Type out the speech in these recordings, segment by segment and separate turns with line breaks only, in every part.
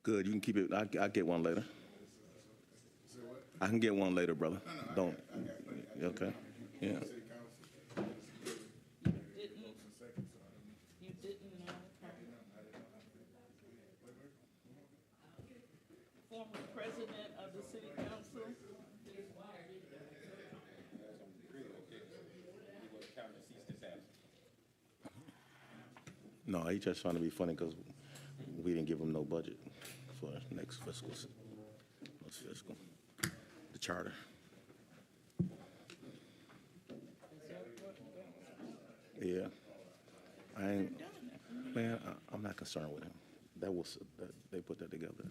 Good. You can keep it. I'll get one later. I can get one later, brother. Don't. Okay. Yeah.
Former president of the city council.
No, he's just trying to be funny because we didn't give him no budget for next fiscal. The charter. Yeah. I'm not concerned with him. They put that together.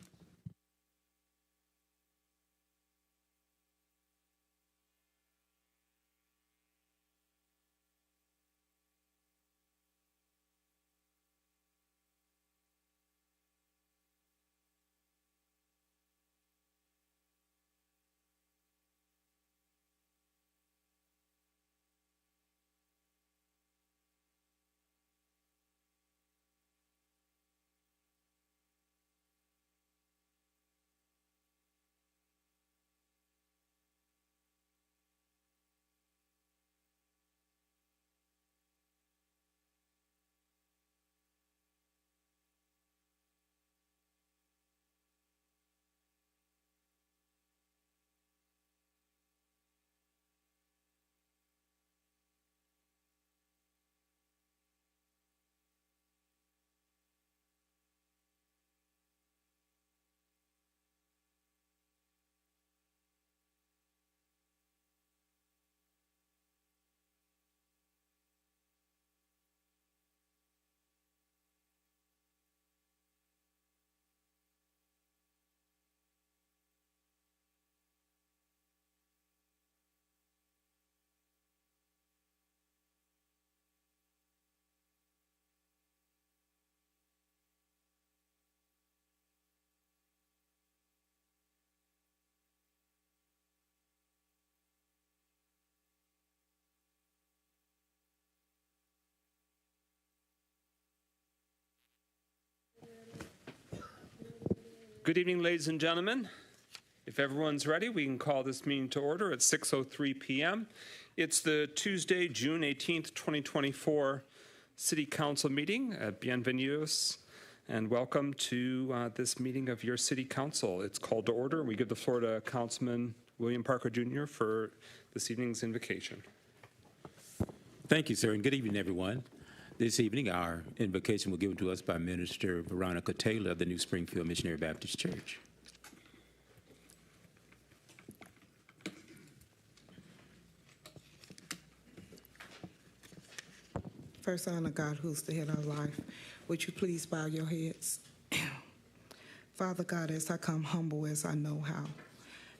Good evening, ladies and gentlemen. If everyone's ready, we can call this meeting to order at 6:03 p.m. It's the Tuesday, June 18th, 2024 City Council meeting. Bienvenidos and welcome to this meeting of your City Council. It's called to order. We give the floor to Councilman William Parker Jr. for this evening's invocation.
Thank you, sir, and good evening, everyone. This evening, our invocation will be given to us by Minister Veronica Taylor of the New Springfield Missionary Baptist Church.
First, honor God, who's the head of our life. Would you please bow your heads? Father God, as I come humble as I know how,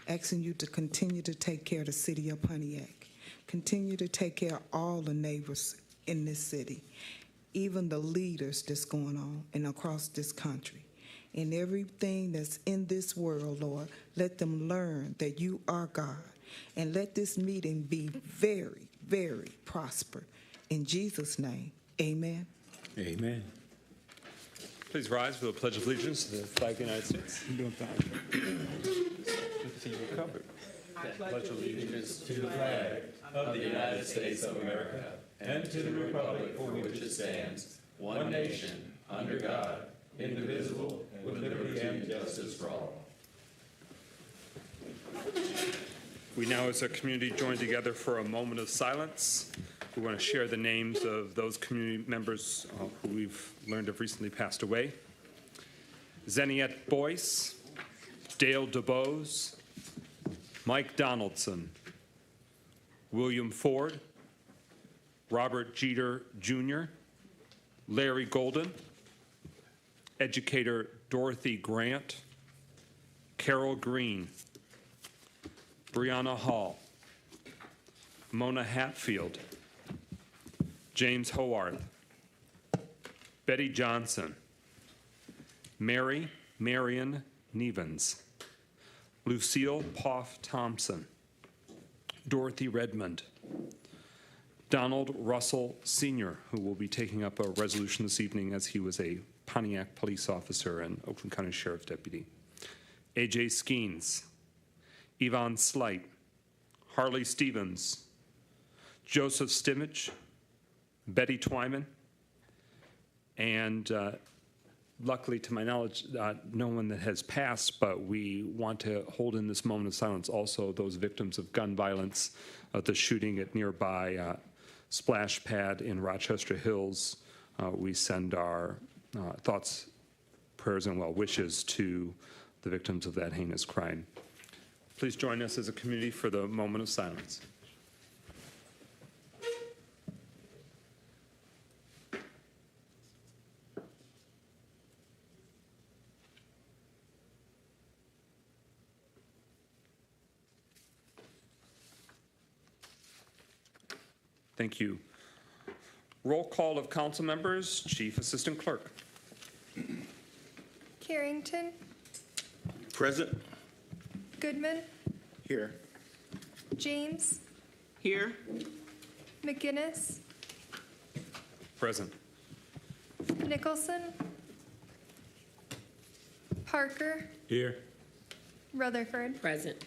asking you to continue to take care of the city of Pontiac. Continue to take care of all the neighbors in this city, even the leaders that's going on and across this country. And everything that's in this world, Lord, let them learn that you are God. And let this meeting be very, very prosper. In Jesus' name, amen.
Amen.
Please rise for the Pledge of Allegiance to the flag of the United States.
I'm doing fine.
Good to see you recovered.
I pledge allegiance to the flag of the United States of America and to the republic for which it stands, one nation, under God, indivisible, with liberty and justice for all.
We now, as a community, join together for a moment of silence. We want to share the names of those community members who we've learned have recently passed away. Zeniette Boyce, Dale DeBose, Mike Donaldson, William Ford, Robert Jeter Jr., Larry Golden, educator Dorothy Grant, Carol Green, Brianna Hall, Mona Hatfield, James Howarth, Betty Johnson, Mary Marion Nevens, Lucille Poff Thompson, Dorothy Redmond, Donald Russell Sr., who will be taking up a resolution this evening as he was a Pontiac police officer and Oakland County Sheriff Deputy. A.J. Skeens, Yvonne Slight, Harley Stevens, Joseph Stimage, Betty Twyman, and luckily, to my knowledge, no one that has passed, but we want to hold in this moment of silence also those victims of gun violence, the shooting at nearby Splash Pad in Rochester Hills. We send our thoughts, prayers, and well wishes to the victims of that heinous crime. Please join us as a community for the moment of silence. Thank you. Roll call of council members. Chief Assistant Clerk.
Carrington,
Present.
Goodman,
Here.
James,
Here.
McGinnis,
Present.
Nicholson, Parker,
Here.
Rutherford.
Present.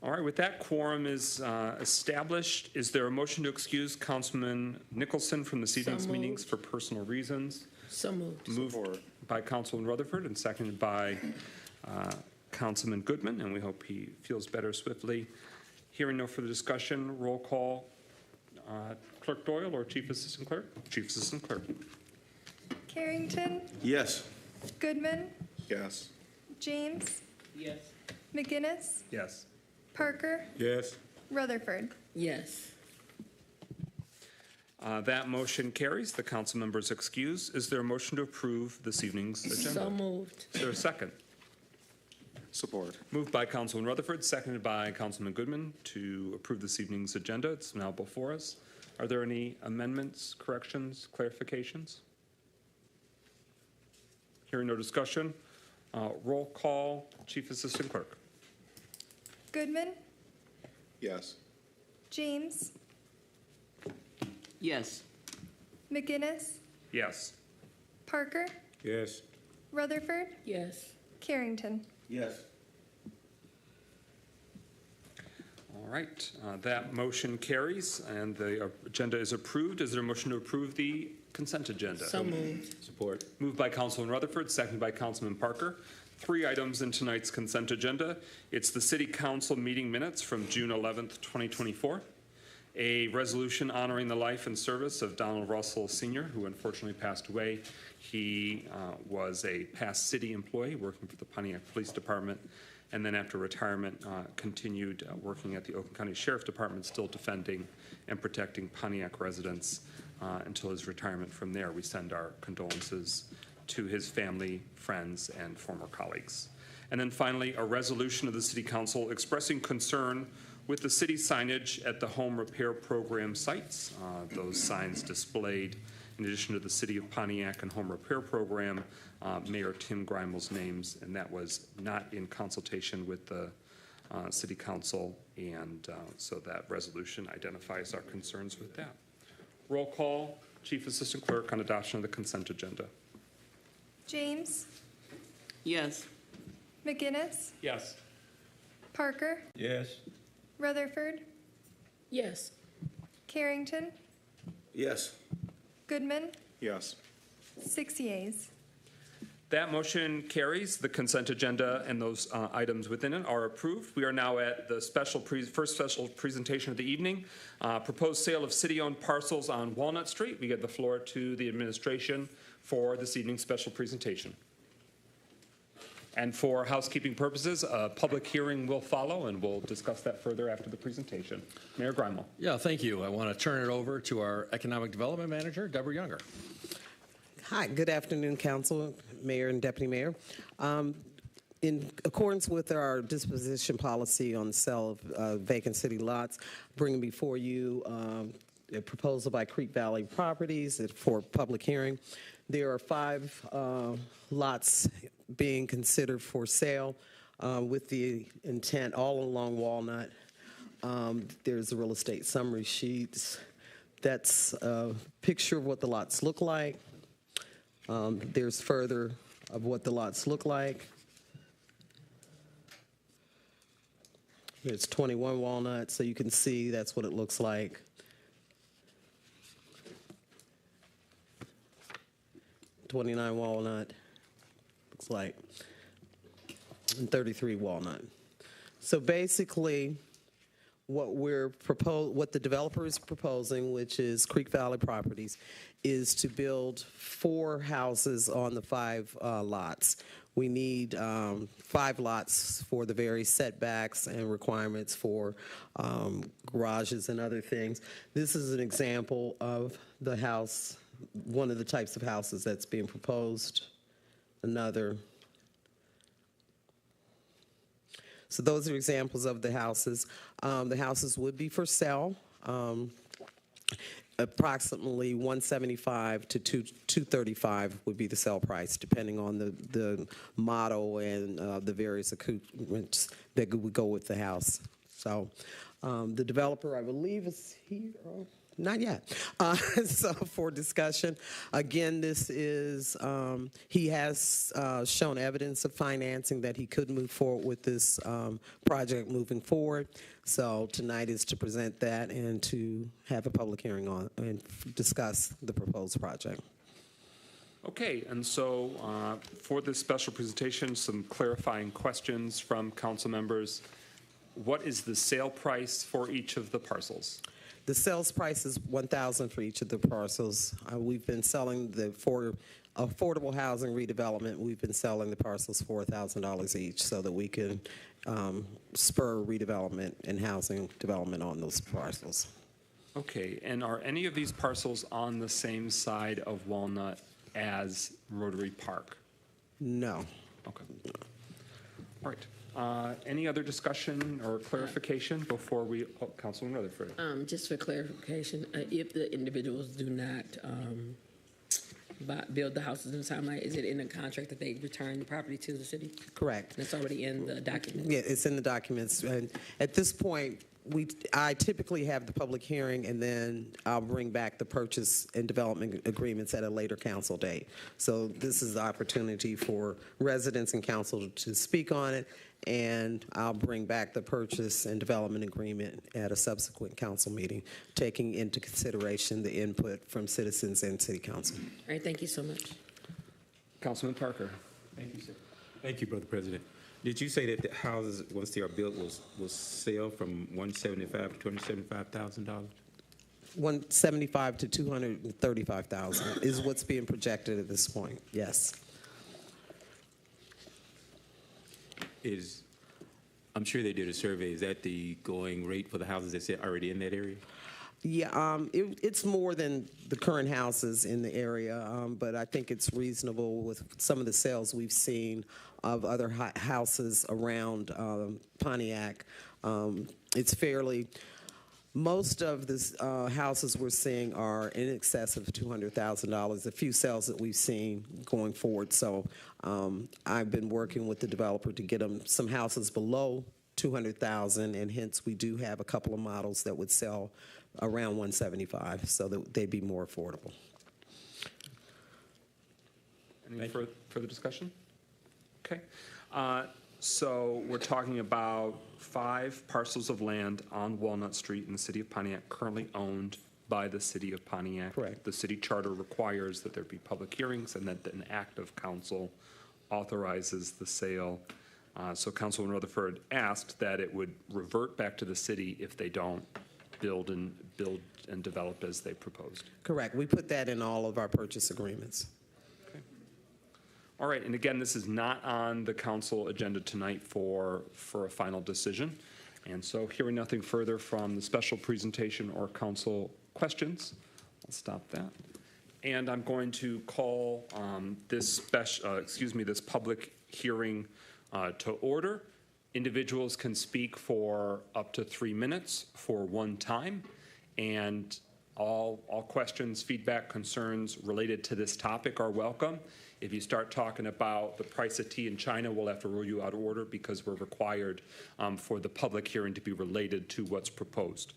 All right, with that, quorum is established. Is there a motion to excuse Councilman Nicholson from this evening's meetings for personal reasons?
So moved.
Moved by Councilman Rutherford and seconded by Councilman Goodman, and we hope he feels better swiftly. Hearing no further discussion, roll call. Clerk Doyle or Chief Assistant Clerk? Chief Assistant Clerk.
Carrington,
Yes.
Goodman,
Yes.
James,
Yes.
McGinnis,
Yes.
Parker,
Yes.
Rutherford.
Yes.
That motion carries. The council members excused. Is there a motion to approve this evening's agenda?
So moved.
Is there a second?
Support.
Moved by Councilman Rutherford, seconded by Councilman Goodman to approve this evening's agenda. It's now before us. Are there any amendments, corrections, clarifications? Hearing no discussion, roll call. Chief Assistant Clerk.
Goodman,
Yes.
James,
Yes.
McGinnis,
Yes.
Parker,
Yes.
Rutherford,
Yes.
Carrington.
Yes.
All right, that motion carries and the agenda is approved. Is there a motion to approve the consent agenda?
So moved.
Support.
Moved by Councilman Rutherford, seconded by Councilman Parker. 3 items in tonight's consent agenda. It's the City Council meeting minutes from June 11th, 2024. A resolution honoring the life and service of Donald Russell Sr., who unfortunately passed away. He was a past city employee working for the Pontiac Police Department, and then after retirement continued working at the Oakland County Sheriff Department, still defending and protecting Pontiac residents until his retirement. From there, we send our condolences to his family, friends, and former colleagues. And then finally, a resolution of the City Council expressing concern with the city signage at the home repair program sites. Those signs displayed, in addition to the City of Pontiac and home repair program, Mayor Tim Grimal's names, and that was not in consultation with the City Council, and so that resolution identifies our concerns with that. Roll call, Chief Assistant Clerk, on adoption of the consent agenda.
James,
Yes.
McGinnis,
Yes.
Parker,
Yes.
Rutherford,
Yes.
Carrington,
Yes.
Goodman,
Yes.
6 yeas.
That motion carries. The consent agenda and those items within it are approved. We are now at the first special presentation of the evening. Proposed sale of city-owned parcels on Walnut Street. We give the floor to the administration for this evening's special presentation. And for housekeeping purposes, a public hearing will follow, and we'll discuss that further after the presentation. Mayor Grimel.
Yeah, thank you. I want to turn it over to our Economic Development Manager, Deborah Younger.
Hi, good afternoon, Council, Mayor and Deputy Mayor. In accordance with our disposition policy on the sale of vacant city lots, bringing before you a proposal by Creek Valley Properties for public hearing. There are 5 lots being considered for sale with the intent all along Walnut. There's the real estate summary sheets. That's a picture of what the lots look like. There's further of what the lots look like. Here's 21 Walnut, so you can see that's what it looks like. 29 Walnut, looks like, and 33 Walnut. So basically, what the developer is proposing, which is Creek Valley Properties, is to build 4 houses on the 5 lots. We need 5 lots for the various setbacks and requirements for garages and other things. This is an example of the house, one of the types of houses that's being proposed. Another. So those are examples of the houses. The houses would be for sale. Approximately $175 to $235 would be the sale price, depending on the model and the various accoutrements that would go with the house. So the developer, I believe, is here. Not yet. So for discussion, again, this is, he has shown evidence of financing that he could move forward with this project moving forward. So tonight is to present that and to have a public hearing on and discuss the proposed project.
Okay, and so for this special presentation, some clarifying questions from council members. What is the sale price for each of the parcels?
The sales price is $1,000 for each of the parcels. We've been selling for affordable housing redevelopment. We've been selling the parcels $4,000 each, so that we can spur redevelopment and housing development on those parcels.
Okay, and are any of these parcels on the same side of Walnut as Rotary Park?
No.
Okay. All right. Any other discussion or clarification before we, Councilman Rutherford?
Just for clarification, if the individuals do not build the houses in the timeline, is it in the contract that they return the property to the city?
Correct.
That's already in the document?
Yeah, it's in the documents. And at this point, I typically have the public hearing, and then I'll bring back the purchase and development agreements at a later council date. So this is the opportunity for residents and council to speak on it, and I'll bring back the purchase and development agreement at a subsequent council meeting, taking into consideration the input from citizens and city council.
All right, thank you so much.
Councilman Parker.
Thank you, sir. Thank you, Brother President. Did you say that the houses, once they are built, will sell from $175,000 to $275,000?
$175,000 to $235,000 is what's being projected at this point. Yes.
I'm sure they did a survey. Is that the going rate for the houses that's already in that area?
Yeah, it's more than the current houses in the area, but I think it's reasonable with some of the sales we've seen of other houses around Pontiac. It's fairly, most of the houses we're seeing are in excess of $200,000, a few sales that we've seen going forward. So I've been working with the developer to get them some houses below $200,000, and hence we do have a couple of models that would sell around $175,000, so that they'd be more affordable.
Any further discussion? Okay. So we're talking about 5 parcels of land on Walnut Street in the city of Pontiac currently owned by the city of Pontiac.
Correct.
The city charter requires that there be public hearings and that an act of council authorizes the sale. So Councilman Rutherford asked that it would revert back to the city if they don't build and develop as they proposed.
Correct. We put that in all of our purchase agreements.
Okay. All right, and again, this is not on the council agenda tonight for a final decision. And so hearing nothing further from the special presentation or council questions, I'll stop that. And I'm going to call this public hearing to order. Individuals can speak for up to 3 minutes for one time, and all questions, feedback, concerns related to this topic are welcome. If you start talking about the price of tea in China, we'll have to rule you out of order because we're required for the public hearing to be related to what's proposed.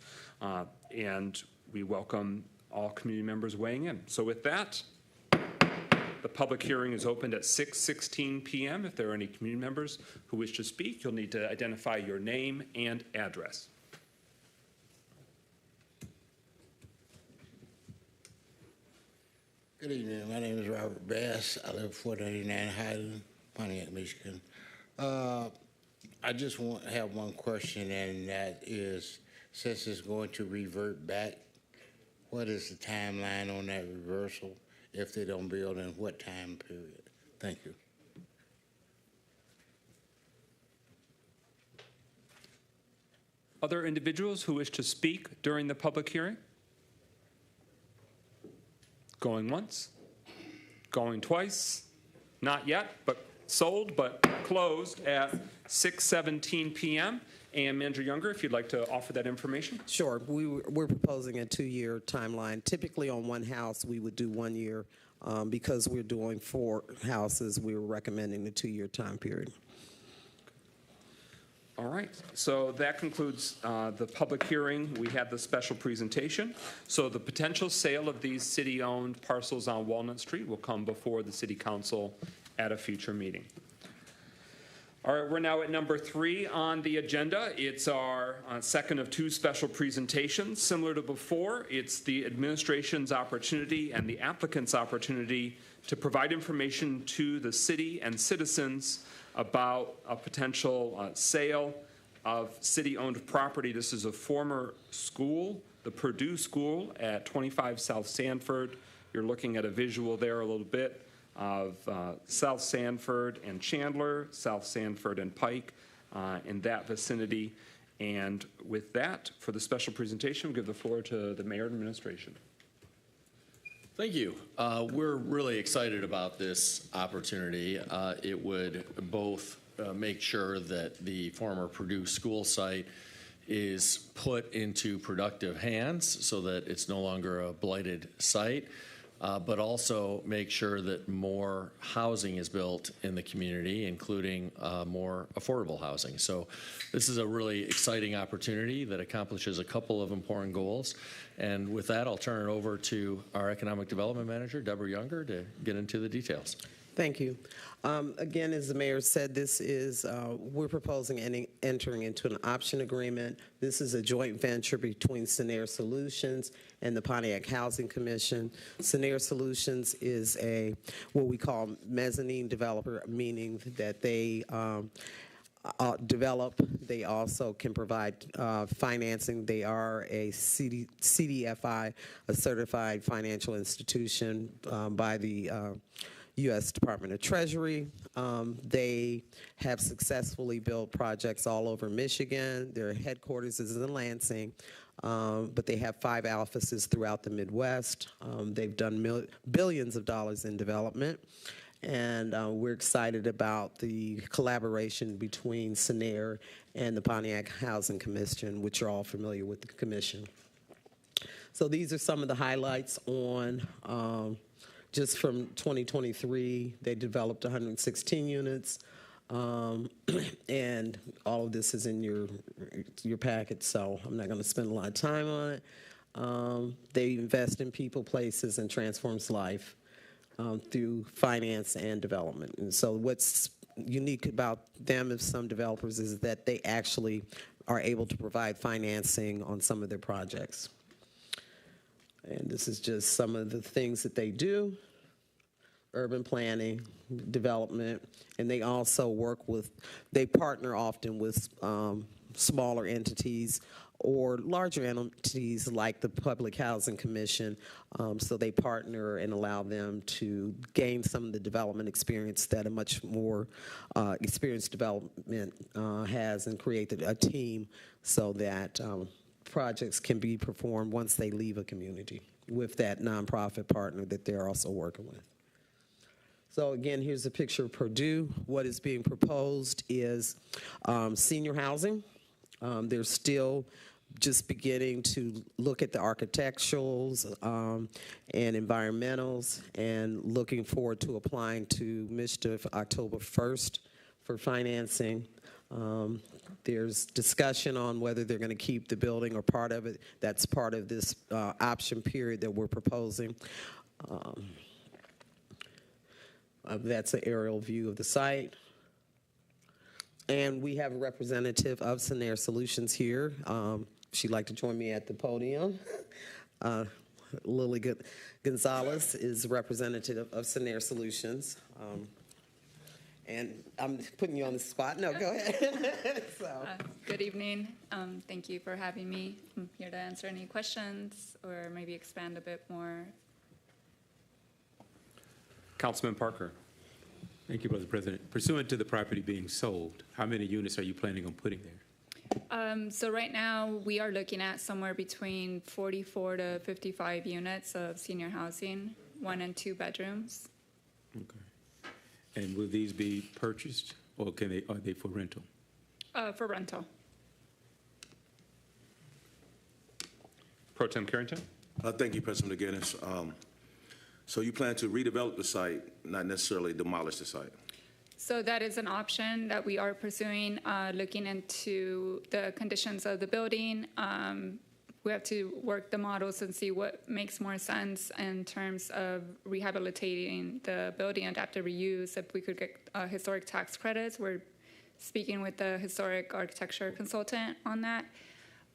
And we welcome all community members weighing in. So with that, the public hearing is opened at 6:16 p.m. If there are any community members who wish to speak, you'll need to identify your name and address.
Good evening. My name is Robert Bass. I live at 499 Highland, Pontiac, Michigan. I just have one question, and that is, since it's going to revert back, what is the timeline on that reversal if they don't build, in what time period? Thank you.
Other individuals who wish to speak during the public hearing? Going once, going twice, not yet, but sold, but closed at 6:17 p.m. And Manager Younger, if you'd like to offer that information.
Sure. We're proposing a 2-year timeline. Typically on one house, we would do 1 year. Because we're doing 4 houses, we're recommending the 2-year time period.
All right, so that concludes the public hearing. We had the special presentation. So the potential sale of these city-owned parcels on Walnut Street will come before the City Council at a future meeting. All right, we're now at number 3 on the agenda. It's our second of 2 special presentations. Similar to before, it's the administration's opportunity and the applicant's opportunity to provide information to the city and citizens about a potential sale of city-owned property. This is a former school, the Purdue School at 25 South Sanford. You're looking at a visual there a little bit of South Sanford and Chandler, South Sanford and Pike, in that vicinity. And with that, for the special presentation, we'll give the floor to the Mayor and Administration.
Thank you. We're really excited about this opportunity. It would both make sure that the former Purdue School site is put into productive hands so that it's no longer a blighted site, but also make sure that more housing is built in the community, including more affordable housing. So this is a really exciting opportunity that accomplishes a couple of important goals. And with that, I'll turn it over to our Economic Development Manager, Deborah Younger, to get into the details.
Thank you. Again, as the mayor said, this is, we're proposing entering into an option agreement. This is a joint venture between Scenair Solutions and the Pontiac Housing Commission. Scenair Solutions is what we call mezzanine developer, meaning that they develop. They also can provide financing. They are a CDFI, a certified financial institution by the U.S. Department of Treasury. They have successfully built projects all over Michigan. Their headquarters is in Lansing, but they have 5 offices throughout the Midwest. They've done billions of dollars in development. And we're excited about the collaboration between Scenair and the Pontiac Housing Commission, which you're all familiar with the commission. So these are some of the highlights on just from 2023. They developed 116 units, and all of this is in your packet, so I'm not going to spend a lot of time on it. They invest in people, places, and transforms life through finance and development. And so what's unique about them as some developers is that they actually are able to provide financing on some of their projects. And this is just some of the things that they do: urban planning, development, and they also they partner often with smaller entities or larger entities like the Public Housing Commission. So they partner and allow them to gain some of the development experience that a much more experienced development has, and create a team so that projects can be performed once they leave a community with that nonprofit partner that they're also working with. So again, here's a picture of Purdue. What is being proposed is senior housing. They're still just beginning to look at the architecturals and environmentals, and looking forward to applying to MSHDA October 1st for financing. There's discussion on whether they're going to keep the building or part of it. That's part of this option period that we're proposing. That's an aerial view of the site. And we have a representative of Scenair Solutions here. She'd like to join me at the podium. Lily Gonzalez is representative of Scenair Solutions. And I'm putting you on the spot. No, go ahead.
Good evening. Thank you for having me. I'm here to answer any questions or maybe expand a bit more.
Councilman Parker.
Thank you, Brother President. Pursuant to the property being sold, how many units are you planning on putting there?
So right now, we are looking at somewhere between 44 to 55 units of senior housing, 1 and 2 bedrooms.
Okay. And will these be purchased, or are they for rental?
For rental.
Pro Tem Carrington.
Thank you, President McGinnis. So you plan to redevelop the site, not necessarily demolish the site?
So that is an option that we are pursuing, looking into the conditions of the building. We have to work the models and see what makes more sense in terms of rehabilitating the building, adaptive reuse, if we could get historic tax credits. We're speaking with the historic architecture consultant on that.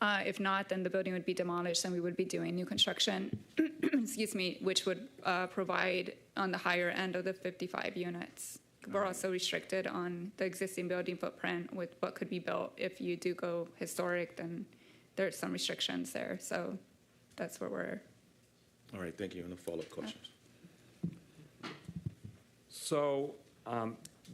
If not, then the building would be demolished and we would be doing new construction, excuse me, which would provide on the higher end of the 55 units. We're also restricted on the existing building footprint with what could be built. If you do go historic, then there's some restrictions there. So that's where we're.
All right, thank you. And a follow-up questions.
So,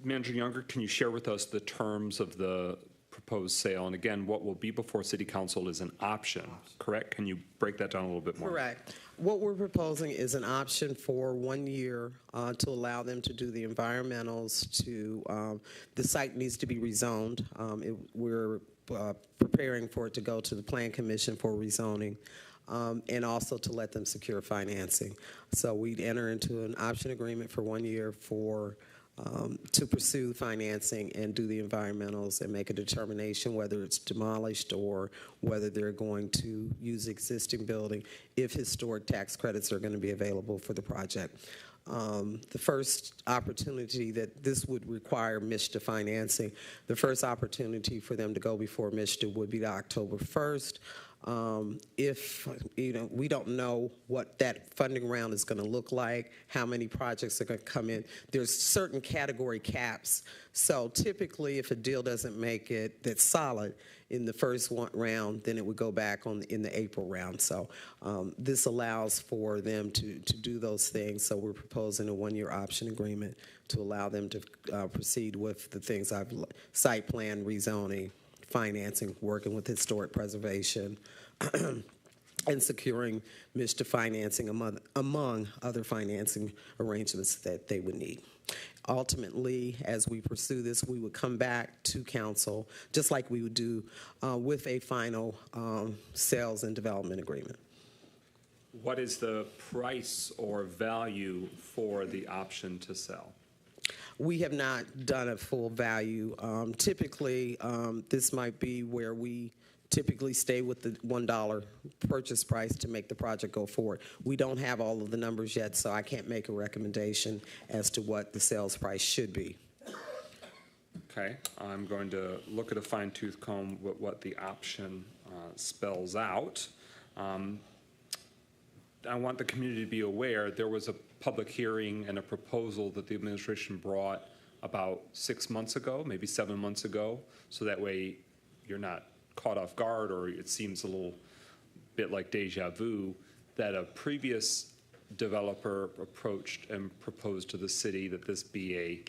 Manager Younger, can you share with us the terms of the proposed sale? And again, what will be before City Council is an option, correct? Can you break that down a little bit more?
Correct. What we're proposing is an option for 1 year to allow them to do the environmentals. The site needs to be rezoned. We're preparing for it to go to the Plan Commission for rezoning. And also to let them secure financing. So we'd enter into an option agreement for 1 year to pursue financing and do the environmentals and make a determination whether it's demolished or whether they're going to use existing building if historic tax credits are going to be available for the project. The first opportunity that this would require MSHDA financing, the first opportunity for them to go before MSHDA would be October 1st. If, we don't know what that funding round is going to look like, how many projects are going to come in. There's certain category caps. So typically, if a deal doesn't make it that's solid in the first round, then it would go back in the April round. So this allows for them to do those things. So we're proposing a 1 year option agreement to allow them to proceed with the things site plan, rezoning, financing, working with historic preservation, and securing MSHDA financing among other financing arrangements that they would need. Ultimately, as we pursue this, we would come back to council, just like we would do with a final sales and development agreement.
What is the price or value for the option to sell?
We have not done a full value. Typically, this might be where we typically stay with the $1 purchase price to make the project go forward. We don't have all of the numbers yet, so I can't make a recommendation as to what the sales price should be.
Okay, I'm going to look at a fine-tooth comb with what the option spells out. I want the community to be aware there was a public hearing and a proposal that the administration brought about 6 months ago, maybe 7 months ago, so that way you're not caught off guard or it seems a little bit like deja vu, that a previous developer approached and proposed to the city that this be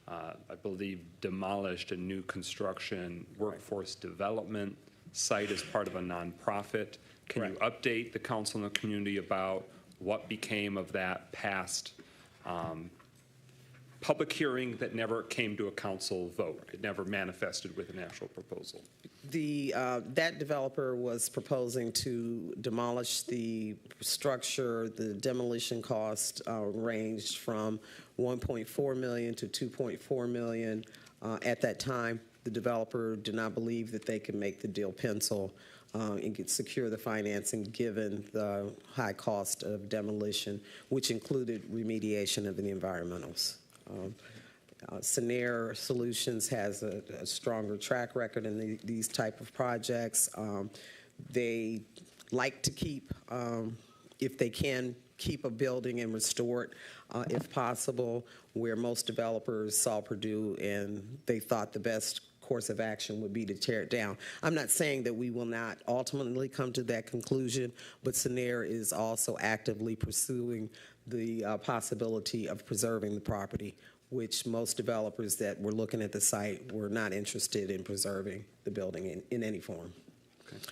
I believe, demolished a new construction workforce development site as part of a nonprofit. Can you update the council and the community about what became of that past public hearing that never came to a council vote? It never manifested with an actual proposal.
That developer was proposing to demolish the structure. The demolition cost ranged from $1.4 million to $2.4 million at that time. the developer did not believe that they could make the deal pencil and secure the financing given the high cost of demolition, which included remediation of the environmentals. Scenario Solutions has a stronger track record in these type of projects. They like to keep, if they can, keep a building and restore it, if possible, where most developers saw Purdue and they thought the best course of action would be to tear it down. I'm not saying that we will not ultimately come to that conclusion, but Scenario is also actively pursuing the possibility of preserving the property, which most developers that were looking at the site were not interested in preserving the building in any form.
Okay.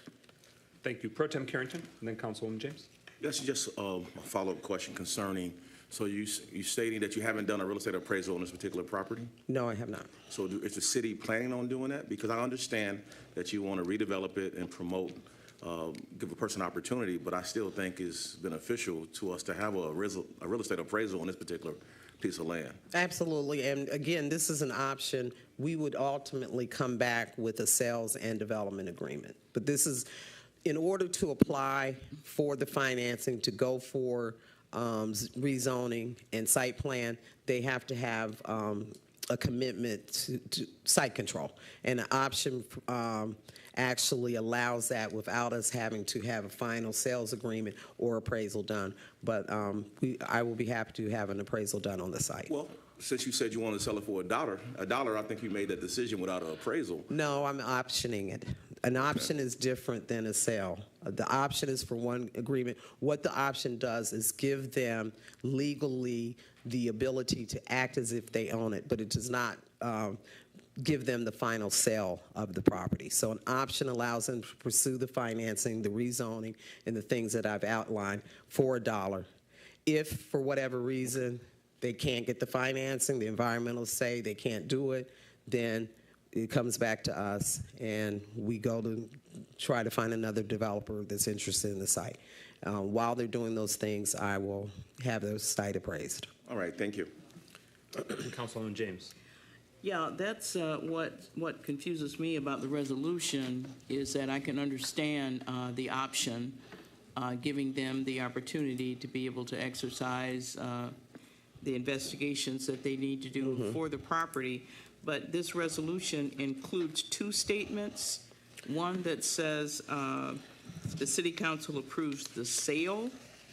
Thank you. Pro Tem Carrington, and then Councilwoman James.
That's just a follow-up question concerning, so you stating that you haven't done a real estate appraisal on this particular property?
No, I have not.
So is the city planning on doing that? Because I understand that you want to redevelop it and promote, give a person opportunity, but I still think it's beneficial to us to have a real estate appraisal on this particular piece of land.
Absolutely, and again, this is an option. We would ultimately come back with a sales and development agreement. But this is, in order to apply for the financing to go for rezoning and site plan, they have to have a commitment to site control. And the option actually allows that without us having to have a final sales agreement or appraisal done. But I will be happy to have an appraisal done on the site.
Well, since you said you wanted to sell it for $1, I think you made that decision without an appraisal.
No, I'm optioning it. An option is different than a sale. The option is for one agreement. What the option does is give them legally the ability to act as if they own it, but it does not give them the final sale of the property. So an option allows them to pursue the financing, the rezoning, and the things that I've outlined for $1. If, for whatever reason, they can't get the financing, the environmentalists say they can't do it, then it comes back to us, and we go to try to find another developer that's interested in the site. While they're doing those things, I will have the site appraised.
All right, thank you.
Councilwoman James.
Yeah, that's what confuses me about the resolution is that I can understand the option, giving them the opportunity to be able to exercise the investigations that they need to do for the property. But this resolution includes two statements. One that says the City Council approves the sale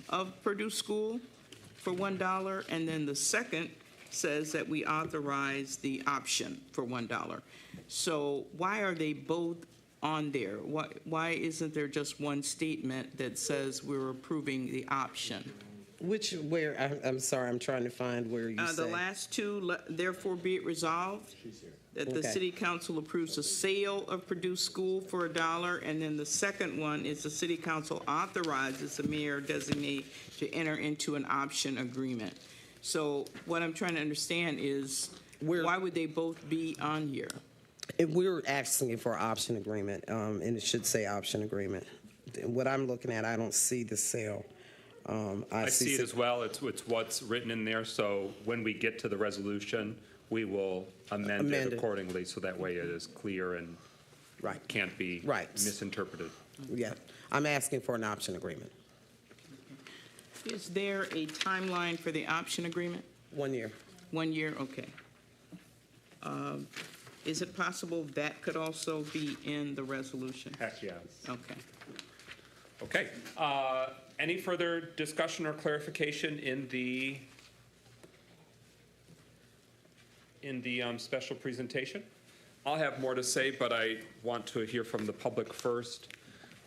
of Purdue School for $1, and then the second says that we authorize the option for $1. So why are they both on there? Why isn't there just one statement that says we're approving the option?
I'm sorry, I'm trying to find where you say.
The last two, therefore be it resolved that the City Council approves the sale of Purdue School for $1, and then the second one is the City Council authorizes the mayor designate to enter into an option agreement. So what I'm trying to understand is why would they both be on here?
We're asking for an option agreement, and it should say option agreement. What I'm looking at, I don't see the sale.
I see it as well. It's what's written in there, so when we get to the resolution, we will amend it accordingly, so that way it is clear and can't be misinterpreted.
Yeah, I'm asking for an option agreement.
Is there a timeline for the option agreement?
1 year.
1 year, okay. Is it possible that could also be in the resolution?
Heck, yes.
Okay.
Okay. Any further discussion or clarification in the special presentation? I'll have more to say, but I want to hear from the public first.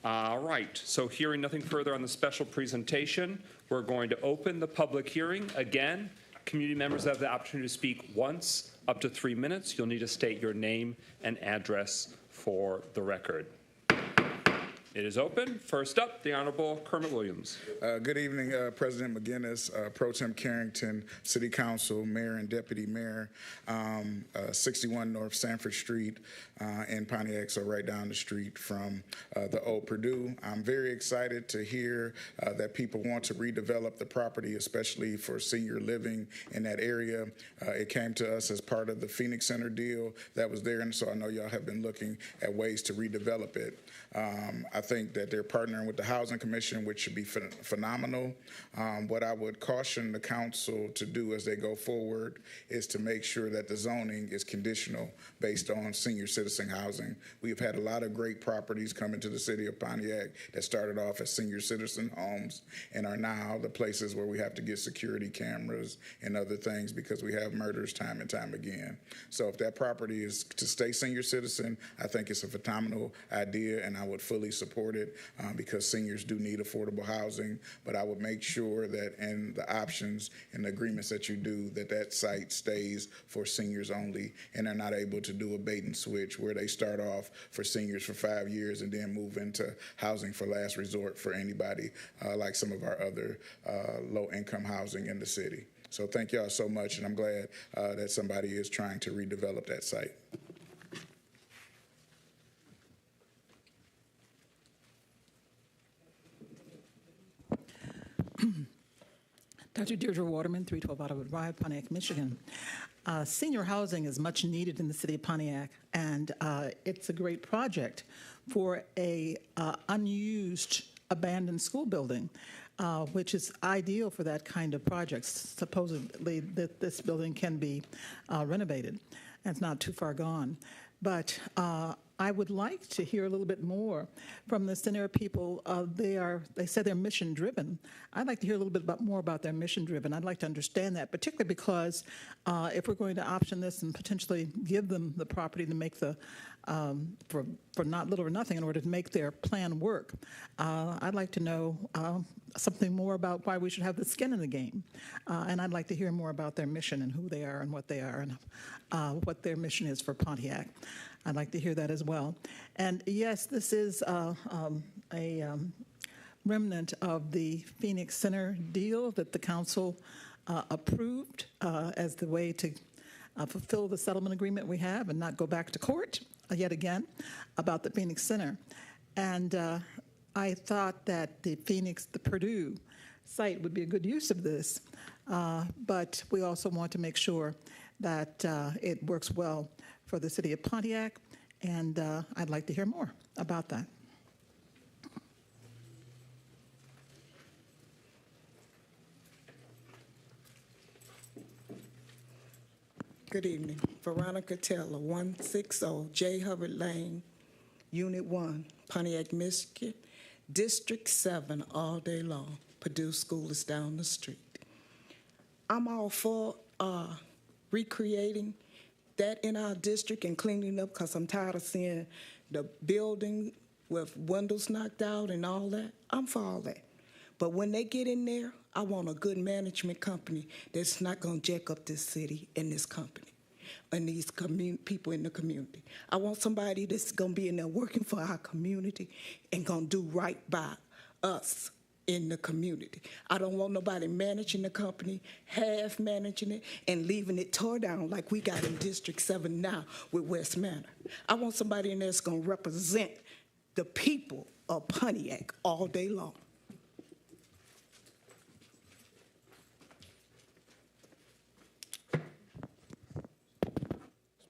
All right, so hearing nothing further on the special presentation, we're going to open the public hearing. Again, community members have the opportunity to speak once, up to 3 minutes. You'll need to state your name and address for the record. It is open. First up, the Honorable Kermit Williams.
Good evening, President McGinnis, Pro Tem Carrington, City Council, Mayor and Deputy Mayor, 61 North Sanford Street in Pontiac, so right down the street from the old Purdue. I'm very excited to hear that people want to redevelop the property, especially for senior living in that area. It came to us as part of the Phoenix Center deal that was there, and so I know y'all have been looking at ways to redevelop it. I think that they're partnering with the Housing Commission, which should be phenomenal. What I would caution the council to do as they go forward is to make sure that the zoning is conditional based on senior citizen housing. We've had a lot of great properties come into the city of Pontiac that started off as senior citizen homes and are now the places where we have to get security cameras and other things because we have murders time and time again. So if that property is to stay senior citizen, I think it's a phenomenal idea, and I would fully support it because seniors do need affordable housing, but I would make sure that in the options and the agreements that you do, that site stays for seniors only, and they're not able to do a bait and switch where they start off for seniors for 5 years and then move into housing for last resort for anybody like some of our other low-income housing in the city. So thank y'all so much, and I'm glad that somebody is trying to redevelop that site.
Dr. Deirdre Waterman, 312 Otterwood Drive, Pontiac, Michigan. Senior housing is much needed in the city of Pontiac, and it's a great project for a unused abandoned school building, which is ideal for that kind of project. Supposedly that this building can be renovated, and it's not too far gone. But I would like to hear a little bit more from the Center people. They said they're mission driven. I'd like to hear a little bit more about their mission driven. I'd like to understand that, particularly because if we're going to option this and potentially give them the property to make the for not little or nothing in order to make their plan work, I'd like to know something more about why we should have the skin in the game, and I'd like to hear more about their mission and who they are and what they are and what their mission is for Pontiac. I'd like to hear that as well. And yes, this is a remnant of the Phoenix Center deal that the council approved as the way to fulfill the settlement agreement we have and not go back to court yet again about the Phoenix Center. And I thought that the Purdue site would be a good use of this, but we also want to make sure that it works well for the city of Pontiac, and I'd like to hear more about that.
Good evening. Veronica Taylor, 160 J. Hubbard Lane, Unit 1, Pontiac, Michigan, District 7, all day long. Purdue School is down the street. I'm all for recreating that in our district and cleaning up because I'm tired of seeing the building with windows knocked out and all that. I'm for all that. But when they get in there, I want a good management company that's not going to jack up this city and this company and these people in the community. I want somebody that's going to be in there working for our community and going to do right by us in the community. I don't want nobody managing the company, half managing it, and leaving it tore down like we got in District 7 now with West Manor. I want somebody in there that's going to represent the people of Pontiac all day long.
Let's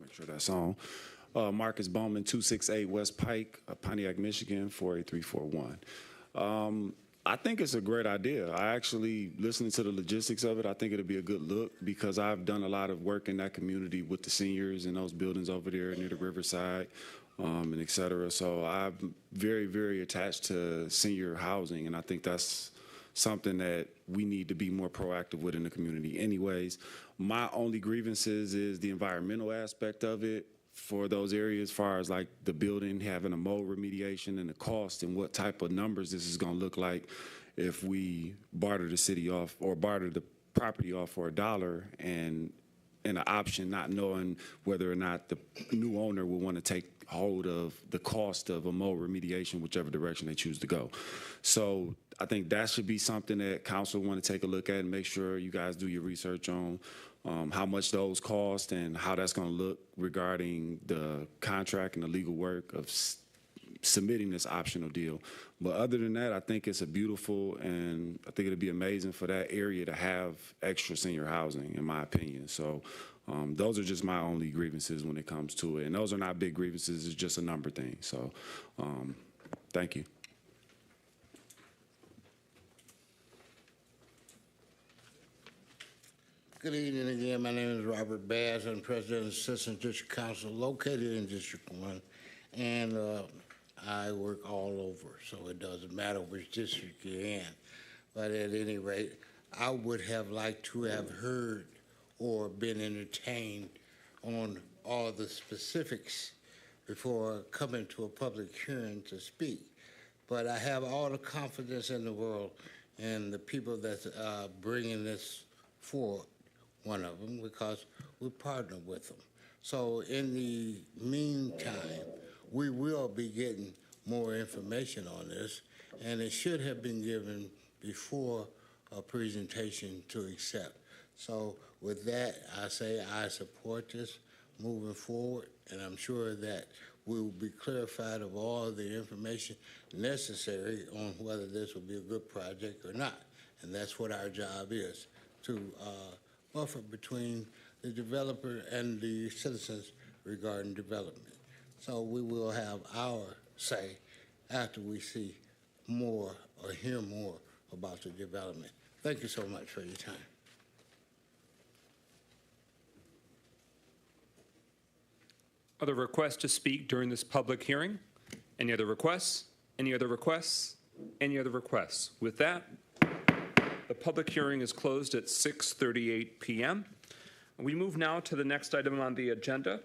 make sure that's on. Marcus Bowman, 268 West Pike, Pontiac, Michigan, 48341. I think it's a great idea. I actually, listening to the logistics of it, I think it'll be a good look because I've done a lot of work in that community with the seniors in those buildings over there near the riverside and et cetera. So I'm very, very attached to senior housing, and I think that's something that we need to be more proactive with in the community anyways. My only grievances is the environmental aspect of it for those areas, as far as like the building having a mold remediation and the cost and what type of numbers this is going to look like if we barter the city off or barter the property off for $1 and an option not knowing whether or not the new owner will want to take hold of the cost of a mold remediation, whichever direction they choose to go. So I think that should be something that council want to take a look at and make sure you guys do your research on how much those cost and how that's going to look regarding the contract and the legal work of submitting this optional deal. But other than that, I think it's a beautiful, and I think it'd be amazing for that area to have extra senior housing, in my opinion. So those are just my only grievances when it comes to it. And those are not big grievances, it's just a number thing. So thank you.
Good evening again. My name is Robert Bass. I'm President of Assistant District Council located in District 1. And I work all over, so it doesn't matter which district you're in. But at any rate, I would have liked to have heard or been entertained on all the specifics before coming to a public hearing to speak. But I have all the confidence in the world in the people that's bringing this forward, one of them, because we partner with them. So in the meantime, we will be getting more information on this, and it should have been given before a presentation to accept. So with that, I say I support this moving forward, and I'm sure that we will be clarified of all the information necessary on whether this will be a good project or not. And that's what our job is, to buffer between the developer and the citizens regarding development. So we will have our say after we see more or hear more about the development. Thank you so much for your time.
Other requests to speak during this public hearing? Any other requests? Any other requests? Any other requests? With that, the public hearing is closed at 6:38 p.m. We move now to the next item on the agenda,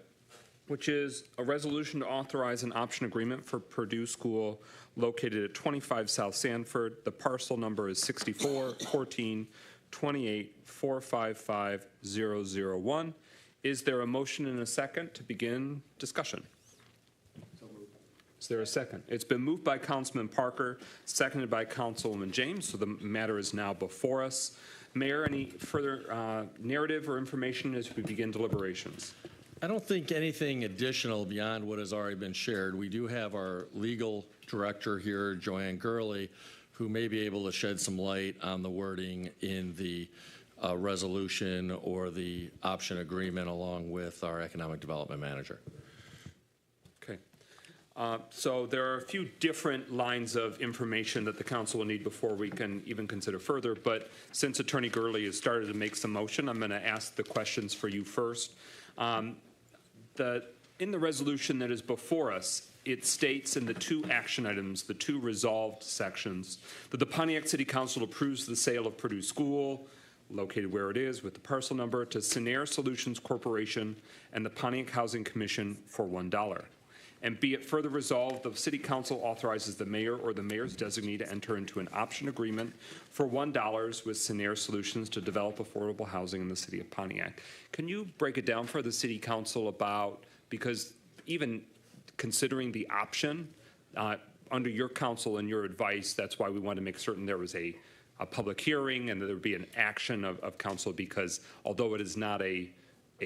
which is a resolution to authorize an option agreement for Purdue School located at 25 South Sanford. The parcel number is 64-14-28-455-001. Is there a motion and a second to begin discussion? Is there a second? It's been moved by Councilman Parker, seconded by Councilwoman James, so the matter is now before us. Mayor, any further narrative or information as we begin deliberations?
I don't think anything additional beyond what has already been shared. We do have our legal director here, Joanne Gurley, who may be able to shed some light on the wording in the resolution or the option agreement along with our economic development manager.
Okay. So there are a few different lines of information that the council will need before we can even consider further, but since Attorney Gurley has started to make some motion, I'm going to ask the questions for you first. In the resolution that is before us, it states in the two action items, the two resolved sections, that the Pontiac City Council approves the sale of Purdue School, located where it is with the parcel number, to Sinair Solutions Corporation and the Pontiac Housing Commission for $1. And be it further resolved, the City Council authorizes the mayor or the mayor's designee to enter into an option agreement for $1 with Sinair Solutions to develop affordable housing in the city of Pontiac. Can you break it down for the City Council about, because even considering the option, under your counsel and your advice, that's why we want to make certain there was a public hearing and that there would be an action of council, because although it is not a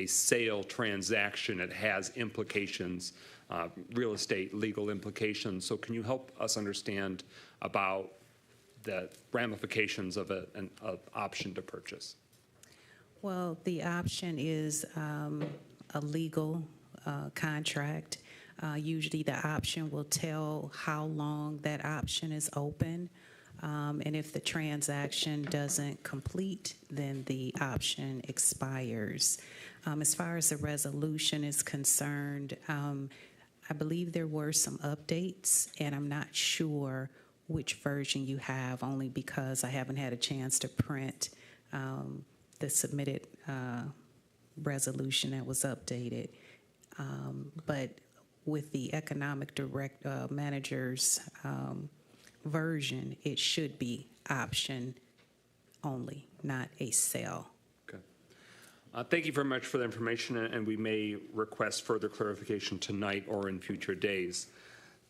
sale transaction, it has implications, real estate legal implications. So can you help us understand about the ramifications of an option to purchase?
Well, the option is a legal contract. Usually the option will tell how long that option is open. And if the transaction doesn't complete, then the option expires. As far as the resolution is concerned, I believe there were some updates, and I'm not sure which version you have, only because I haven't had a chance to print the submitted resolution that was updated. But with the economic manager's version, it should be option only, not a sale.
Okay. Thank you very much for the information, and we may request further clarification tonight or in future days.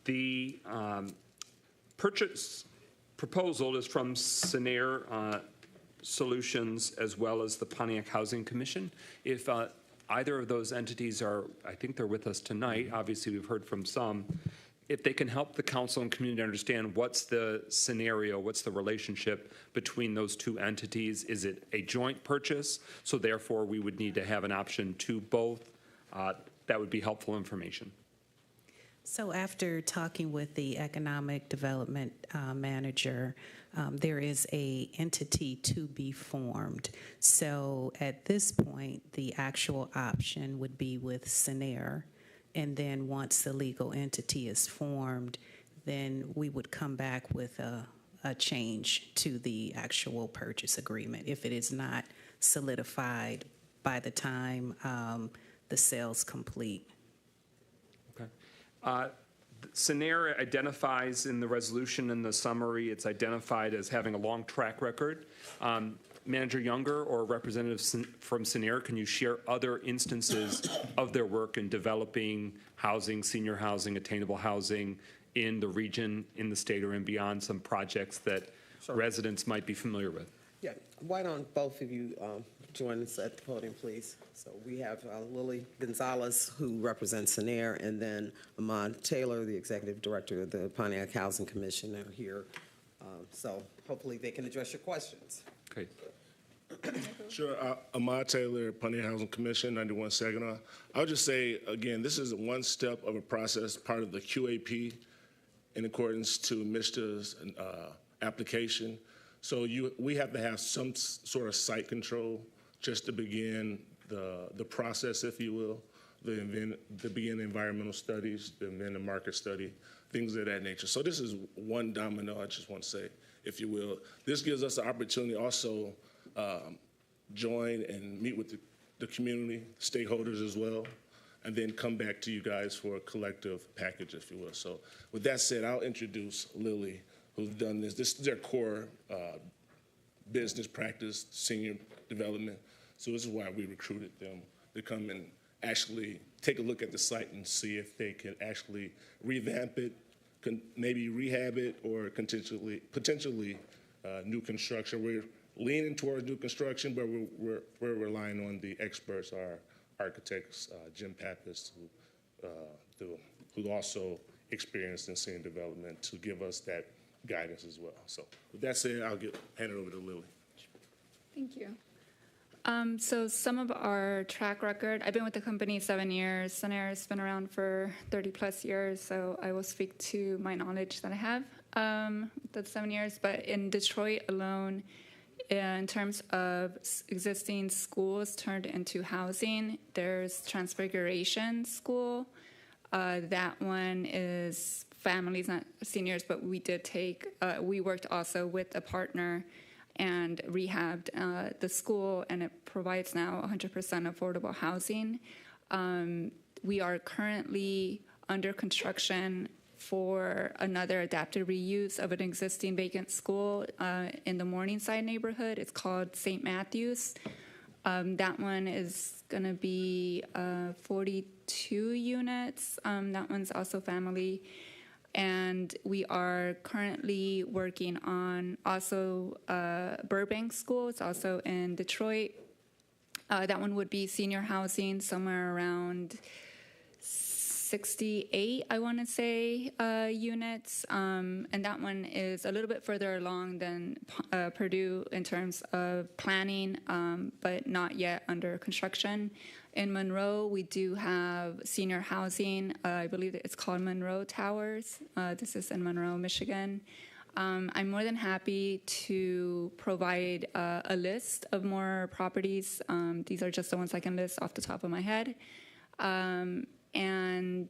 The purchase proposal is from Scenair Solutions as well as the Pontiac Housing Commission. If either of those entities are, I think they're with us tonight, obviously we've heard from some, if they can help the council and community understand what's the scenario, what's the relationship between those two entities. Is it a joint purchase? So therefore we would need to have an option to both. That would be helpful information.
So after talking with the economic development manager, there is a entity to be formed. So at this point, the actual option would be with Scenair. And then once the legal entity is formed, then we would come back with a change to the actual purchase agreement if it is not solidified by the time the sale's complete.
Okay. Scenair identifies in the resolution and the summary, it's identified as having a long track record. Manager Younger or representatives from Scenair, can you share other instances of their work in developing housing, senior housing, attainable housing in the region, in the state, or and beyond, some projects that residents might be familiar with?
Yeah, why don't both of you join us at the podium, please? So we have Lily Gonzalez, who represents Scenair, and then Ahmad Taylor, the executive director of the Pontiac Housing Commission, are here. So hopefully they can address your questions.
Okay.
Sure. Ahmad Taylor, Pontiac Housing Commission, 91 Saginaw. I would just say, again, this is one step of a process, part of the QAP in accordance to MISTA's application. So we have to have some sort of site control just to begin the process, if you will, the begin environmental studies, then the market study, things of that nature. So this is one domino, I just want to say, if you will. This gives us the opportunity also join and meet with the community, stakeholders as well, and then come back to you guys for a collective package, if you will. So with that said, I'll introduce Lily, who's done this. This is their core business practice, senior development. So this is why we recruited them to come and actually take a look at the site and see if they can actually revamp it, maybe rehab it, or potentially new construction. We're leaning towards new construction, but we're relying on the experts, our architects, Jim Pappas, who also experienced in senior development, to give us that guidance as well. So with that said, I'll hand it over to Lily.
Thank you. So some of our track record, I've been with the company 7 years. Scenair has been around for 30 plus years, so I will speak to my knowledge that I have that's 7 years. But in Detroit alone, in terms of existing schools turned into housing, there's Transfiguration School. That one is families, not seniors, but we did take, we worked also with a partner and rehabbed the school, and it provides now 100% affordable housing. We are currently under construction for another adaptive reuse of an existing vacant school in the Morningside neighborhood. It's called St. Matthew's. That one is going to be 42 units. That one's also family. And we are currently working on also Burbank School. It's also in Detroit. That one would be senior housing, somewhere around 68, I want to say, units. And that one is a little bit further along than Purdue in terms of planning, but not yet under construction. In Monroe, we do have senior housing. I believe it's called Monroe Towers. This is in Monroe, Michigan. I'm more than happy to provide a list of more properties. These are just the ones I can list off the top of my head. And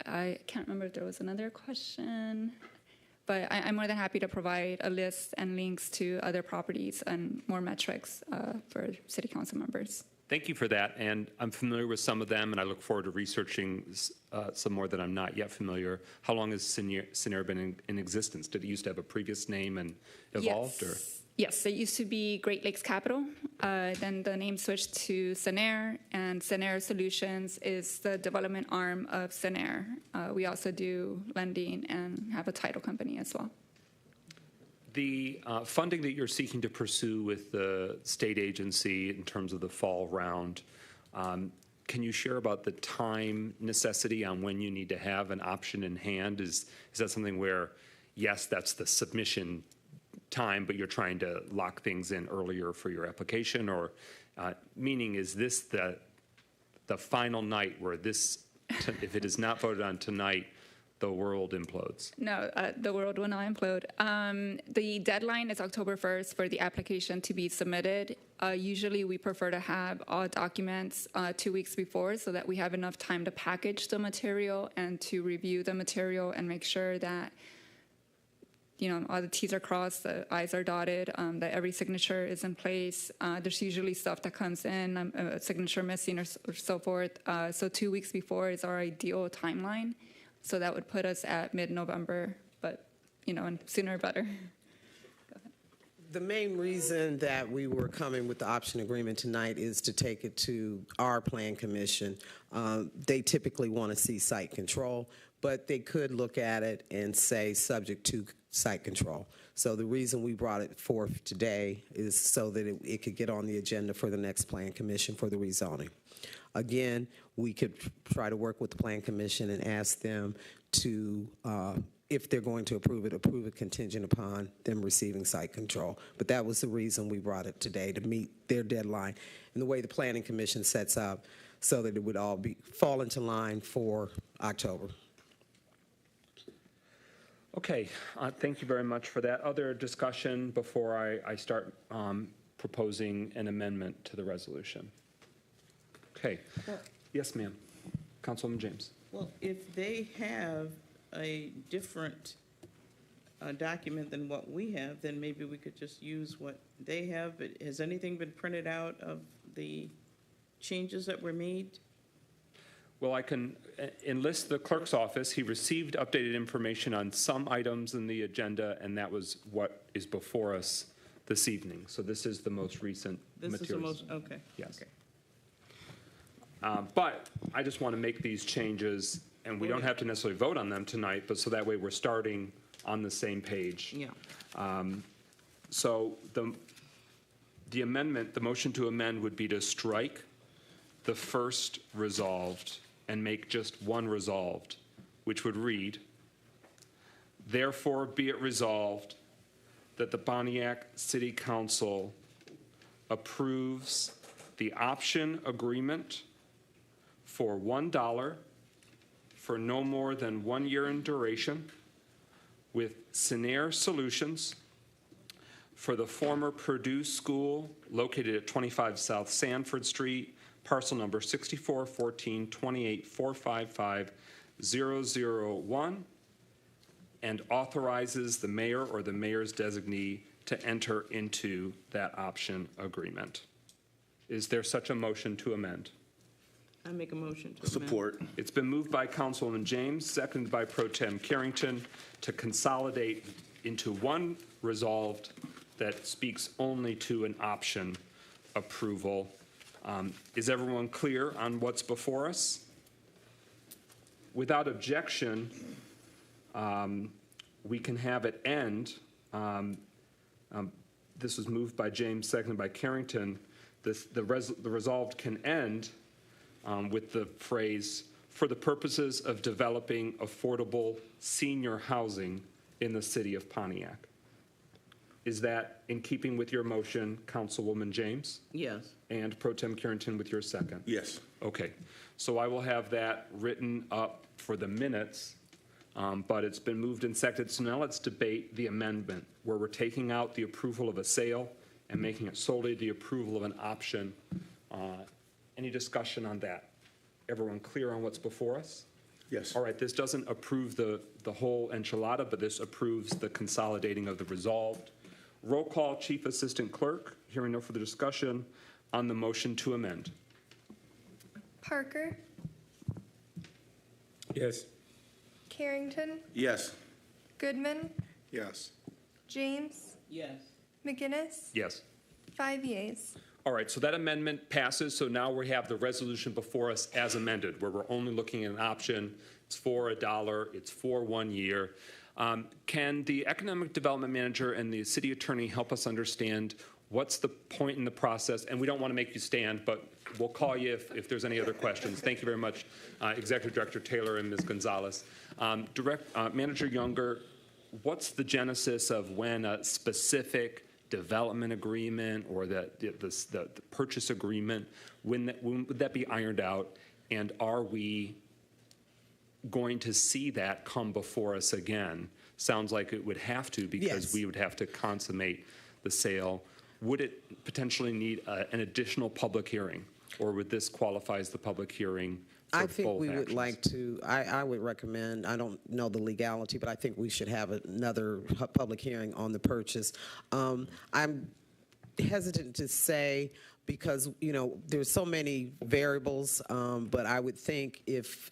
I can't remember if there was another question, but I'm more than happy to provide a list and links to other properties and more metrics for city council members.
Thank you for that, and I'm familiar with some of them, and I look forward to researching some more that I'm not yet familiar. How long has Scenair been in existence? Did it used to have a previous name and evolved?
Yes.
Or?
Yes, it used to be Great Lakes Capital. Then the name switched to Scenair, and Scenair Solutions is the development arm of Scenair. We also do lending and have a title company as well.
The funding that you're seeking to pursue with the state agency in terms of the fall round, can you share about the time necessity on when you need to have an option in hand? Is that something where, yes, that's the submission time, but you're trying to lock things in earlier for your application? Or meaning, is this the final night where this, if it is not voted on tonight, the world implodes?
No, the world will not implode. The deadline is October 1st for the application to be submitted. Usually we prefer to have all documents 2 weeks before so that we have enough time to package the material and to review the material and make sure that, you know, all the T's are crossed, the I's are dotted, that every signature is in place. There's usually stuff that comes in, a signature missing or so forth. So 2 weeks before is our ideal timeline. So that would put us at mid-November, but, you know, and sooner better.
The main reason that we were coming with the option agreement tonight is to take it to our plan commission. They typically want to see site control, but they could look at it and say subject to site control. So the reason we brought it forth today is so that it could get on the agenda for the next plan commission for the rezoning. Again, we could try to work with the Plan Commission and ask them to, if they're going to approve it contingent upon them receiving site control. But that was the reason we brought it today, to meet their deadline and the way the Planning Commission sets up so that it would all fall into line for October.
Okay, thank you very much for that. Other discussion before I start proposing an amendment to the resolution? Okay.
Well,
yes, ma'am. Councilwoman James.
Well, if they have a different document than what we have, then maybe we could just use what they have. But has anything been printed out of the changes that were made?
Well, I can enlist the clerk's office. He received updated information on some items in the agenda, and that was what is before us this evening. So this is the most recent materials.
This is the most, okay.
Yes.
Okay.
But I just want to make these changes, and we don't have to necessarily vote on them tonight, but so that way we're starting on the same page.
Yeah.
So the amendment, the motion to amend would be to strike the first resolved and make just one resolved, which would read, therefore be it resolved that the Pontiac City Council approves the option agreement for $1 for no more than 1 year in duration with Scenair Solutions for the former Purdue School located at 25 South Sanford Street, parcel number 641428455001, and authorizes the mayor or the mayor's designee to enter into that option agreement. Is there such a motion to amend?
I make a motion to amend.
Support.
It's been moved by Councilwoman James, seconded by Pro Tem Carrington, to consolidate into one resolved that speaks only to an option approval. Is everyone clear on what's before us? Without objection, we can have it end. This was moved by James, seconded by Carrington. The resolved can end with the phrase, for the purposes of developing affordable senior housing in the city of Pontiac. Is that in keeping with your motion, Councilwoman James?
Yes.
And Pro Tem Carrington with your second?
Yes.
Okay. So I will have that written up for the minutes, but it's been moved and seconded. So now let's debate the amendment, where we're taking out the approval of a sale and making it solely the approval of an option. Any discussion on that? Everyone clear on what's before us?
Yes.
All right, this doesn't approve the whole enchilada, but this approves the consolidating of the resolved. Roll call, Chief Assistant Clerk. Hearing no further discussion. On the motion to amend.
Parker,
Yes.
Carrington,
Yes.
Goodman,
Yes.
James,
Yes.
McGinnis,
Yes.
5 yeas.
All right, so that amendment passes, so now we have the resolution before us as amended, where we're only looking at an option. It's for $1, it's for 1 year. Can the Economic Development Manager and the City Attorney help us understand what's the point in the process? And we don't want to make you stand, but we'll call you if there's any other questions. Thank you very much, Executive Director Taylor and Ms. Gonzalez. Manager Younger, what's the genesis of when a specific development agreement or the purchase agreement, when would that be ironed out? And are we going to see that come before us again? Sounds like it would have to, because
Yes.
we would have to consummate the sale. Would it potentially need an additional public hearing, or would this qualify as the public hearing for
I think
both
we would
actions?
like to, I would recommend, I don't know the legality, but I think we should have another public hearing on the purchase. I'm hesitant to say, because, you know, there's so many variables, but I would think if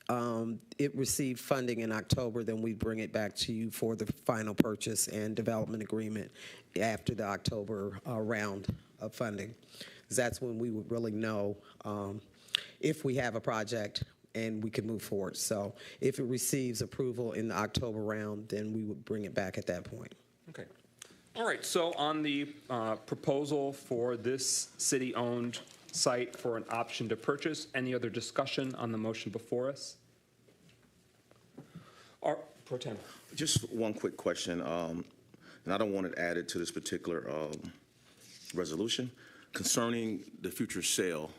it received funding in October, then we'd bring it back to you for the final purchase and development agreement after the October round of funding. 'Cause that's when we would really know if we have a project and we can move forward. So if it receives approval in the October round, then we would bring it back at that point.
Okay. All right, so on the proposal for this city-owned site for an option to purchase, any other discussion on the motion before us? Pro Tem.
Just one quick question, and I don't want it added to this particular resolution. Concerning the future sale,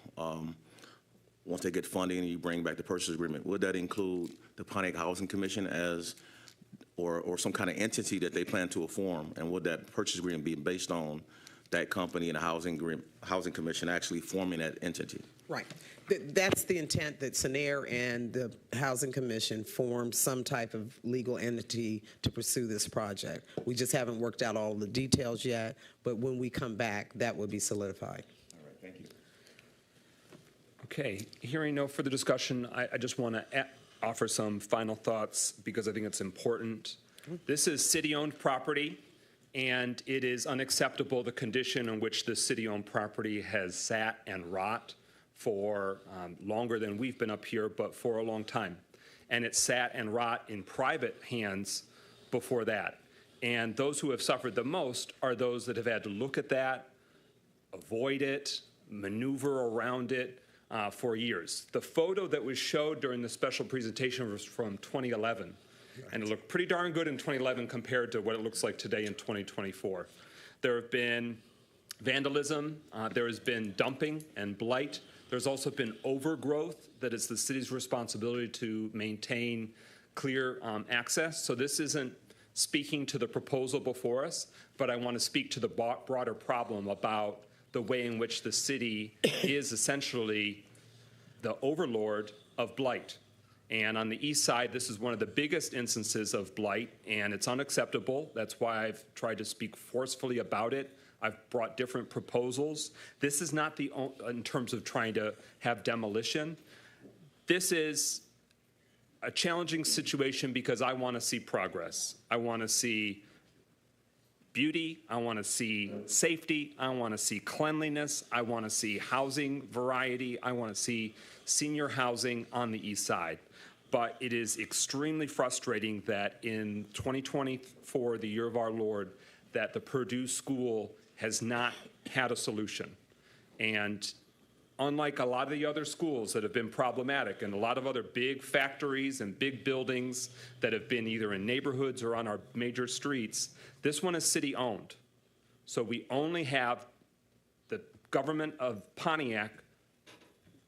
once they get funding and you bring back the purchase agreement, would that include the Pontiac Housing Commission as, or some kind of entity that they plan to form? And would that purchase agreement be based on that company and the Housing Commission actually forming that entity?
Right. That's the intent, that Sanair and the Housing Commission form some type of legal entity to pursue this project. We just haven't worked out all the details yet, but when we come back, that will be solidified.
All right, thank you.
Okay, hearing no further discussion, I just want to offer some final thoughts because I think it's important. This is city-owned property, and it is unacceptable the condition in which this city-owned property has sat and rot for longer than we've been up here, but for a long time. And it sat and rot in private hands before that. And those who have suffered the most are those that have had to look at that, avoid it, maneuver around it for years. The photo that was showed during the special presentation was from 2011. And it looked pretty darn good in 2011 compared to what it looks like today in 2024. There have been vandalism, there has been dumping and blight. There's also been overgrowth that is the city's responsibility to maintain clear access. So this isn't speaking to the proposal before us, but I want to speak to the broader problem about the way in which the city is essentially the overlord of blight. And on the east side, this is one of the biggest instances of blight, and it's unacceptable. That's why I've tried to speak forcefully about it. I've brought different proposals. This is not in terms of trying to have demolition. This is a challenging situation because I want to see progress. I want to see beauty. I want to see safety. I want to see cleanliness. I want to see housing variety. I want to see senior housing on the east side. But it is extremely frustrating that in 2024, the year of our Lord, that the Purdue School has not had a solution. And unlike a lot of the other schools that have been problematic and a lot of other big factories and big buildings that have been either in neighborhoods or on our major streets, this one is city-owned. So we only have the government of Pontiac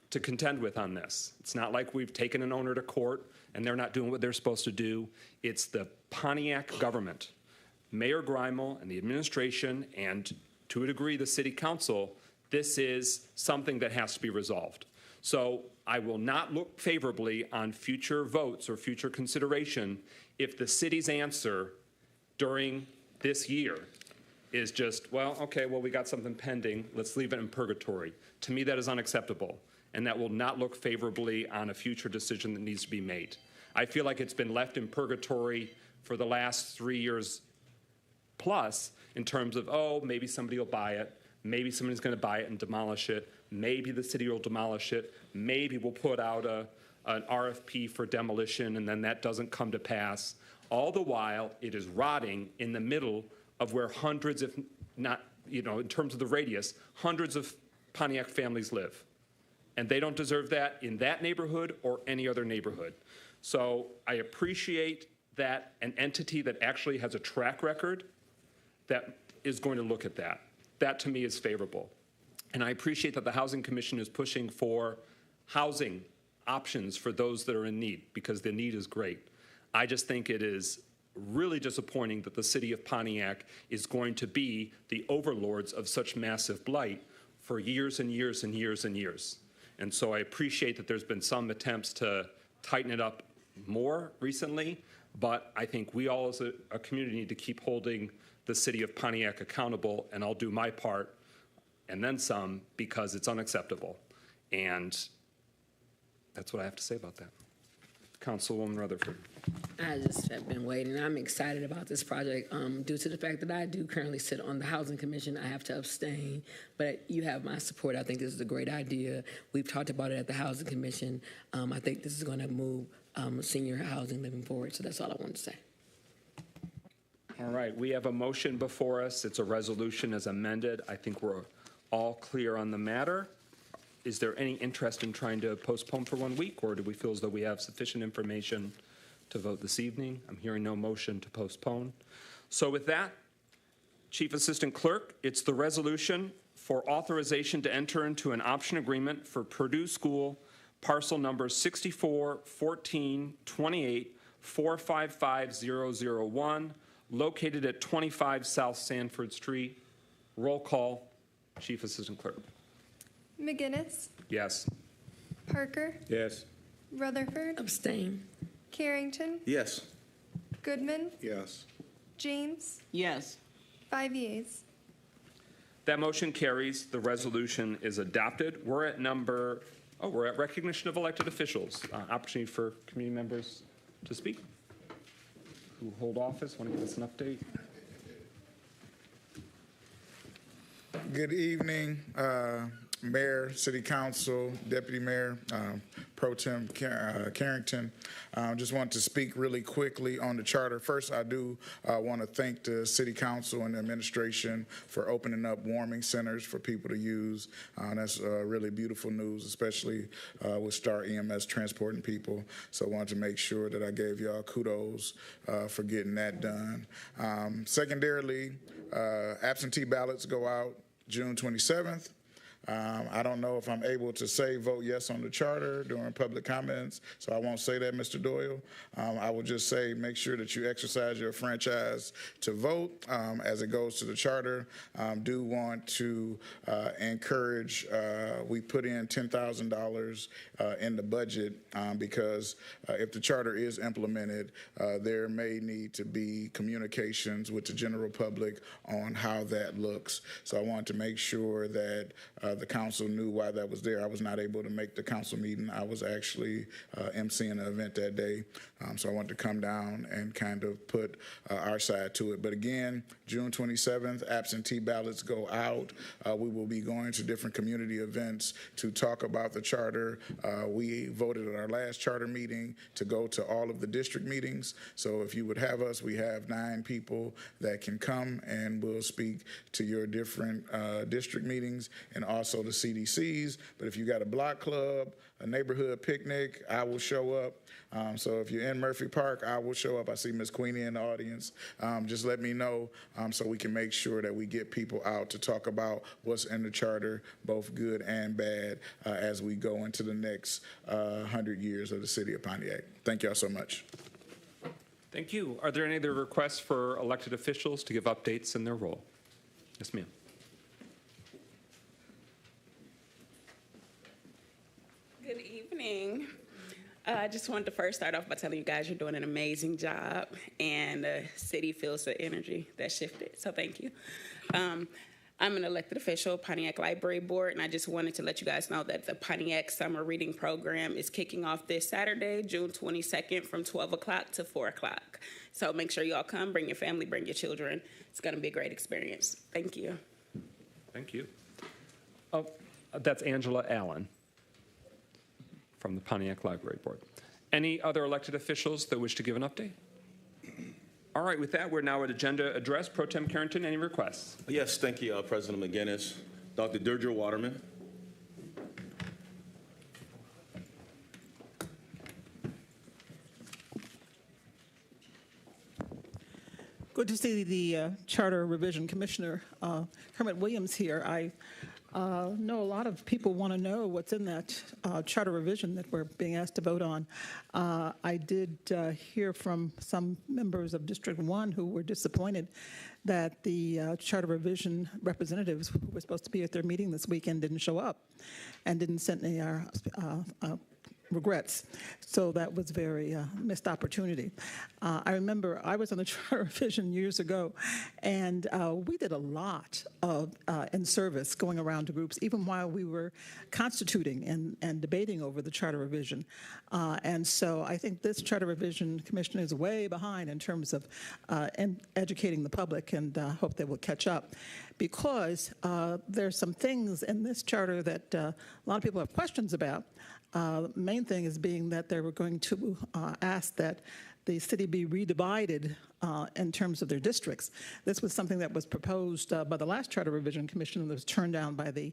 to contend with on this. It's not like we've taken an owner to court and they're not doing what they're supposed to do. It's the Pontiac government. Mayor Grimel and the administration, and to a degree the city council, this is something that has to be resolved. So I will not look favorably on future votes or future consideration if the city's answer during this year is just, well, okay, well, we got something pending, let's leave it in purgatory. To me, that is unacceptable, and that will not look favorably on a future decision that needs to be made. I feel like it's been left in purgatory for the last 3 years plus in terms of, oh, maybe somebody will buy it, maybe somebody's going to buy it and demolish it, maybe the city will demolish it, maybe we'll put out an RFP for demolition and then that doesn't come to pass. All the while, it is rotting in the middle of where hundreds, if not, in terms of the radius, hundreds of Pontiac families live. And they don't deserve that in that neighborhood or any other neighborhood. So I appreciate that an entity that actually has a track record that is going to look at that. That to me is favorable. And I appreciate that the Housing Commission is pushing for housing options for those that are in need, because the need is great. I just think it is really disappointing that the city of Pontiac is going to be the overlords of such massive blight for years and years and years and years. And so I appreciate that there's been some attempts to tighten it up more recently, but I think we all as a community need to keep holding the city of Pontiac accountable, and I'll do my part and then some, because it's unacceptable. And that's what I have to say about that. Councilwoman Rutherford.
I just have been waiting. I'm excited about this project due to the fact that I do currently sit on the Housing Commission. I have to abstain, but you have my support. I think this is a great idea. We've talked about it at the Housing Commission. I think this is going to move senior housing moving forward, so that's all I wanted to say.
All right, we have a motion before us. It's a resolution as amended. I think we're all clear on the matter. Is there any interest in trying to postpone for 1 week, or do we feel as though we have sufficient information to vote this evening? I'm hearing no motion to postpone. So with that, Chief Assistant Clerk, it's the resolution for authorization to enter into an option agreement for Purdue School, parcel number 64-14-28-455001, located at 25 South Sanford Street. Roll call, Chief Assistant Clerk.
McGinnis,
Yes.
Parker,
Yes.
Rutherford,
Abstain.
Carrington,
Yes.
Goodman,
Yes.
James,
Yes.
5 yeas.
That motion carries. The resolution is adopted. We're at recognition of elected officials. Opportunity for community members to speak. Who hold office, want to give us an update?
Good evening, Mayor, City Council, Deputy Mayor, Pro Tem Carrington. Just want to speak really quickly on the charter. First, I do want to thank the City Council and the administration for opening up warming centers for people to use. That's really beautiful news, especially with Star EMS transporting people. So I wanted to make sure that I gave y'all kudos for getting that done. Secondarily, absentee ballots go out June 27th. I don't know if I'm able to say vote yes on the charter during public comments, so I won't say that, Mr. Doyle. I will just say make sure that you exercise your franchise to vote as it goes to the charter. Do want to encourage, we put in $10,000 in the budget because if the charter is implemented, there may need to be communications with the general public on how that looks. So I want to make sure that the council knew why that was there. I was not able to make the council meeting. I was actually emceeing an event that day. So I wanted to come down and kind of put our side to it. But again, June 27th, absentee ballots go out. We will be going to different community events to talk about the charter. We voted at our last charter meeting to go to all of the district meetings. So if you would have us, we have 9 people that can come and we'll speak to your different district meetings and also the CDCs. But if you got a block club, a neighborhood picnic, I will show up. So if you're in Murphy Park, I will show up. I see Ms. Queenie in the audience. Just let me know so we can make sure that we get people out to talk about what's in the charter, both good and bad, as we go into the next 100 years of the city of Pontiac. Thank y'all so much.
Thank you. Are there any other requests for elected officials to give updates in their role? Yes, ma'am.
Good evening. I just wanted to first start off by telling you guys you're doing an amazing job, and the city feels the energy that shifted, so thank you. I'm an elected official, Pontiac Library Board, and I just wanted to let you guys know that the Pontiac Summer Reading Program is kicking off this Saturday, June 22nd, from 12 o'clock to 4 o'clock. So make sure you all come, bring your family, bring your children. It's going to be a great experience. Thank you.
Thank you. Oh, that's Angela Allen from the Pontiac Library Board. Any other elected officials that wish to give an update? All right, with that, we're now at agenda address. Pro Tem Carrington, any requests?
Yes, thank you, President McGinnis. Dr. Deirdre Waterman.
Good to see the Charter Revision Commissioner, Kermit Williams, here. I know a lot of people want to know what's in that charter revision that we're being asked to vote on. I did hear from some members of District 1 who were disappointed that the charter revision representatives who were supposed to be at their meeting this weekend didn't show up and didn't send any regrets. So that was very missed opportunity. I remember I was on the charter revision years ago, and we did a lot of in service going around to groups, even while we were constituting and debating over the charter revision. And so I think this charter revision commission is way behind in terms of educating the public, and hope they will catch up, because there's some things in this charter that a lot of people have questions about. Main thing is being that they were going to ask that the city be redivided in terms of their districts. This was something that was proposed by the last Charter Revision Commission that was turned down by the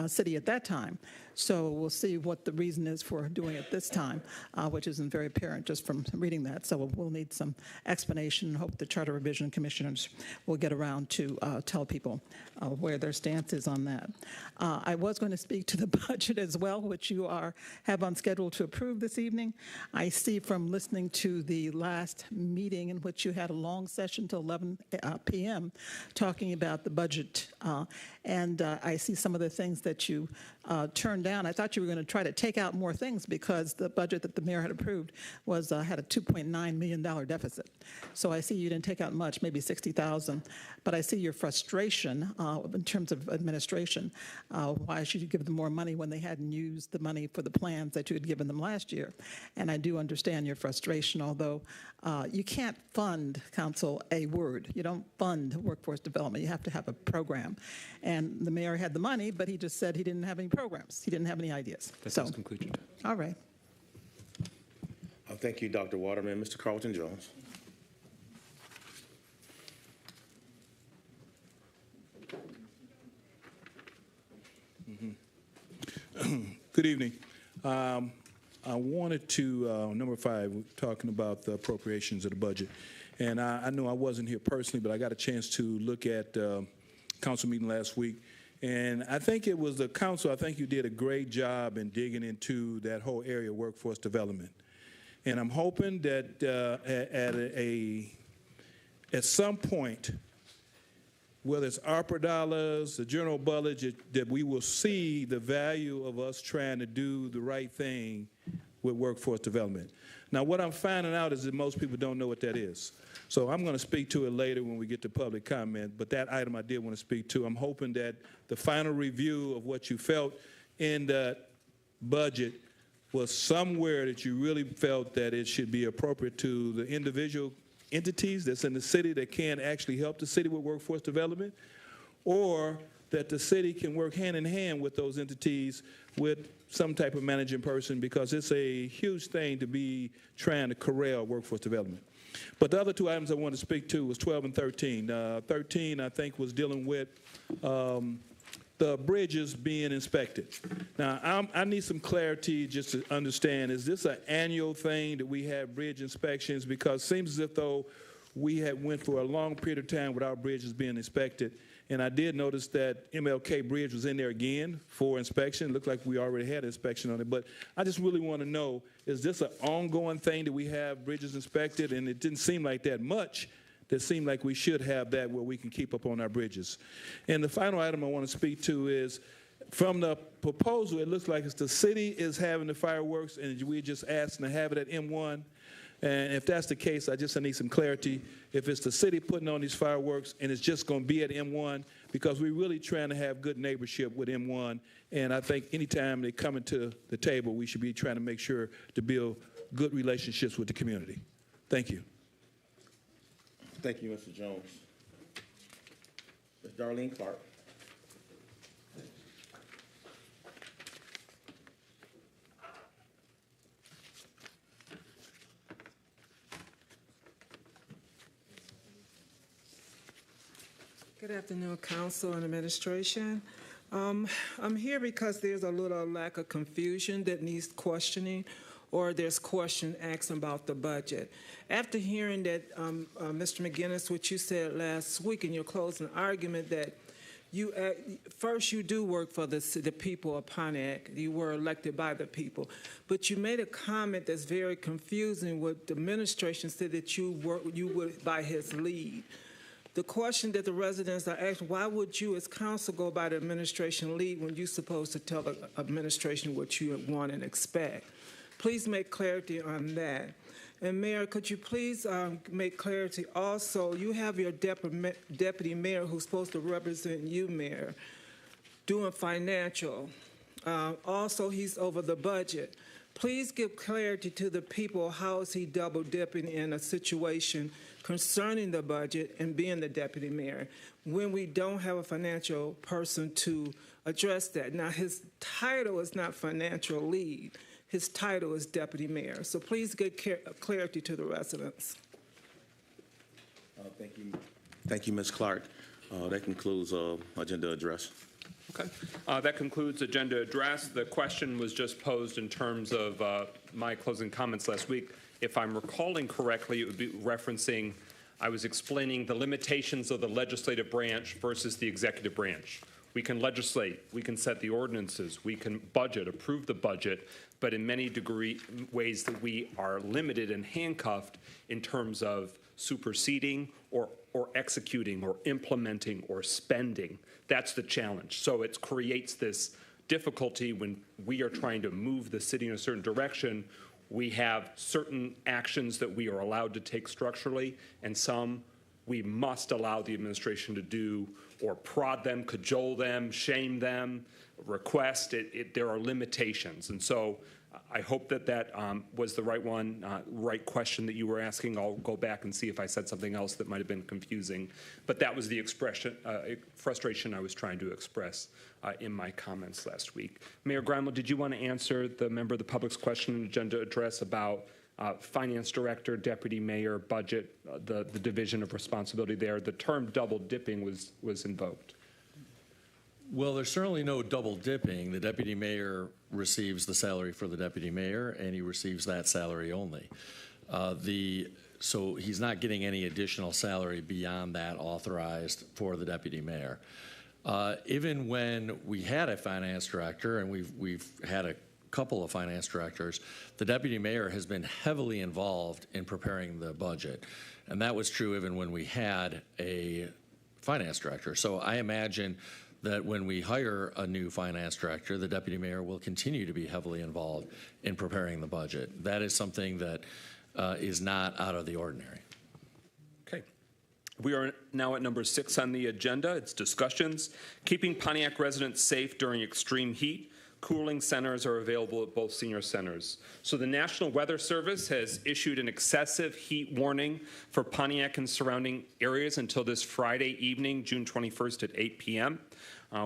city at that time. So we'll see what the reason is for doing it this time, which isn't very apparent just from reading that. So we'll need some explanation, and hope the Charter Revision Commissioners will get around to tell people where their stance is on that. I was going to speak to the budget as well, which you have on schedule to approve this evening. I see from listening to the last meeting in which you had a long session till 11 p.m. talking about the budget, and I see some of the things that you turned down. I thought you were going to try to take out more things, because the budget that the mayor had approved was had a $2.9 million deficit. So I see you didn't take out much, maybe $60,000. But I see your frustration in terms of administration. Why should you give them more money when they hadn't used the money for the plans that you had given them last year? And I do understand your frustration, although you can't fund, council, a word. You don't fund workforce development. You have to have a program. And the mayor had the money, but he just said he didn't have any programs. He didn't have any ideas.
That does conclude your time.
All right.
Thank you, Dr. Waterman. Mr. Carlton Jones.
Good evening. I wanted to, number 5, we're talking about the appropriations of the budget. And I know I wasn't here personally, but I got a chance to look at council meeting last week. And I think it was the council, I think you did a great job in digging into that whole area of workforce development. And I'm hoping that at some point, whether it's ARPA dollars, the general budget, that we will see the value of us trying to do the right thing with workforce development. Now, what I'm finding out is that most people don't know what that is. So I'm going to speak to it later when we get to public comment, but that item I did want to speak to. I'm hoping that the final review of what you felt in that budget was somewhere that you really felt that it should be appropriate to the individual entities that's in the city that can actually help the city with workforce development, or that the city can work hand in hand with those entities with some type of managing person, because it's a huge thing to be trying to corral workforce development. But the other 2 items I wanted to speak to was 12 and 13. 13, I think, was dealing with the bridges being inspected. Now, I need some clarity just to understand, is this an annual thing that we have bridge inspections? Because it seems as if though we had went for a long period of time without bridges being inspected. And I did notice that MLK Bridge was in there again for inspection. It looked like we already had inspection on it. But I just really want to know, is this an ongoing thing that we have bridges inspected? And it didn't seem like that much. That seemed like we should have that where we can keep up on our bridges. And the final item I want to speak to is from the proposal, it looks like it's the city is having the fireworks, and we're just asking to have it at M1. And if that's the case, I need some clarity. If it's the city putting on these fireworks and it's just going to be at M1, because we're really trying to have good neighborship with M1. And I think anytime they come into the table, we should be trying to make sure to build good relationships with the community. Thank you.
Thank you, Mr. Jones. Ms. Darlene Clark.
Good afternoon, Council and Administration. I'm here because there's a little lack of confusion that needs questioning, or there's question asked about the budget. After hearing that, Mr. McGinnis, what you said last week in your closing argument, that you first you do work for the people of Pontiac. You were elected by the people, but you made a comment that's very confusing. What the administration said that you would by his lead. The question that the residents are asking, why would you as council go by the administration lead when you're supposed to tell the administration what you want and expect? Please make clarity on that. And Mayor, could you please make clarity also, you have your deputy mayor who's supposed to represent you, Mayor, doing financial. Also, he's over the budget. Please give clarity to the people, how is he double dipping in a situation concerning the budget and being the deputy mayor when we don't have a financial person to address that. Now, his title is not financial lead. His title is deputy mayor. So please get clarity to the residents.
Thank you. Thank you, Ms. Clark. That concludes agenda address.
Okay. That concludes agenda address. The question was just posed in terms of my closing comments last week. If I'm recalling correctly, it would be referencing, I was explaining the limitations of the legislative branch versus the executive branch. We can legislate, we can set the ordinances, we can budget, approve the budget, but in many ways that we are limited and handcuffed in terms of superseding or executing or implementing or spending. That's the challenge. So it creates this difficulty when we are trying to move the city in a certain direction. We have certain actions that we are allowed to take structurally, and some we must allow the administration to do, or prod them, cajole them, shame them, request. There are limitations. And so I hope that was the right one, right question that you were asking. I'll go back and see if I said something else that might have been confusing. But that was the frustration I was trying to express in my comments last week. Mayor Grimel, did you want to answer the member of the public's question in agenda address about finance director, deputy mayor, budget, the division of responsibility there? The term double dipping was invoked.
Well, there's certainly no double dipping. The deputy mayor receives the salary for the deputy mayor, and he receives that salary only. So he's not getting any additional salary beyond that authorized for the deputy mayor. Even when we had a finance director, and we've had a couple of finance directors, the deputy mayor has been heavily involved in preparing the budget. And that was true even when we had a finance director. So I imagine that when we hire a new finance director, the deputy mayor will continue to be heavily involved in preparing the budget. That is something that is not out of the ordinary.
Okay. We are now at number 6 on the agenda. It's discussions. Keeping Pontiac residents safe during extreme heat. Cooling centers are available at both senior centers. So the National Weather Service has issued an excessive heat warning for Pontiac and surrounding areas until this Friday evening, June 21st at 8 p.m.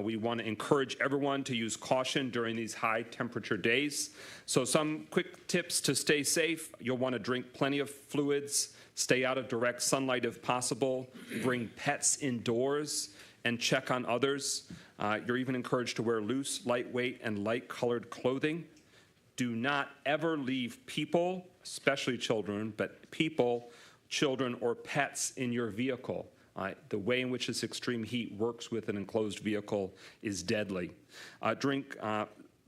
We want to encourage everyone to use caution during these high temperature days. So some quick tips to stay safe. You'll want to drink plenty of fluids, stay out of direct sunlight if possible, bring pets indoors, and check on others. You're even encouraged to wear loose, lightweight, and light-colored clothing. Do not ever leave people, especially children, but people, children, or pets in your vehicle. The way in which this extreme heat works with an enclosed vehicle is deadly. Drink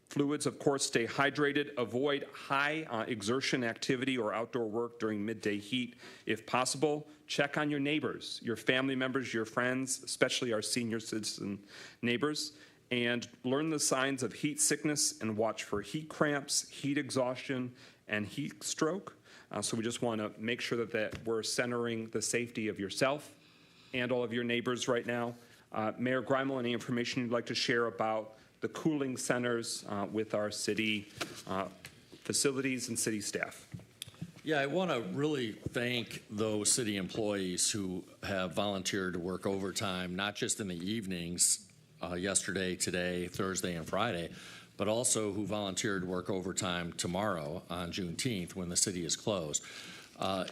fluids, of course, stay hydrated. Avoid high exertion activity or outdoor work during midday heat if possible. Check on your neighbors, your family members, your friends, especially our senior citizen neighbors. and learn the signs of heat sickness and watch for heat cramps, heat exhaustion, and heat stroke. So we just want to make sure that we're centering the safety of yourself and all of your neighbors right now. Mayor Greimel, any information you'd like to share about the cooling centers with our city facilities and city staff?
Yeah, I want to really thank those city employees who have volunteered to work overtime, not just in the evenings, yesterday, today, Thursday, and Friday, but also who volunteered to work overtime tomorrow on Juneteenth when the city is closed.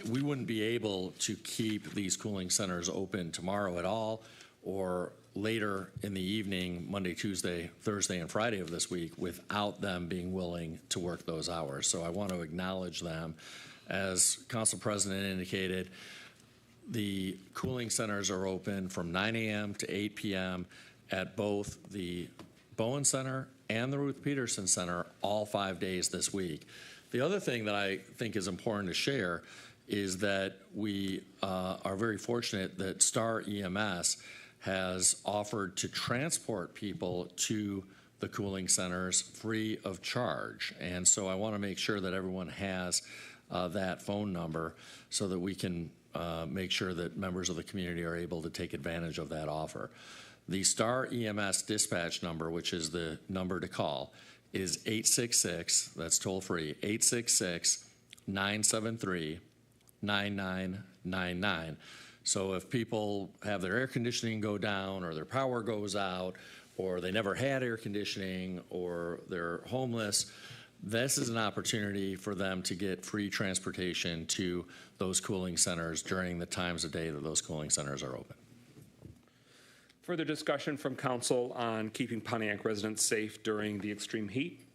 We wouldn't be able to keep these cooling centers open tomorrow at all, or later in the evening, Monday, Tuesday, Thursday, and Friday of this week, without them being willing to work those hours. So I want to acknowledge them. As Council President indicated, the cooling centers are open from 9 a.m. to 8 p.m. at both the Bowen Center and the Ruth Peterson Center all 5 days this week. The other thing that I think is important to share is that we are very fortunate that Star EMS has offered to transport people to the cooling centers free of charge. And so I want to make sure that everyone has that phone number so that we can make sure that members of the community are able to take advantage of that offer. The Star EMS dispatch number, which is the number to call, is 866, that's toll free, 866-973-9999. So if people have their air conditioning go down, or their power goes out, or they never had air conditioning, or they're homeless, this is an opportunity for them to get free transportation to those cooling centers during the times of day that those cooling centers are open.
Further discussion from council on keeping Pontiac residents safe during the extreme heat.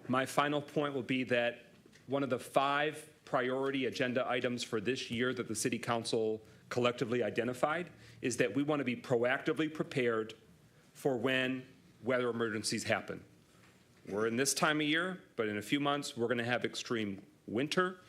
My final point will be that one of the 5 priority agenda items for this year that the City Council collectively identified is that we want to be proactively prepared for when weather emergencies happen. We're in this time of year, but in a few months, we're going to have extreme winter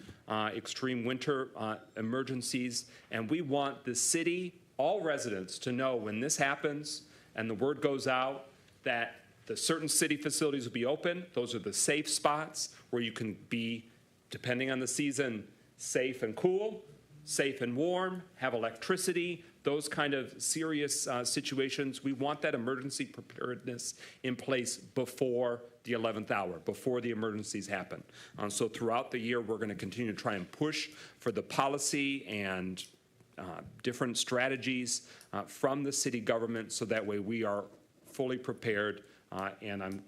emergencies, and we want the city, all residents, to know when this happens and the word goes out that the certain city facilities will be open. Those are the safe spots where you can be, depending on the season, safe and cool, safe and warm, have electricity, those kind of serious situations. We want that emergency preparedness in place before the 11th hour, before the emergencies happen. So throughout the year, we're going to continue to try and push for the policy and different strategies from the city government, so that way we are fully prepared. And I'm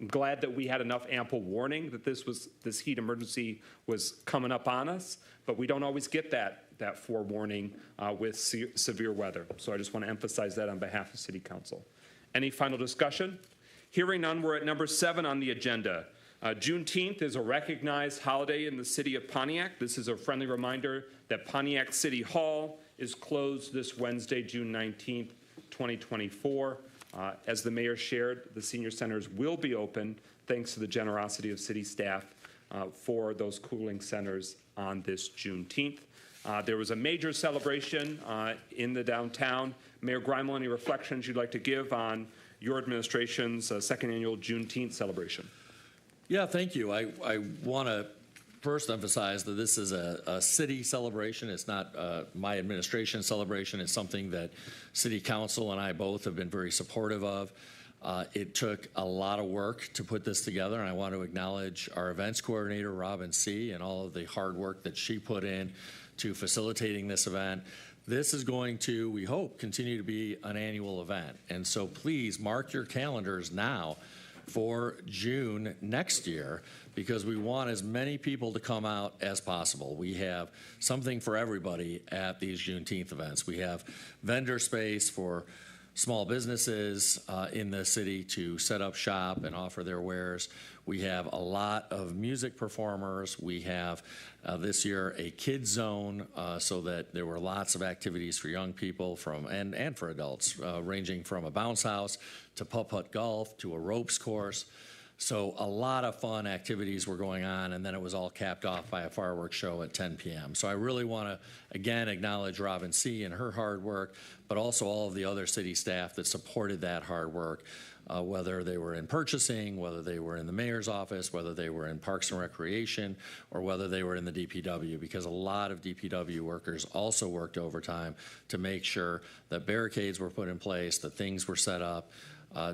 glad that we had enough ample warning that this heat emergency was coming up on us, but we don't always get that forewarning with severe weather. So I just want to emphasize that on behalf of City Council. Any final discussion? Hearing none, we're at number 7 on the agenda. Juneteenth is a recognized holiday in the city of Pontiac. This is a friendly reminder that Pontiac City Hall is closed this Wednesday, June 19th, 2024. As the mayor shared, the senior centers will be open thanks to the generosity of city staff for those cooling centers on this Juneteenth. There was a major celebration in the downtown. Mayor Greimel, any reflections you'd like to give on your administration's second annual Juneteenth celebration?
Yeah, thank you. I want to first emphasize that this is a city celebration. It's not my administration celebration. It's something that City Council and I both have been very supportive of. It took a lot of work to put this together, and I want to acknowledge our events coordinator, Robin C., and all of the hard work that she put in to facilitating this event. This is going to, we hope, continue to be an annual event. And so please mark your calendars now for June next year, because we want as many people to come out as possible. We have something for everybody at these Juneteenth events. We have vendor space for small businesses in the city to set up shop and offer their wares. We have a lot of music performers. We have this year a kids zone, so that there were lots of activities for young people and for adults, ranging from a bounce house to putt-putt golf to a ropes course. So a lot of fun activities were going on, and then it was all capped off by a fireworks show at 10 p.m. So I really want to, again, acknowledge Robin C. and her hard work, but also all of the other city staff that supported that hard work, whether they were in purchasing, whether they were in the mayor's office, whether they were in Parks and Recreation, or whether they were in the DPW, because a lot of DPW workers also worked overtime to make sure that barricades were put in place, that things were set up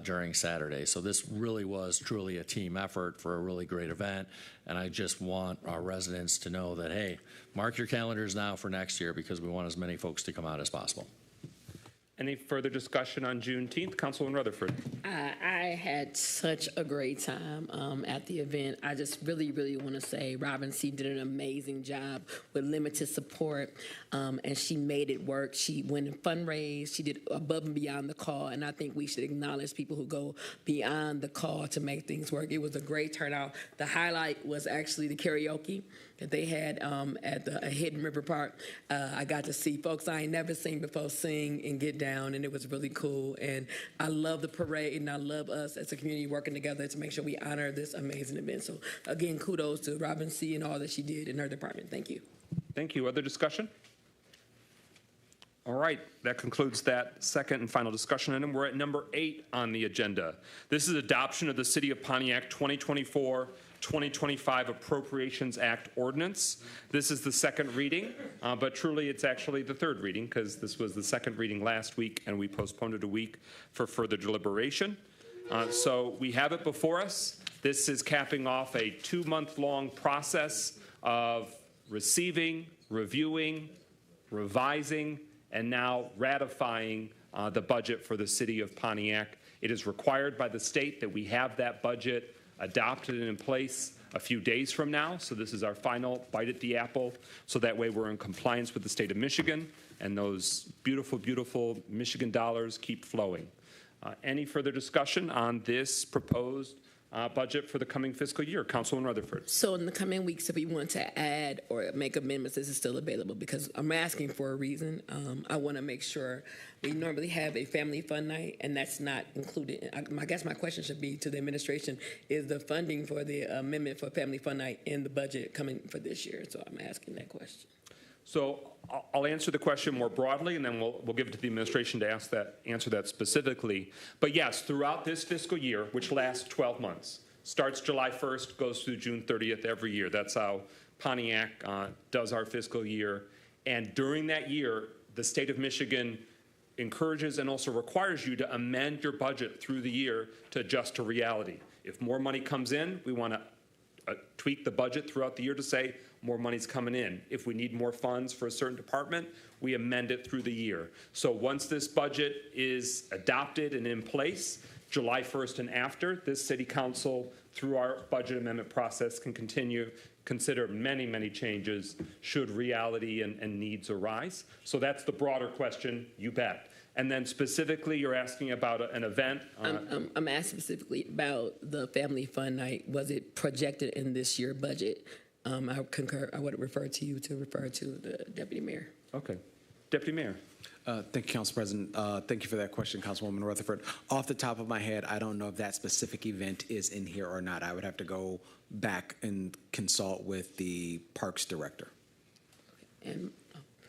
during Saturday. So this really was truly a team effort for a really great event, and I just want our residents to know that, hey, mark your calendars now for next year because we want as many folks to come out as possible.
Any further discussion on Juneteenth? Councilwoman Rutherford.
I had such a great time at the event. I just really, really want to say Robin C. did an amazing job with limited support, and she made it work. She went and fundraised. She did above and beyond the call, and I think we should acknowledge people who go beyond the call to make things work. It was a great turnout. The highlight was actually the karaoke that they had at the Hidden River Park. I got to see folks I ain't never seen before sing and get down, and it was really cool. And I love the parade, and I love us as a community working together to make sure we honor this amazing event. So again, kudos to Robin C. and all that she did in her department. Thank you.
Thank you. Other discussion? All right, that concludes that second and final discussion item. We're at number 8 on the agenda. This is adoption of the City of Pontiac 2024-2025 Appropriations Act Ordinance. This is the second reading, but truly it's actually the third reading because this was the second reading last week and we postponed it a week for further deliberation. So we have it before us. This is capping off a 2-month-long process of receiving, reviewing, revising, and now ratifying the budget for the City of Pontiac. It is required by the state that we have that budget adopted and in place a few days from now. So this is our final bite at the apple. So that way we're in compliance with the state of Michigan and those beautiful, beautiful Michigan dollars keep flowing. Any further discussion on this proposed budget for the coming fiscal year? Councilwoman Rutherford.
So in the coming weeks, if we want to add or make amendments, this is still available because I'm asking for a reason. I want to make sure we normally have a family fun night, and that's not included. I guess my question should be to the administration, is the funding for the amendment for family fun night in the budget coming for this year? So I'm asking that question.
So I'll answer the question more broadly, and then we'll give it to the administration to answer that specifically. But yes, throughout this fiscal year, which lasts 12 months, starts July 1st, goes through June 30th every year. That's how Pontiac does our fiscal year. And during that year, the state of Michigan encourages and also requires you to amend your budget through the year to adjust to reality. If more money comes in, we want to tweak the budget throughout the year to say more money's coming in. If we need more funds for a certain department, we amend it through the year. So once this budget is adopted and in place, July 1st and after, this city council, through our budget amendment process, can consider many, many changes should reality and needs arise. So that's the broader question, you bet. And then specifically, you're asking about an event.
I'm asking specifically about the Family Fun Night. Was it projected in this year's budget? I concur. I would refer to you to refer to the Deputy Mayor.
Okay. Deputy Mayor.
Thank you, Council President. Thank you for that question, Councilwoman Rutherford. Off the top of my head, I don't know if that specific event is in here or not. I would have to go back and consult with the Parks Director.
And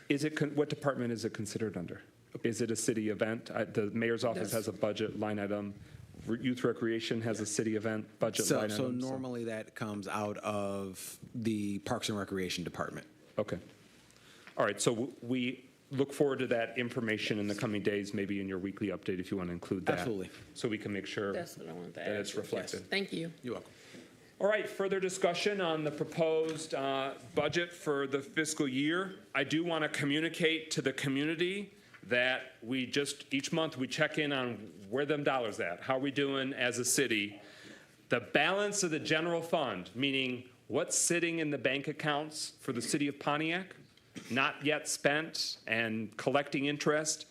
is it what department is it considered under? Is it a city event? The mayor's office has a budget line item. Youth Recreation has a city event budget line item.
So normally that comes out of the Parks and Recreation Department.
Okay. All right. So we look forward to that information in the coming days, maybe in your weekly update if you want to include that.
Absolutely.
So we can make sure
That's what I want to
that it's reflected.
Yes. Thank you.
You're welcome.
All right, further discussion on the proposed budget for the fiscal year. I do want to communicate to the community that we just, each month we check in on where them dollars at, how are we doing as a city. The balance of the general fund, meaning what's sitting in the bank accounts for the city of Pontiac, not yet spent and collecting interest,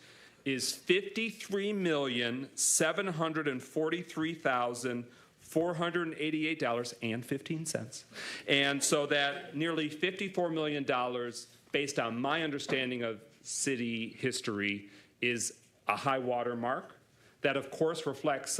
is $53,743,488.15. And so that nearly $54 million, based on my understanding of city history, is a high water mark. That, of course, reflects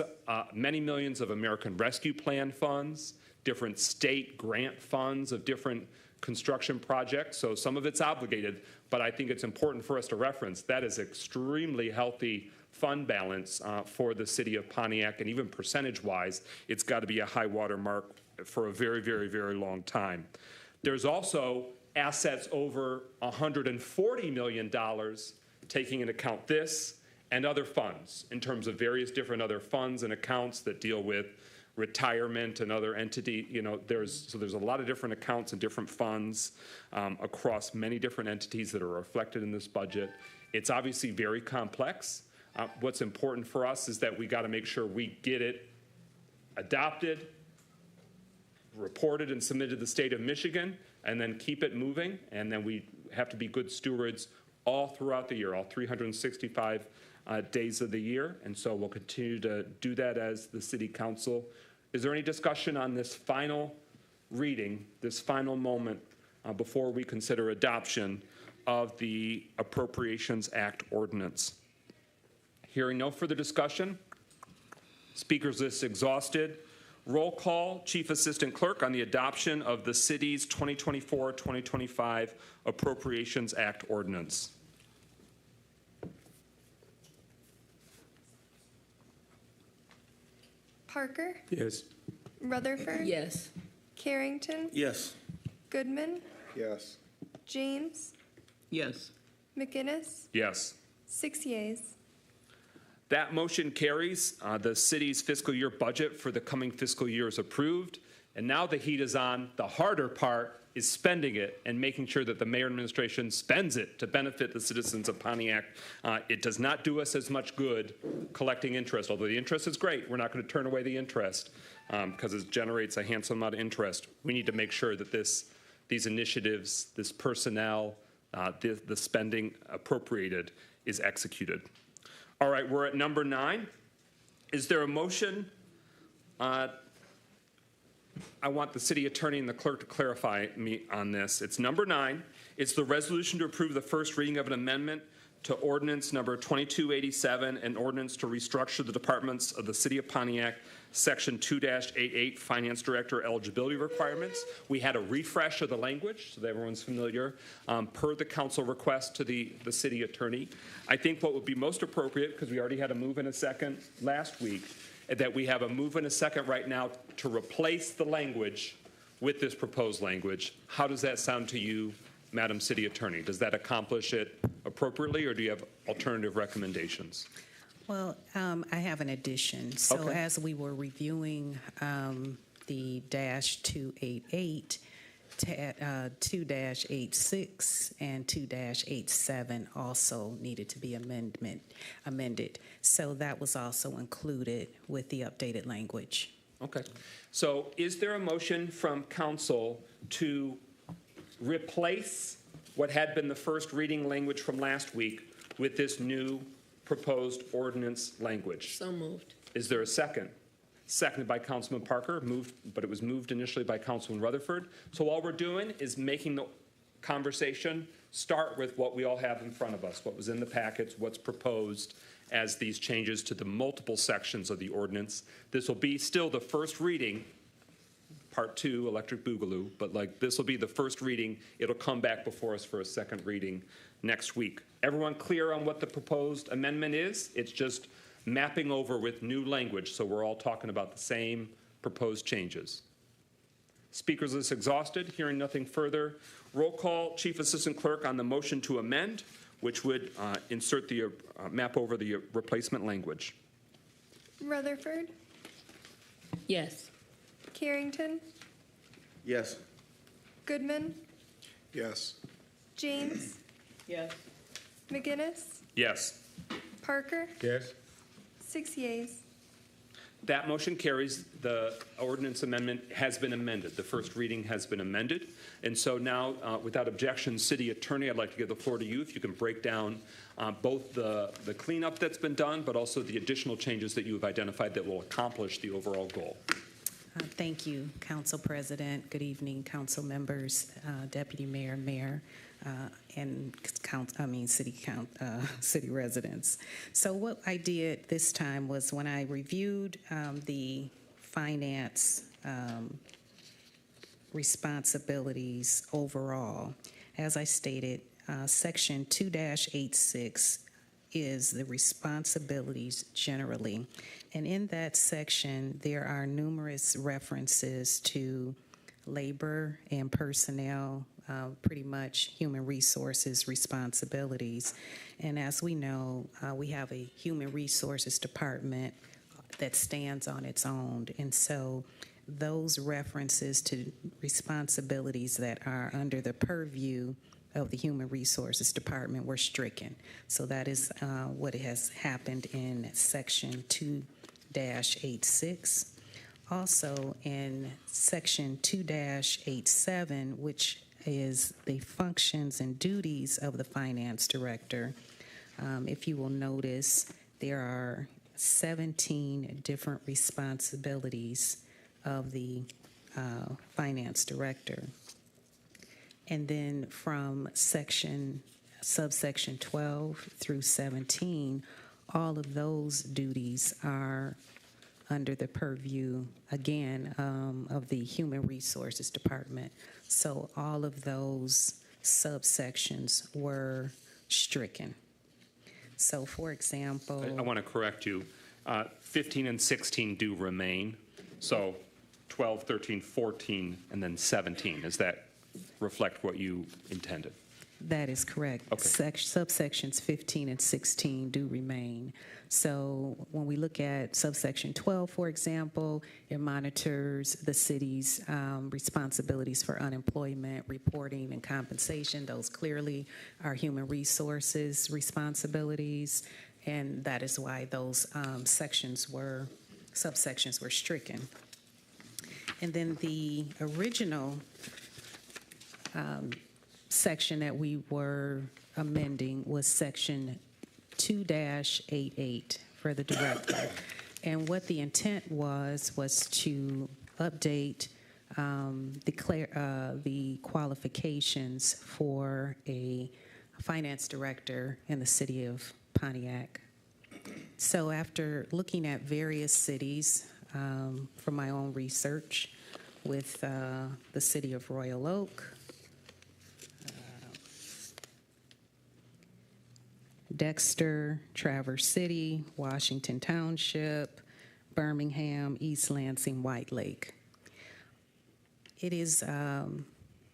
many millions of American Rescue Plan funds, different state grant funds of different construction projects. So some of it's obligated, but I think it's important for us to reference that is extremely healthy fund balance for the city of Pontiac, and even percentage-wise, it's got to be a high water mark for a very, very, very long time. There's also assets over $140 million, taking into account this and other funds in terms of various different other funds and accounts that deal with retirement and other entity. There's a lot of different accounts and different funds across many different entities that are reflected in this budget. It's obviously very complex. What's important for us is that we got to make sure we get it adopted, reported and submitted to the state of Michigan, and then keep it moving. And then we have to be good stewards all throughout the year, all 365 days of the year. And so we'll continue to do that as the city council. Is there any discussion on this final reading, this final moment before we consider adoption of the Appropriations Act ordinance? Hearing no further discussion, speakers list exhausted. Roll call, Chief Assistant Clerk, on the adoption of the city's 2024-2025 Appropriations Act ordinance.
Parker?
Yes.
Rutherford?
Yes.
Carrington?
Yes.
Goodman?
Yes.
James?
Yes.
McGinnis?
Yes.
6 yeas.
That motion carries. The city's fiscal year budget for the coming fiscal year is approved. And now the heat is on. The harder part is spending it and making sure that the mayor and administration spends it to benefit the citizens of Pontiac. It does not do us as much good collecting interest, although the interest is great. We're not going to turn away the interest because it generates a handsome amount of interest. We need to make sure that these initiatives, this personnel, the spending appropriated is executed. All right, we're at number 9. Is there a motion? I want the city attorney and the clerk to clarify me on this. It's number 9. It's the resolution to approve the first reading of an amendment to ordinance number 2287, an ordinance to restructure the departments of the city of Pontiac, section 2-88, finance director eligibility requirements. We had a refresh of the language so that everyone's familiar per the council request to the city attorney. I think what would be most appropriate, because we already had a move in a second last week, that we have a move in a second right now to replace the language with this proposed language. How does that sound to you, Madam City Attorney? Does that accomplish it appropriately, or do you have alternative recommendations?
Well, I have an addition. So
Okay.
as we were reviewing the -288, 2-86 and 2-87 also needed to be amended. So that was also included with the updated language.
Okay. So is there a motion from council to replace what had been the first reading language from last week with this new proposed ordinance language?
So moved.
Is there a second? Seconded by Councilman Parker, but it was moved initially by Councilman Rutherford. So all we're doing is making the conversation start with what we all have in front of us, what was in the packets, what's proposed as these changes to the multiple sections of the ordinance. This will be still the first reading, part 2, electric boogaloo, but this will be the first reading. It'll come back before us for a second reading next week. Everyone clear on what the proposed amendment is? It's just mapping over with new language, so we're all talking about the same proposed changes. Speakers list exhausted. Hearing nothing further. Roll call, Chief Assistant Clerk, on the motion to amend, which would insert the map over the replacement language.
Rutherford?
Yes.
Carrington?
Yes.
Goodman?
Yes.
James?
Yes.
McGinnis?
Yes.
Parker?
Yes.
6 yeas.
That motion carries. The ordinance amendment has been amended. The first reading has been amended. And so now, without objection, City Attorney, I'd like to give the floor to you if you can break down both the cleanup that's been done, but also the additional changes that you have identified that will accomplish the overall goal.
Thank you, Council President. Good evening, council members, Deputy Mayor, Mayor. and city residents. So what I did this time was when I reviewed the finance responsibilities overall, as I stated, Section 2-86 is the responsibilities generally. And in that section, there are numerous references to labor and personnel, pretty much human resources responsibilities. And as we know, we have a human resources department that stands on its own. And so those references to responsibilities that are under the purview of the Human Resources Department were stricken. So that is what has happened in Section 2-86. Also in Section 2-87, which is the functions and duties of the finance director, if you will notice, there are 17 different responsibilities of the finance director. And then from subsection 12 through 17, all of those duties are under the purview, again, of the Human Resources Department. So all of those subsections were stricken. So, for example...
I want to correct you. 15 and 16 do remain. So 12, 13, 14, and then 17. Does that reflect what you intended?
That is correct.
Okay.
Subsections 15 and 16 do remain. So when we look at subsection 12, for example, it monitors the city's responsibilities for unemployment, reporting, and compensation. Those clearly are human resources responsibilities, and that is why those subsections were stricken. And then the original section that we were amending was section 2-88 for the director. And what the intent was to update the qualifications for a finance director in the city of Pontiac. So after looking at various cities from my own research with the city of Royal Oak, Dexter, Traverse City, Washington Township, Birmingham, East Lansing, White Lake. It is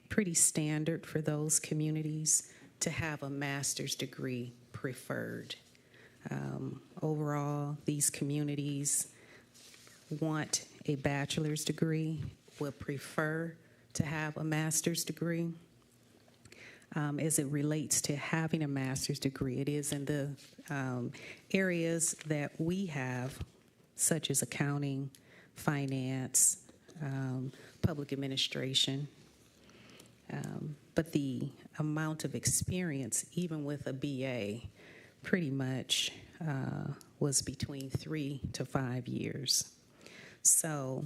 pretty standard for those communities to have a master's degree preferred. Overall, these communities want a bachelor's degree, would prefer to have a master's degree. As it relates to having a master's degree, it is in the areas that we have, such as accounting, finance, public administration. But the amount of experience, even with a BA, pretty much was between 3 to 5 years. So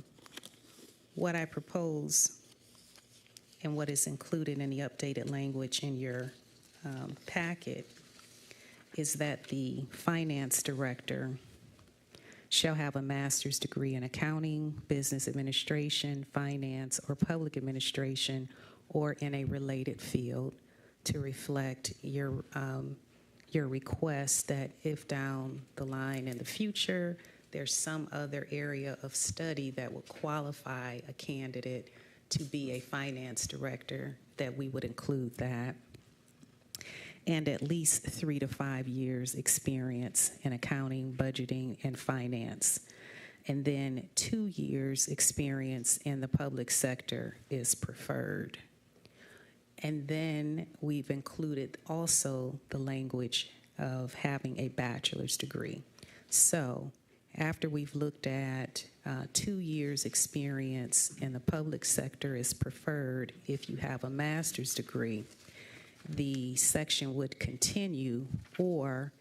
what I propose and what is included in the updated language in your packet is that the finance director shall have a master's degree in accounting, business administration, finance, or public administration, or in a related field, to reflect your request that if down the line in the future there's some other area of study that would qualify a candidate to be a finance director, that we would include that. And at least 3 to 5 years experience in accounting, budgeting, and finance. And then 2 years experience in the public sector is preferred. And then we've included also the language of having a bachelor's degree. So after we've looked at 2 years experience in the public sector is preferred if you have a master's degree, the section would continue, or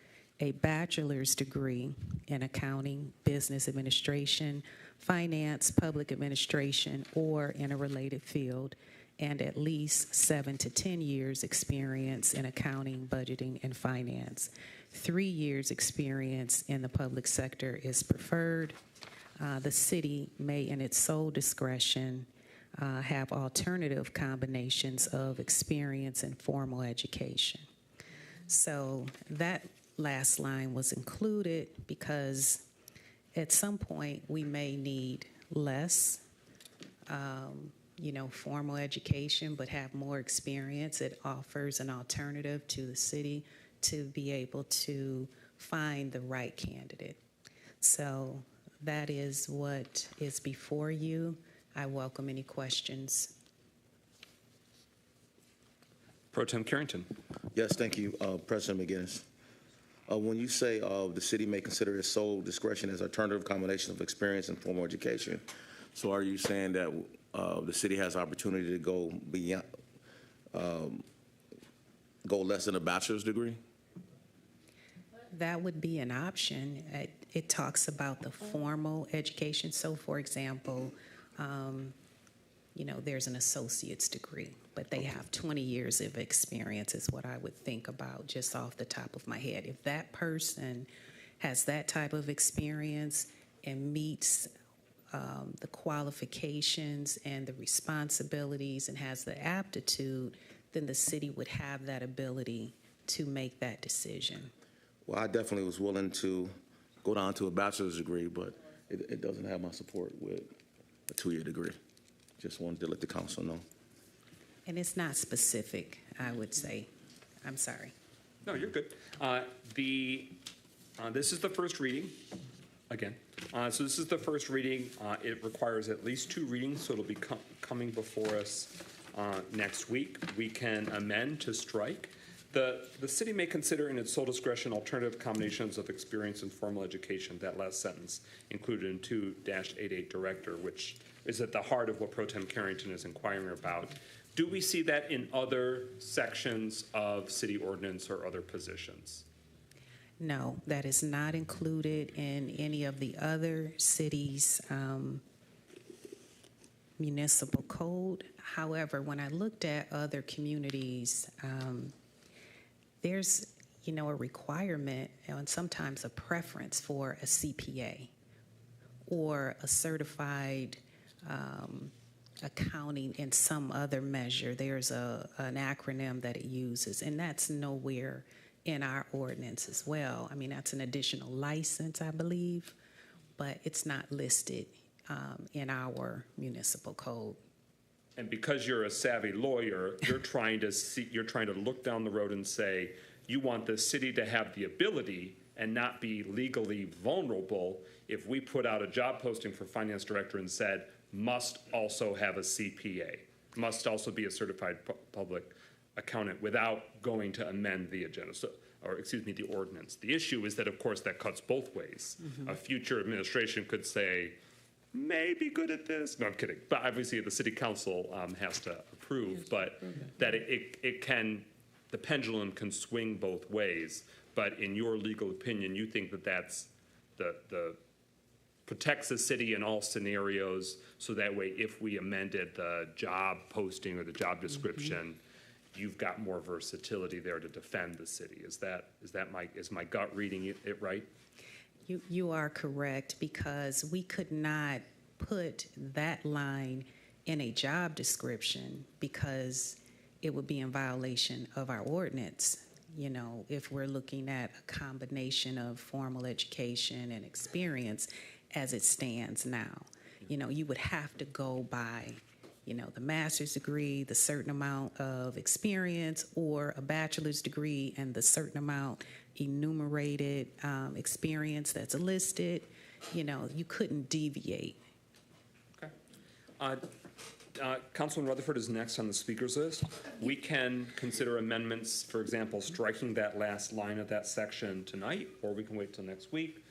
a bachelor's degree in accounting, business administration, finance, public administration, or in a related field. and at least 7 to 10 years experience in accounting, budgeting, and finance. 3 years experience in the public sector is preferred. The city may, in its sole discretion, have alternative combinations of experience and formal education. So that last line was included because at some point we may need less, formal education, but have more experience. It offers an alternative to the city to be able to find the right candidate. So that is what is before you. I welcome any questions.
Pro Tem Carrington.
Yes, thank you, President McGinnis. When you say the city may consider its sole discretion as alternative combination of experience and formal education, so are you saying that the city has opportunity to go beyond, go less than a bachelor's degree?
That would be an option. It talks about the formal education. So, for example, there's an associate's degree, but they have 20 years of experience is what I would think about just off the top of my head. If that person has that type of experience and meets the qualifications and the responsibilities and has the aptitude, then the city would have that ability to make that decision.
Well, I definitely was willing to go down to a bachelor's degree, but it doesn't have my support with a 2-year degree. Just wanted to let the council know.
And it's not specific, I would say. I'm sorry.
No, you're good. This is the first reading, again. So this is the first reading. It requires at least 2 readings, so it'll be coming before us next week. We can amend to strike. The city may consider in its sole discretion alternative combinations of experience and formal education, that last sentence included in 2-88 director, which is at the heart of what Pro Tem Carrington is inquiring about. Do we see that in other sections of city ordinance or other positions?
No, that is not included in any of the other cities' municipal code. However, when I looked at other communities, there's, a requirement and sometimes a preference for a CPA or a certified accounting in some other measure. There's an acronym that it uses, and that's nowhere in our ordinance as well. I mean, that's an additional license, I believe, but it's not listed in our municipal code.
And because you're a savvy lawyer, you're trying to look down the road and say, you want the city to have the ability and not be legally vulnerable if we put out a job posting for finance director and said, must also have a CPA, must also be a certified public accountant without going to amend the agenda, the ordinance. The issue is that, of course, that cuts both ways. Mm-hmm. A future administration could say, may be good at this. No, I'm kidding. But obviously the city council has to approve, but that the pendulum can swing both ways. But in your legal opinion, you think that that's the protects the city in all scenarios, so that way if we amended the job posting or the job description, you've got more versatility there to defend the city. Is my gut reading it right?
You are correct, because we could not put that line in a job description because it would be in violation of our ordinance. If we're looking at a combination of formal education and experience as it stands now, you would have to go by, the master's degree, the certain amount of experience, or a bachelor's degree and the certain amount enumerated experience that's listed. You couldn't deviate.
Okay. Councilman Rutherford is next on the speakers list. We can consider amendments, for example, striking that last line of that section tonight, or we can wait till next week.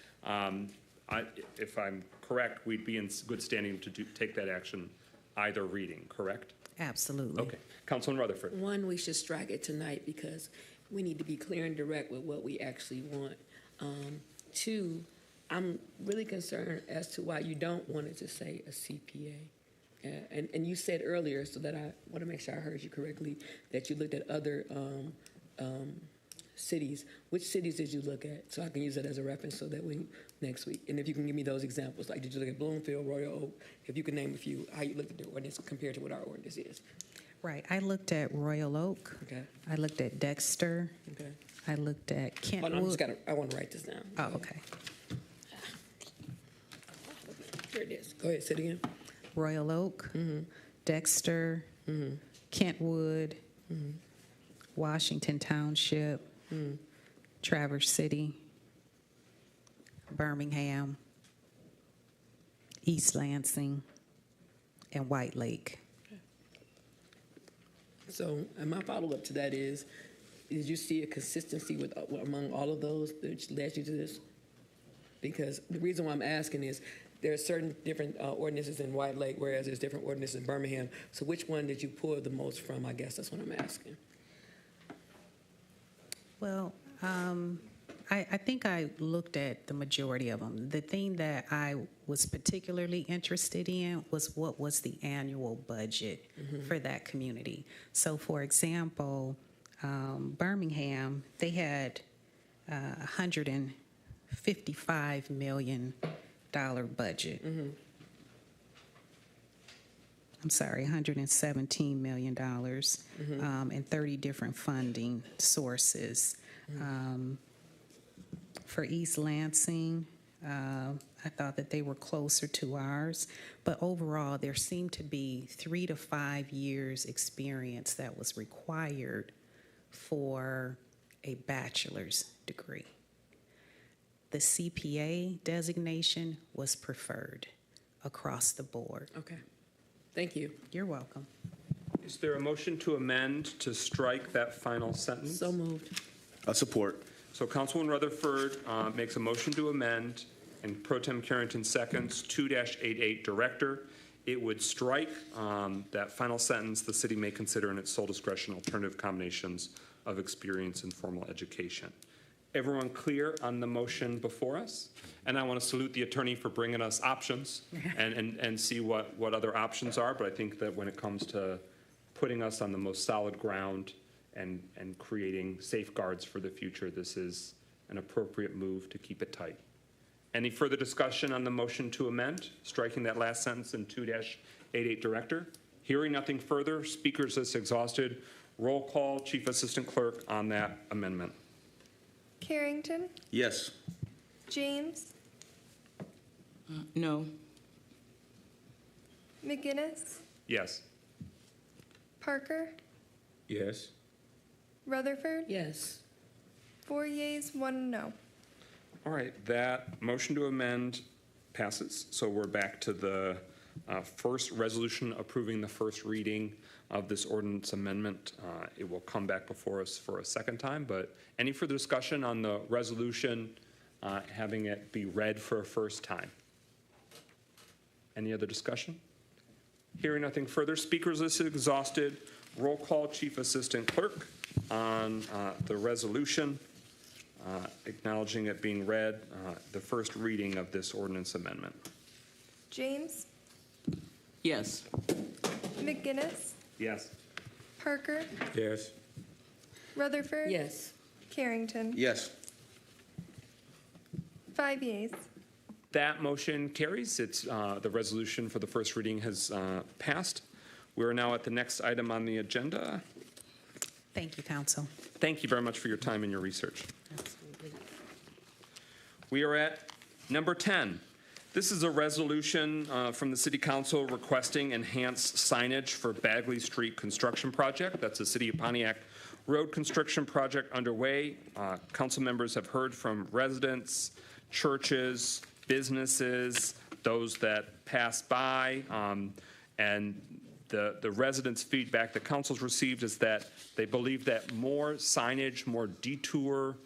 If I'm correct, we'd be in good standing to take that action either reading, correct?
Absolutely.
Okay. Councilman Rutherford.
One, we should strike it tonight because we need to be clear and direct with what we actually want. 2, I'm really concerned as to why you don't want it to say a CPA. And you said earlier, so that I want to make sure I heard you correctly, that you looked at other cities. Which cities did you look at? So I can use that as a reference so that next week. And if you can give me those examples, like did you look at Bloomfield, Royal Oak? If you can name a few, how you looked at their ordinance compared to what our ordinance is.
Right. I looked at Royal Oak.
Okay.
I looked at Dexter.
Okay.
I looked at Kentwood.
Oh, no, I want to write this down.
Oh, okay.
Here it is. Go ahead, say it again.
Royal Oak, Dexter, Kentwood, Washington Township, Traverse City, Birmingham, East Lansing, and White Lake.
So, and my follow-up to that is, did you see a consistency with among all of those that led you to this? Because the reason why I'm asking is, there are certain different ordinances in White Lake, whereas there's different ordinances in Birmingham. So which one did you pull the most from? I guess that's what I'm asking.
Well, I think I looked at the majority of them. The thing that I was particularly interested in was what was the annual budget for that community. So, for example, Birmingham, they had $155 million budget. I'm sorry, $117 million and 30 different funding sources. For East Lansing, I thought that they were closer to ours, but overall there seemed to be 3 to 5 years experience that was required for a bachelor's degree. The CPA designation was preferred across the board.
Okay. Thank you.
You're welcome.
Is there a motion to amend to strike that final sentence?
So moved.
Support.
So Councilwoman Rutherford makes a motion to amend, and Pro Tem Carrington seconds 2-88 Director. It would strike that final sentence, the city may consider in its sole discretion alternative combinations of experience and formal education. Everyone clear on the motion before us? And I want to salute the attorney for bringing us options and see what other options are. But I think that when it comes to putting us on the most solid ground and creating safeguards for the future, this is an appropriate move to keep it tight. Any further discussion on the motion to amend, striking that last sentence in 2-88 Director? Hearing nothing further, speakers list exhausted. Roll call, Chief Assistant Clerk, on that amendment.
Carrington,
Yes.
James,
No.
McGinnis,
Yes.
Parker,
Yes.
Rutherford.
Yes.
4 yeas, 1 no.
All right, that motion to amend passes. So we're back to the first resolution approving the first reading of this ordinance amendment. It will come back before us for a second time, but any further discussion on the resolution having it be read for a first time? Any other discussion? Hearing nothing further, speakers list exhausted. Roll call, Chief Assistant Clerk, on the resolution, acknowledging it being read, the first reading of this ordinance amendment.
James,
Yes.
McGinnis,
Yes.
Parker,
Yes.
Rutherford.
Yes.
Carrington.
Yes.
5 yeas.
That motion carries. It's the resolution for the first reading has passed. We're now at the next item on the agenda.
Thank you, Council.
Thank you very much for your time and your research. We are at number 10. This is a resolution from the City Council requesting enhanced signage for Bagley Street construction project. That's the City of Pontiac road construction project underway. Council members have heard from residents, churches, businesses, those that pass by, and the residents' feedback the council's received is that they believe that more signage, more detour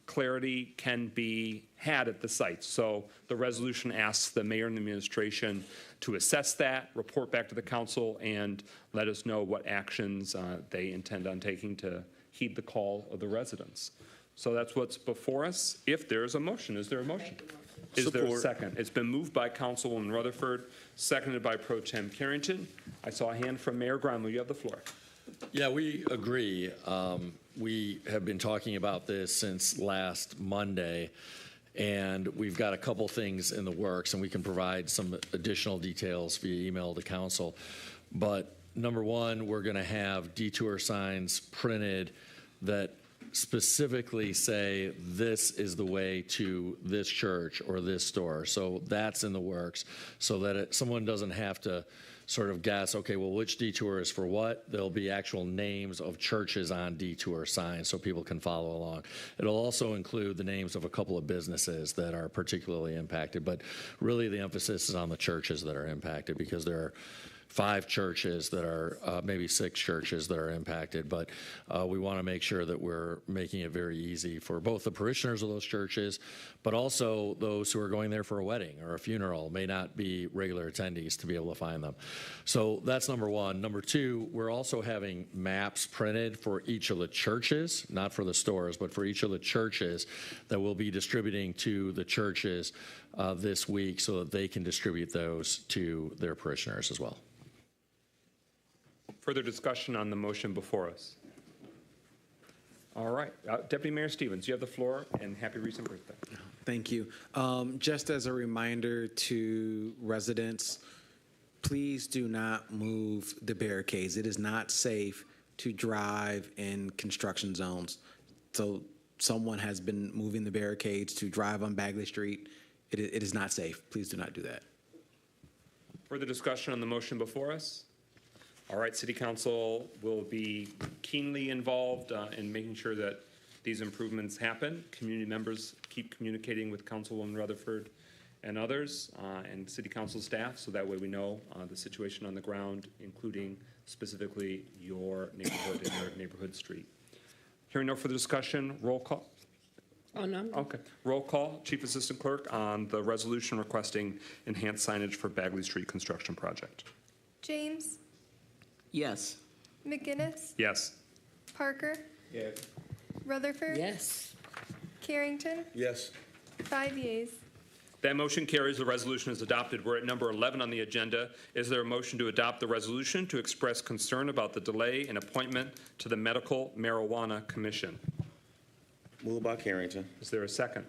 clarity can be had at the site. So the resolution asks the mayor and the administration to assess that, report back to the council, and let us know what actions they intend on taking to heed the call of the residents. So that's what's before us. If there's a motion, is there a motion? Is there a second? It's been moved by Councilwoman Rutherford, seconded by Pro Tem Carrington. I saw a hand from Mayor Grimel. You have the floor.
Yeah, we agree. We have been talking about this since last Monday, and we've got a couple things in the works, and we can provide some additional details via email to council. But number one, we're going to have detour signs printed that specifically say this is the way to this church or this store. So that's in the works, so that someone doesn't have to sort of guess, okay, well, which detour is for what? There'll be actual names of churches on detour signs so people can follow along. It'll also include the names of a couple of businesses that are particularly impacted, but really the emphasis is on the churches that are impacted, because there are 5 churches that are, maybe 6 churches that are impacted, but we want to make sure that we're making it very easy for both the parishioners of those churches, but also those who are going there for a wedding or a funeral, may not be regular attendees, to be able to find them. So that's number one. Number two, we're also having maps printed for each of the churches, not for the stores, but for each of the churches, that we'll be distributing to the churches this week, so that they can distribute those to their parishioners as well.
Further discussion on the motion before us? All right. Deputy Mayor Stevens, you have the floor, and happy recent birthday.
Thank you. Just as a reminder to residents, please do not move the barricades. It is not safe to drive in construction zones. So someone has been moving the barricades to drive on Bagley Street. It is not safe. Please do not do that.
Further discussion on the motion before us? All right, City Council will be keenly involved in making sure that these improvements happen. Community members keep communicating with Councilwoman Rutherford and others, and City Council staff, so that way we know the situation on the ground, including specifically your neighborhood and your neighborhood street. Hearing no further discussion, roll call.
Oh, no.
Okay. Roll call, Chief Assistant Clerk, on the resolution requesting enhanced signage for Bagley Street construction project.
James,
Yes.
McGinnis,
Yes.
Parker,
Yes.
Rutherford,
Yes.
Carrington,
Yes.
5 yeas.
That motion carries. The resolution is adopted. We're at number 11 on the agenda. Is there a motion to adopt the resolution to express concern about the delay in appointment to the Medical Marijuana Commission?
Moved by Carrington.
Is there a second?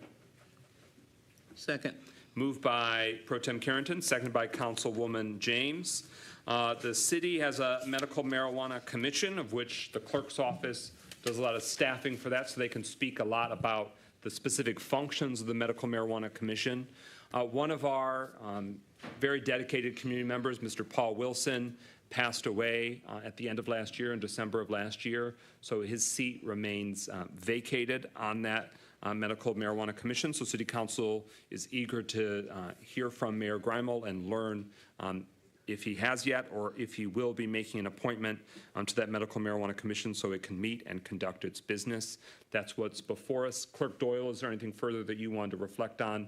Second.
Moved by Pro Tem Carrington, seconded by Councilwoman James. The city has a medical marijuana commission, of which the clerk's office does a lot of staffing for that, so they can speak a lot about the specific functions of the medical marijuana commission. One of our very dedicated community members, Mr. Paul Wilson, passed away at the end of last year, in December of last year, so his seat remains vacated on that Medical Marijuana Commission. So City Council is eager to hear from Mayor Grimel and learn if he has yet, or if he will be making an appointment to that Medical Marijuana Commission so it can meet and conduct its business. That's what's before us. Clerk Doyle, is there anything further that you wanted to reflect on?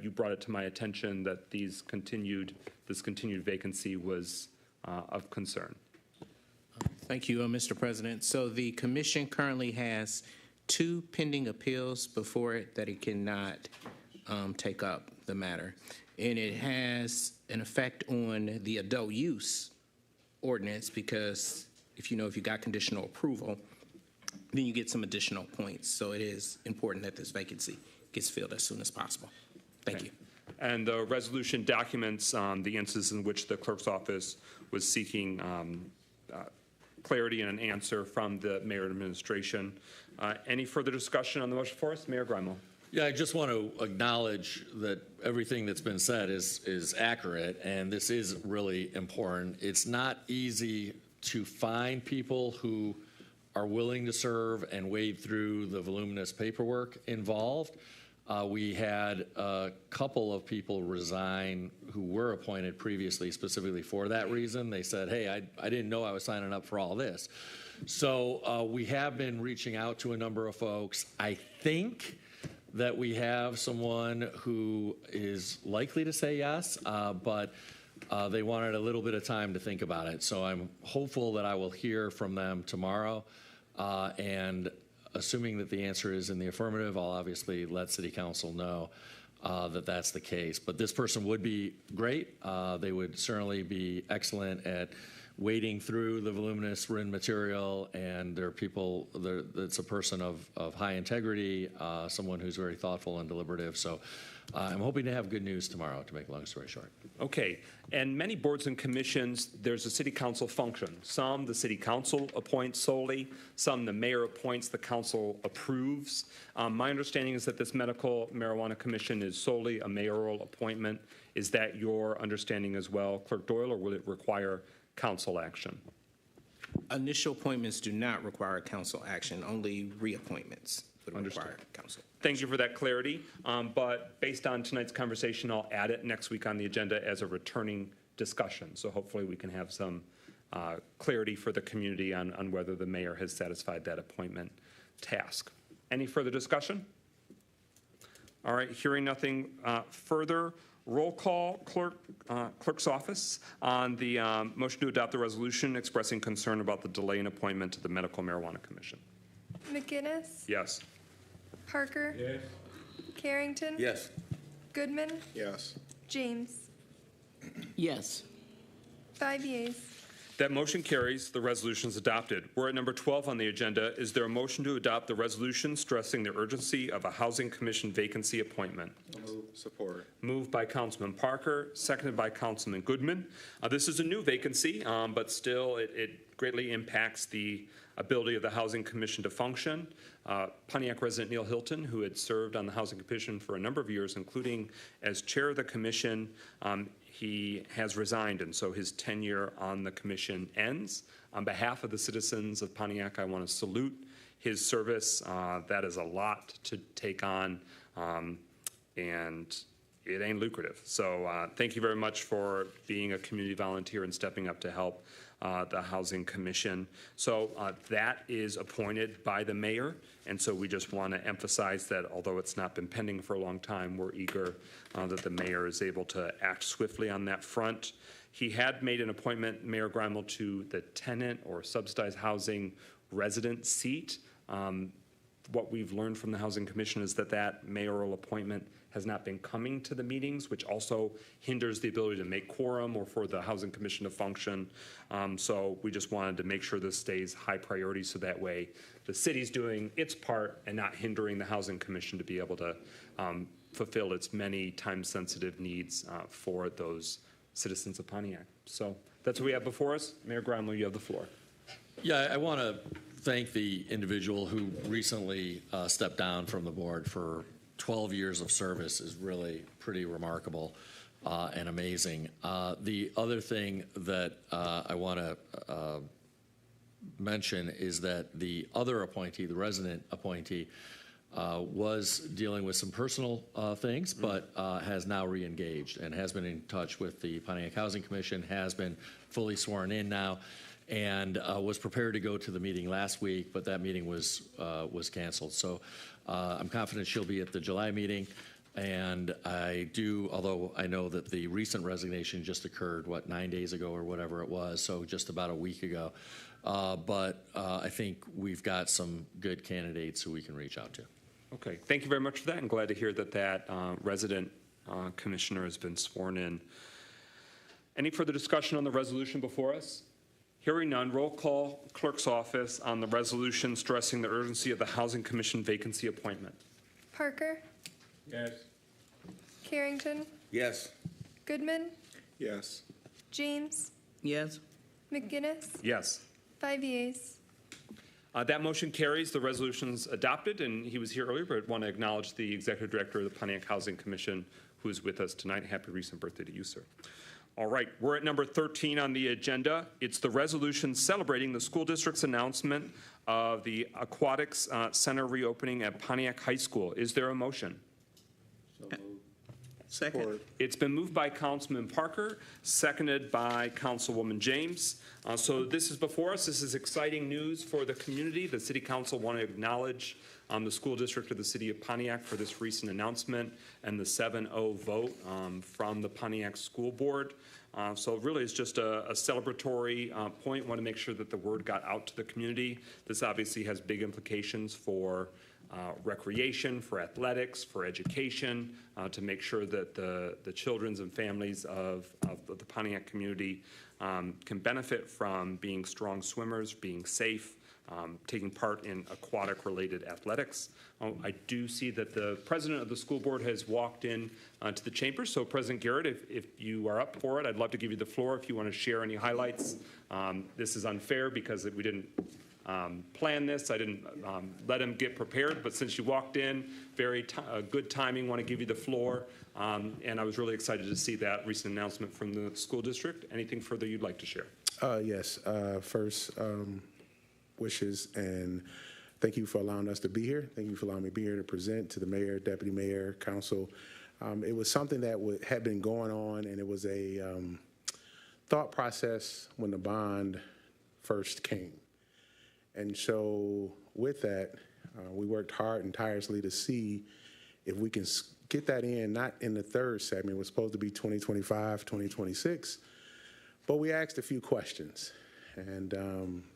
You brought it to my attention that this continued vacancy was of concern.
Thank you, Mr. President. So the commission currently has 2 pending appeals before it that it cannot take up the matter. And it has an effect on the adult use ordinance, because if you got conditional approval, then you get some additional points. So it is important that this vacancy gets filled as soon as possible. Thank you.
And the resolution documents the instances in which the clerk's office was seeking clarity and an answer from the mayor and administration. Any further discussion on the motion for us? Mayor Grimel.
Yeah, I just want to acknowledge that everything that's been said is accurate, and this is really important. It's not easy to find people who are willing to serve and wade through the voluminous paperwork involved. We had a couple of people resign who were appointed previously specifically for that reason. They said, hey, I didn't know I was signing up for all this. So we have been reaching out to a number of folks. I think that we have someone who is likely to say yes, but they wanted a little bit of time to think about it. So I'm hopeful that I will hear from them tomorrow, and assuming that the answer is in the affirmative, I'll obviously let City Council know. that that's the case. But this person would be great. They would certainly be excellent at wading through the voluminous written material, and they're people, it's a person of high integrity, someone who's very thoughtful and deliberative. So I'm hoping to have good news tomorrow, to make a long story short.
Okay, and many boards and commissions, there's a city council function. Some the city council appoints solely, some the mayor appoints, the council approves. My understanding is that this medical marijuana commission is solely a mayoral appointment. Is that your understanding as well, Clerk Doyle, or will it require council action?
Initial appointments do not require council action, only reappointments would require council.
Thank you for that clarity, but based on tonight's conversation, I'll add it next week on the agenda as a returning discussion. So hopefully we can have some clarity for the community on whether the mayor has satisfied that appointment task. Any further discussion? All right, hearing nothing further, roll call, clerk's office on the motion to adopt the resolution expressing concern about the delay in appointment to the Medical Marijuana Commission.
McGinnis,
Yes.
Parker,
Yes.
Carrington,
Yes.
Goodman,
Yes.
James.
Yes.
5 yeas.
That motion carries. The resolution is adopted. We're at number 12 on the agenda. Is there a motion to adopt the resolution stressing the urgency of a Housing Commission vacancy appointment?
Support.
Moved by Councilman Parker, seconded by Councilman Goodman. This is a new vacancy, but still it greatly impacts the ability of the Housing Commission to function. Pontiac resident Neil Hilton, who had served on the Housing Commission for a number of years, including as chair of the commission, he has resigned, and so his tenure on the commission ends. On behalf of the citizens of Pontiac, I want to salute his service. That is a lot to take on, and it ain't lucrative. So thank you very much for being a community volunteer and stepping up to help the Housing Commission. So that is appointed by the mayor, and so we just want to emphasize that although it's not been pending for a long time, we're eager that the mayor is able to act swiftly on that front. He had made an appointment, Mayor Grimel, to the tenant or subsidized housing resident seat. What we've learned from the Housing Commission is that that mayoral appointment has not been coming to the meetings, which also hinders the ability to make quorum or for the Housing Commission to function. So we just wanted to make sure this stays high priority so that way the city's doing its part and not hindering the Housing Commission to be able to fulfill its many time-sensitive needs for those citizens of Pontiac. So that's what we have before us. Mayor Grimel, you have the floor.
Yeah, I want to thank the individual who recently stepped down from the board. For 12 years of service is really pretty remarkable and amazing. The other thing that I want to mention is that the other appointee, the resident appointee, was dealing with some personal things, but has now re-engaged and has been in touch with the Pontiac Housing Commission, has been fully sworn in now, and was prepared to go to the meeting last week, but that meeting was canceled. So I'm confident she'll be at the July meeting. And I do, although I know that the recent resignation just occurred, 9 days ago or whatever it was, so just about a week ago. But I think we've got some good candidates who we can reach out to.
Okay, thank you very much for that. I'm glad to hear that that resident commissioner has been sworn in. Any further discussion on the resolution before us? Hearing none, roll call clerk's office on the resolution stressing the urgency of the Housing Commission vacancy appointment.
Parker,
Yes.
Carrington,
Yes.
Goodman,
Yes.
James,
Yes.
McGinnis.
Yes.
5 yeas.
That motion carries. The resolution's adopted, and he was here earlier, but I want to acknowledge the Executive Director of the Pontiac Housing Commission who is with us tonight. Happy recent birthday to you, sir. All right, we're at number 13 on the agenda. It's the resolution celebrating the school district's announcement of the Aquatics Center reopening at Pontiac High School. Is there a motion?
Second.
It's been moved by Councilman Parker, seconded by Councilwoman James. So this is before us. This is exciting news for the community. The City Council want to acknowledge the school district of the City of Pontiac for this recent announcement and the 7-0 vote from the Pontiac School Board. So really it's just a celebratory point. Want to make sure that the word got out to the community. This obviously has big implications for recreation, for athletics, for education, to make sure that the children and families of the Pontiac community can benefit from being strong swimmers, being safe, taking part in aquatic-related athletics. I do see that the president of the school board has walked in to the chamber. So President Garrett, if you are up for it, I'd love to give you the floor if you want to share any highlights. This is unfair because we didn't plan this. I didn't let him get prepared, but since you walked in, very good timing, want to give you the floor. And I was really excited to see that recent announcement from the school district. Anything further you'd like to share?
Yes. First, wishes, and thank you for allowing us to be here. Thank you for allowing me to be here to present to the mayor, deputy mayor, council. It was something that had been going on, and it was a thought process when the bond first came. And so with that, we worked hard and tirelessly to see if we can get that in, not in the third segment. It was supposed to be 2025, 2026, but we asked a few questions. And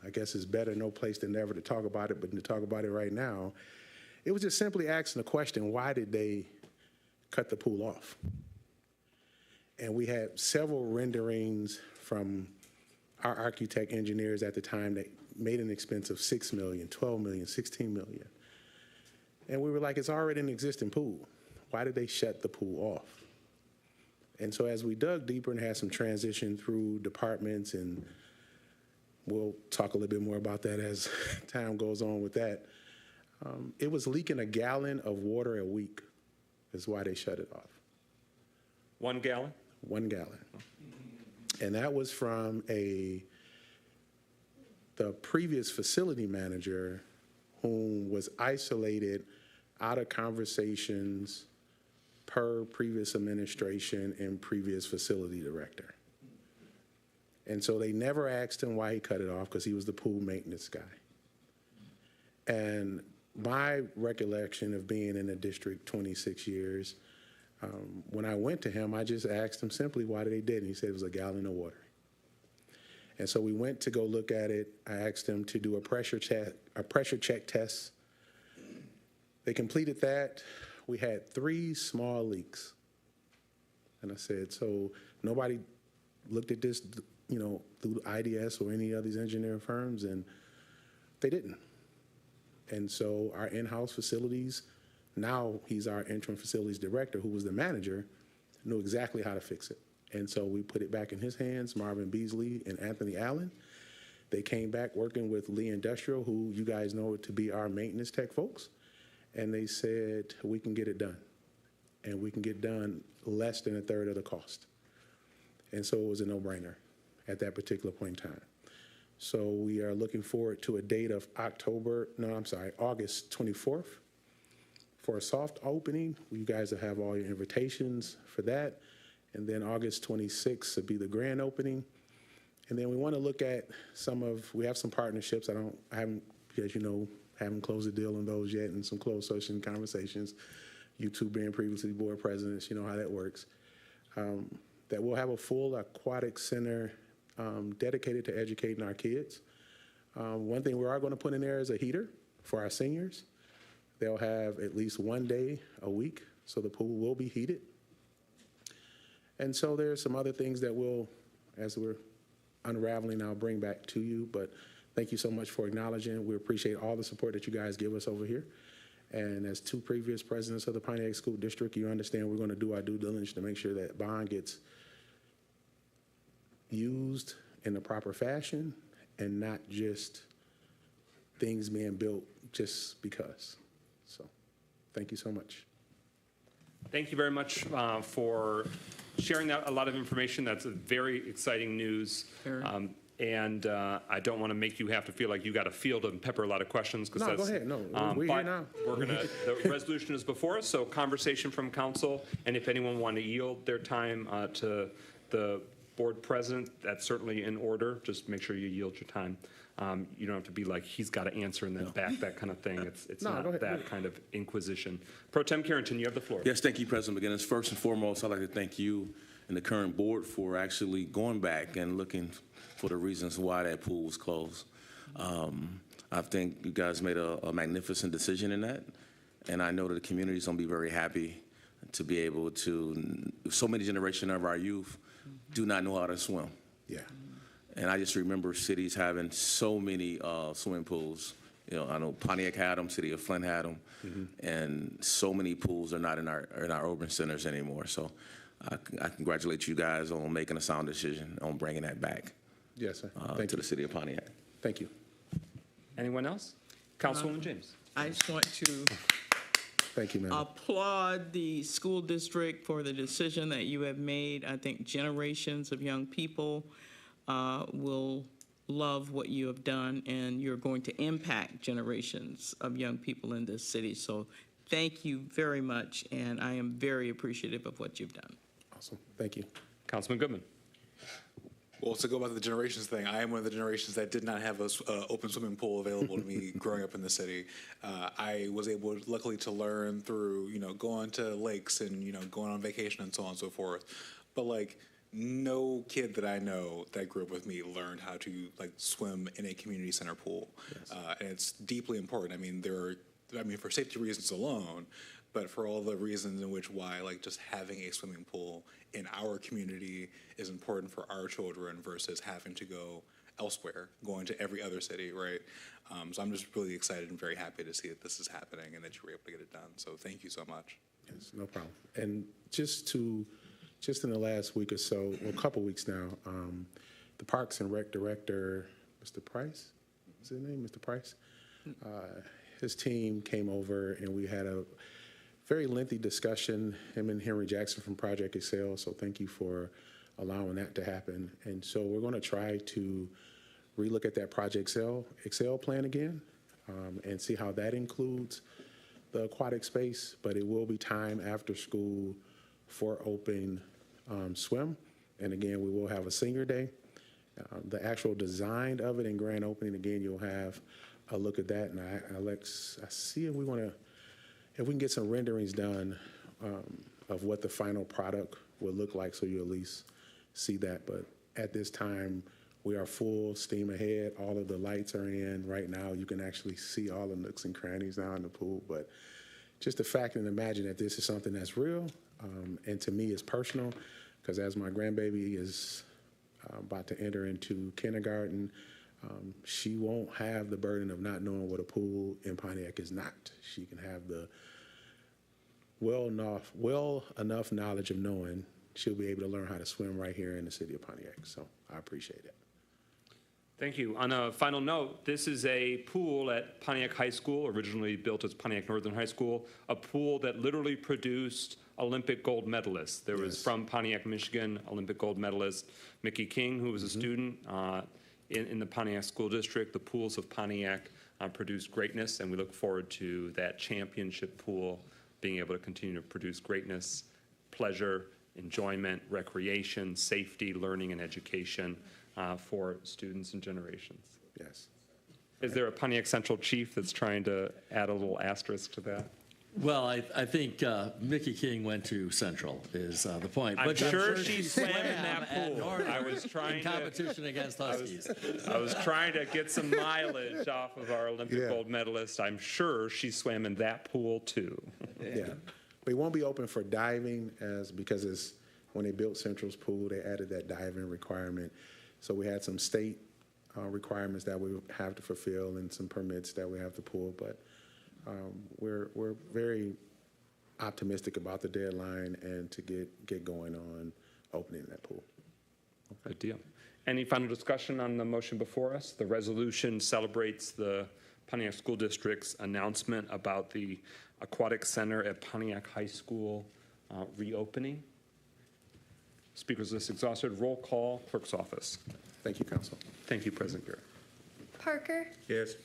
I guess it's better no place than never to talk about it, but to talk about it right now. It was just simply asking the question, why did they cut the pool off? And we had several renderings from our architect engineers at the time that made an expense of $6 million, $12 million, $16 million. And we were like, it's already an existing pool. Why did they shut the pool off? And so as we dug deeper and had some transition through departments, and we'll talk a little bit more about that as time goes on with that. It was leaking a gallon of water a week is why they shut it off.
1 gallon?
1 gallon. And that was from the previous facility manager whom was isolated out of conversations per previous administration and previous facility director. And so they never asked him why he cut it off, because he was the pool maintenance guy. And my recollection of being in the district 26 years, when I went to him, I just asked him simply why they did it. And he said it was a gallon of water. And so we went to go look at it. I asked them to do a pressure check test. They completed that. We had 3 small leaks. And I said, so nobody looked at this, through IDS or any of these engineering firms, and they didn't. And so our in-house facilities, now he's our interim facilities director, who was the manager, knew exactly how to fix it. And so we put it back in his hands, Marvin Beasley and Anthony Allen. They came back working with Lee Industrial, who you guys know to be our maintenance tech folks, and they said, we can get it done. And we can get done less than a third of the cost. And so it was a no-brainer at that particular point in time. So we are looking forward to a date of August 24th for a soft opening. You guys will have all your invitations for that. And then August 26th will be the grand opening. And then we want to look at we have some partnerships. I haven't, as you know, haven't closed the deal on those yet, and some closed session conversations. You two being previously board presidents, you know how that works. That we'll have a full aquatic center dedicated to educating our kids. One thing we are going to put in there is a heater for our seniors. They'll have at least 1 day a week, so the pool will be heated. And so there's some other things that we'll, as we're unraveling, I'll bring back to you. But thank you so much for acknowledging. We appreciate all the support that you guys give us over here. And as 2 previous presidents of the Pontiac School District, you understand we're going to do our due diligence to make sure that bond gets used in the proper fashion and not just things being built just because. So thank you so much.
Thank you very much for sharing that, a lot of information. That's very exciting news. And I don't want to make you have to feel like you got to field and pepper a lot of questions.
No, go ahead. No, we're here now.
The resolution is before us, so conversation from council. And if anyone want to yield their time to the board president, that's certainly in order. Just make sure you yield your time. You don't have to be like, he's got to answer and then back, that kind of thing. It's not that kind of inquisition. Pro Tem Carrington, you have the floor.
Yes, thank you, President McGinnis. First and foremost, I'd like to thank you and the current board for actually going back and looking for the reasons why that pool was closed. I think you guys made a magnificent decision in that, and I know that the community is going to be very happy to be able to. So many generations of our youth do not know how to swim.
Yeah.
And I just remember cities having so many swimming pools. You know, I know Pontiac had them, City of Flint had them, and so many pools are not in our urban centers anymore. So I congratulate you guys on making a sound decision on bringing that back.
Yes, sir.
To the city of Pontiac.
Thank you.
Anyone else? Councilwoman James.
I just want to
Thank you, ma'am.
applaud the school district for the decision that you have made. I think generations of young people will love what you have done, and you're going to impact generations of young people in this city. So thank you very much, and I am very appreciative of what you've done.
Awesome. Thank you.
Councilman Goodman.
Well, to go back to the generations thing, I am one of the generations that did not have an open swimming pool available to me growing up in the city. I was able, luckily, to learn through, going to lakes and, going on vacation and so on and so forth. But, like, no kid that I know that grew up with me learned how to, like, swim in a community center pool. Yes. And it's deeply important. I mean, for safety reasons alone, but for all the reasons in which why, like, just having a swimming pool in our community is important for our children versus having to go elsewhere, going to every other city, right? So I'm just really excited and very happy to see that this is happening and that you were able to get it done. So thank you so much.
Yes, no problem. And just in the last week or so, well, a couple weeks now, the Parks and Rec Director, Mr. Price, is his name, Mr. Price? His team came over and we had a very lengthy discussion, him and Henry Jackson from Project Excel, so thank you for allowing that to happen. And so we're going to try to relook at that Project Excel plan again and see how that includes the aquatic space, but it will be time after school for open swim. And again, we will have a senior day. The actual design of it and grand opening, again, you'll have a look at that. And I see if we can get some renderings done of what the final product will look like, so you at least see that. But at this time, we are full steam ahead. All of the lights are in right now. You can actually see all the nooks and crannies now in the pool. But just the fact and imagine that this is something that's real, and to me is personal, because as my grandbaby is about to enter into kindergarten, she won't have the burden of not knowing what a pool in Pontiac is not. She can have the well enough knowledge of knowing she'll be able to learn how to swim right here in the city of Pontiac. So I appreciate it.
Thank you. On a final note, this is a pool at Pontiac High School, originally built as Pontiac Northern High School, a pool that literally produced Olympic gold medalists. There was from Pontiac, Michigan, Olympic gold medalist Mickey King, who was a student in the Pontiac School District. The pools of Pontiac produced greatness, and we look forward to that championship pool being able to continue to produce greatness, pleasure, enjoyment, recreation, safety, learning, and education for students and generations.
Yes.
Is there a Pontiac Central chief that's trying to add a little asterisk to that?
Well, I think Mickey King went to Central is the point.
I'm sure she swam in that pool. I was trying
in competition against Huskies.
I was trying to get some mileage off of our Olympic gold medalist. I'm sure she swam in that pool too.
Yeah, but it won't be open for diving because when they built Central's pool, they added that diving requirement. So we had some state requirements that we have to fulfill and some permits that we have to pull, but we're very optimistic about the deadline and to get going on opening that pool.
Good deal. Any final discussion on the motion before us? The resolution celebrates the Pontiac School District's announcement about the Aquatic Center at Pontiac High School reopening. Speakers list exhausted. Roll call, clerk's office.
Thank you, Council.
Thank you, President Garrett.
Parker,
Yes.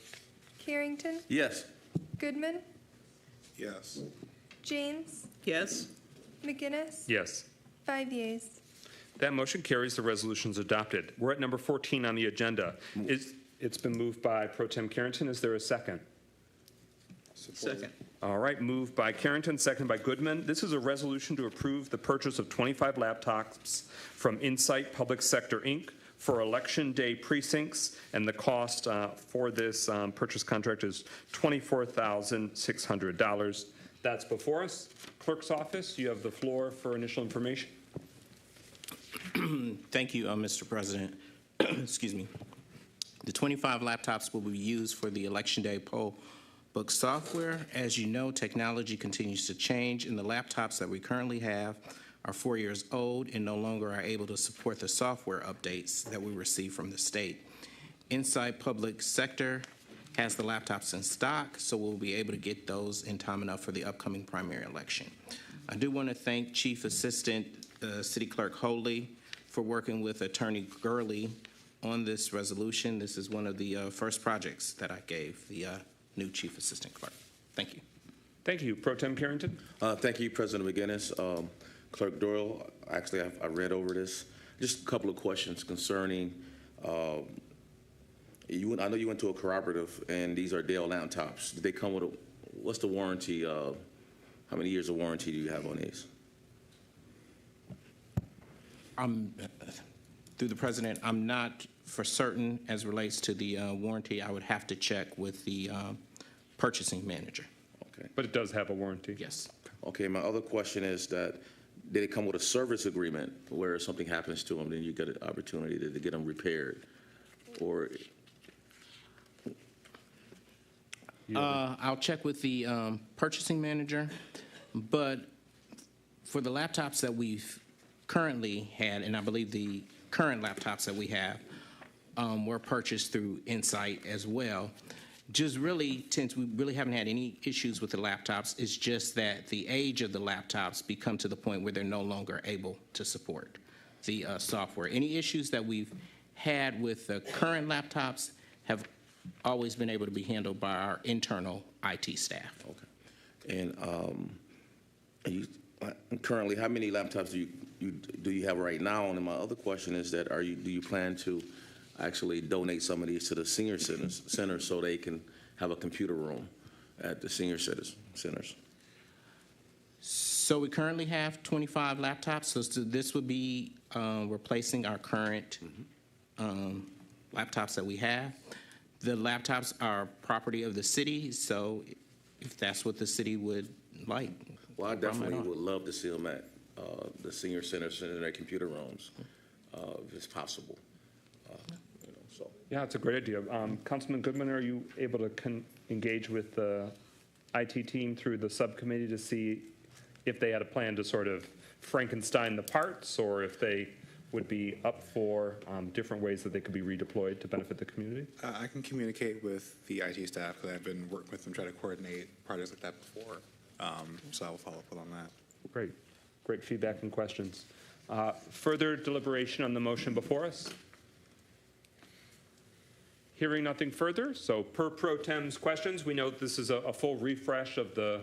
Carrington,
Yes.
Goodman,
Yes.
James,
Yes?
McGinnis,
Yes.
5 yeas.
That motion carries. The resolution is adopted. We're at number 14 on the agenda. It's been moved by Pro Tem Carrington. Is there a second?
Second.
All right, moved by Carrington, seconded by Goodman. This is a resolution to approve the purchase of 25 laptops from Insight Public Sector, Inc. for Election Day precincts, and the cost for this purchase contract is $24,600. That's before us. Clerk's office, you have the floor for initial information.
Thank you, Mr. President. Excuse me. The 25 laptops will be used for the Election Day poll book software. As you know, technology continues to change, and the laptops that we currently have are 4 years old and no longer are able to support the software updates that we receive from the state. Inside Public Sector has the laptops in stock, so we'll be able to get those in time enough for the upcoming primary election. I do want to thank Chief Assistant City Clerk Hoadley for working with Attorney Gurley on this resolution. This is one of the first projects that I gave the new Chief Assistant Clerk. Thank you.
Thank you. Pro Tem Carrington.
Thank you, President McGinnis. Clerk Doyle, actually, I read over this. Just a couple of questions concerning, I know you went to a cooperative, and these are Dell laptops. Did they come with what's the warranty? How many years of warranty do you have on these?
Through the President, I'm not for certain as relates to the warranty. I would have to check with the purchasing manager.
Okay.
But it does have a warranty?
Yes.
Okay, my other question is that did it come with a service agreement where if something happens to them, then you get an opportunity to get them repaired? Or
I'll check with the purchasing manager, but for the laptops that we've currently had, and I believe the current laptops that we have were purchased through Insight as well. Just really, since we really haven't had any issues with the laptops, it's just that the age of the laptops become to the point where they're no longer able to support the software. Any issues that we've had with the current laptops have always been able to be handled by our internal IT staff.
Okay. And currently, how many laptops do you have right now? And my other question is that do you plan to actually donate some of these to the senior centers so they can have a computer room at the senior centers?
So we currently have 25 laptops. So this would be replacing our current laptops that we have. The laptops are property of the city, so if that's what the city would like.
Well, I definitely would love to see them at the senior centers and their computer rooms, if it's possible.
Yeah, it's a great idea. Councilman Goodman, are you able to engage with the IT team through the subcommittee to see if they had a plan to sort of Frankenstein the parts, or if they would be up for different ways that they could be redeployed to benefit the community?
I can communicate with the IT staff because I've been working with them trying to coordinate projects like that before. So I will follow up on that.
Great. Great feedback and questions. Further deliberation on the motion before us? Hearing nothing further, so per Pro Tem's questions, we know this is a full refresh of the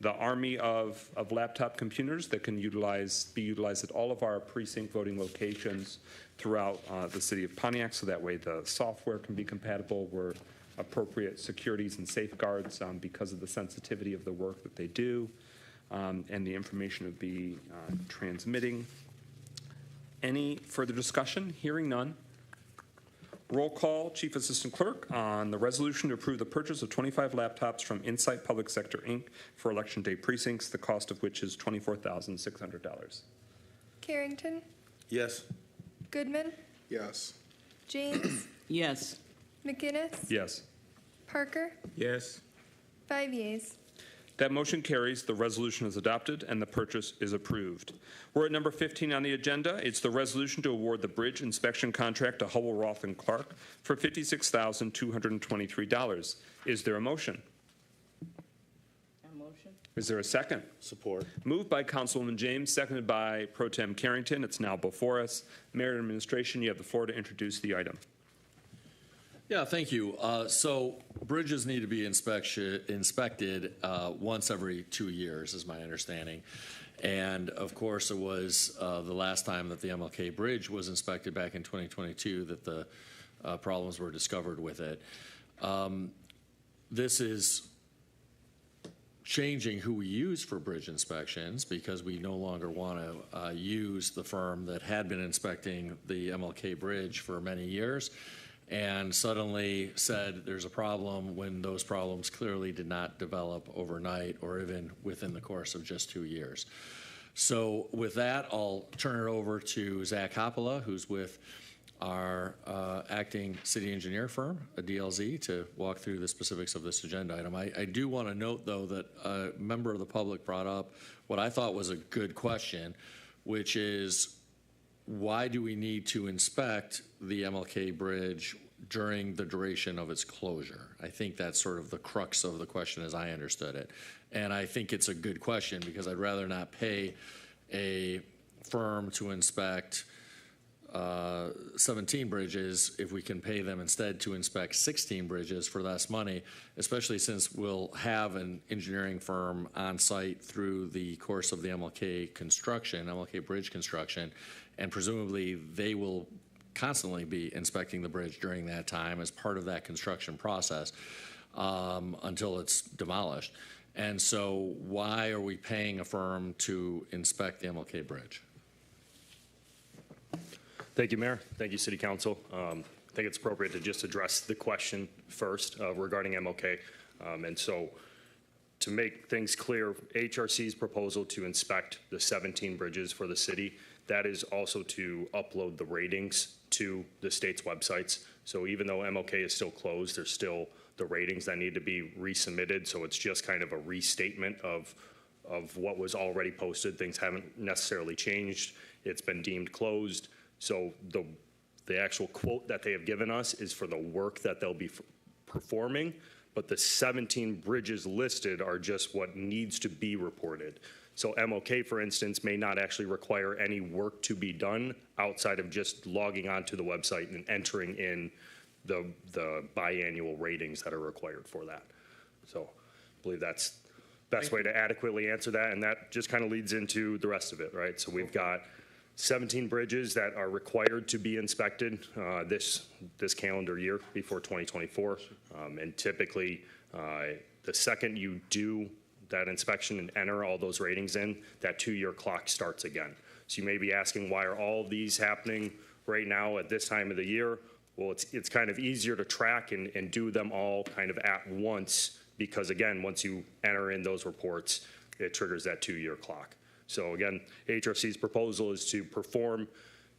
army of laptop computers that can be utilized at all of our precinct voting locations throughout the city of Pontiac, so that way the software can be compatible where appropriate securities and safeguards because of the sensitivity of the work that they do, and the information would be transmitting. Any further discussion? Hearing none. Roll call, Chief Assistant Clerk, on the resolution to approve the purchase of 25 laptops from Insight Public Sector, Inc. for Election Day precincts, the cost of which is $24,600.
Carrington,
Yes.
Goodman,
Yes.
James,
Yes.
McGinnis,
Yes.
Parker,
Yes.
5 yeas.
That motion carries, the resolution is adopted, and the purchase is approved. We're at number 15 on the agenda. It's the resolution to award the bridge inspection contract to Hubble, Roth & Clark for $56,223. Is there a motion? Is there a second?
Support.
Moved by Councilwoman James, seconded by Pro Tem Carrington. It's now before us. Mayor and Administration, you have the floor to introduce the item.
Yeah, thank you. So bridges need to be inspected once every 2 years, is my understanding. And of course, it was the last time that the MLK Bridge was inspected back in 2022 that the problems were discovered with it. This is changing who we use for bridge inspections because we no longer want to use the firm that had been inspecting the MLK Bridge for many years and suddenly said there's a problem when those problems clearly did not develop overnight or even within the course of just 2 years. So with that, I'll turn it over to Zach Hoppola, who's with our acting city engineer firm, a DLZ, to walk through the specifics of this agenda item. I do want to note, though, that a member of the public brought up what I thought was a good question, which is why do we need to inspect the MLK Bridge during the duration of its closure? I think that's sort of the crux of the question as I understood it. And I think it's a good question because I'd rather not pay a firm to inspect 17 bridges if we can pay them instead to inspect 16 bridges for less money, especially since we'll have an engineering firm on site through the course of the MLK Bridge construction, and presumably they will constantly be inspecting the bridge during that time as part of that construction process until it's demolished. And so why are we paying a firm to inspect the MLK Bridge?
Thank you, Mayor. Thank you, City Council. I think it's appropriate to just address the question first regarding MLK. And so to make things clear, HRC's proposal to inspect the 17 bridges for the city, that is also to upload the ratings to the state's websites. So even though MLK is still closed, there's still the ratings that need to be resubmitted. So it's just kind of a restatement of what was already posted. Things haven't necessarily changed. It's been deemed closed. So the actual quote that they have given us is for the work that they'll be performing, but the 17 bridges listed are just what needs to be reported. So MLK, for instance, may not actually require any work to be done outside of just logging onto the website and entering in the biannual ratings that are required for that. So I believe that's the best way to adequately answer that, and that just kind of leads into the rest of it, right? So we've got 17 bridges that are required to be inspected this calendar year before 2024. And typically, the second you do that inspection and enter all those ratings in, that 2-year clock starts again. So you may be asking, why are all of these happening right now at this time of the year? Well, it's kind of easier to track and do them all kind of at once because, again, once you enter in those reports, it triggers that 2-year clock. So again, HRC's proposal is to perform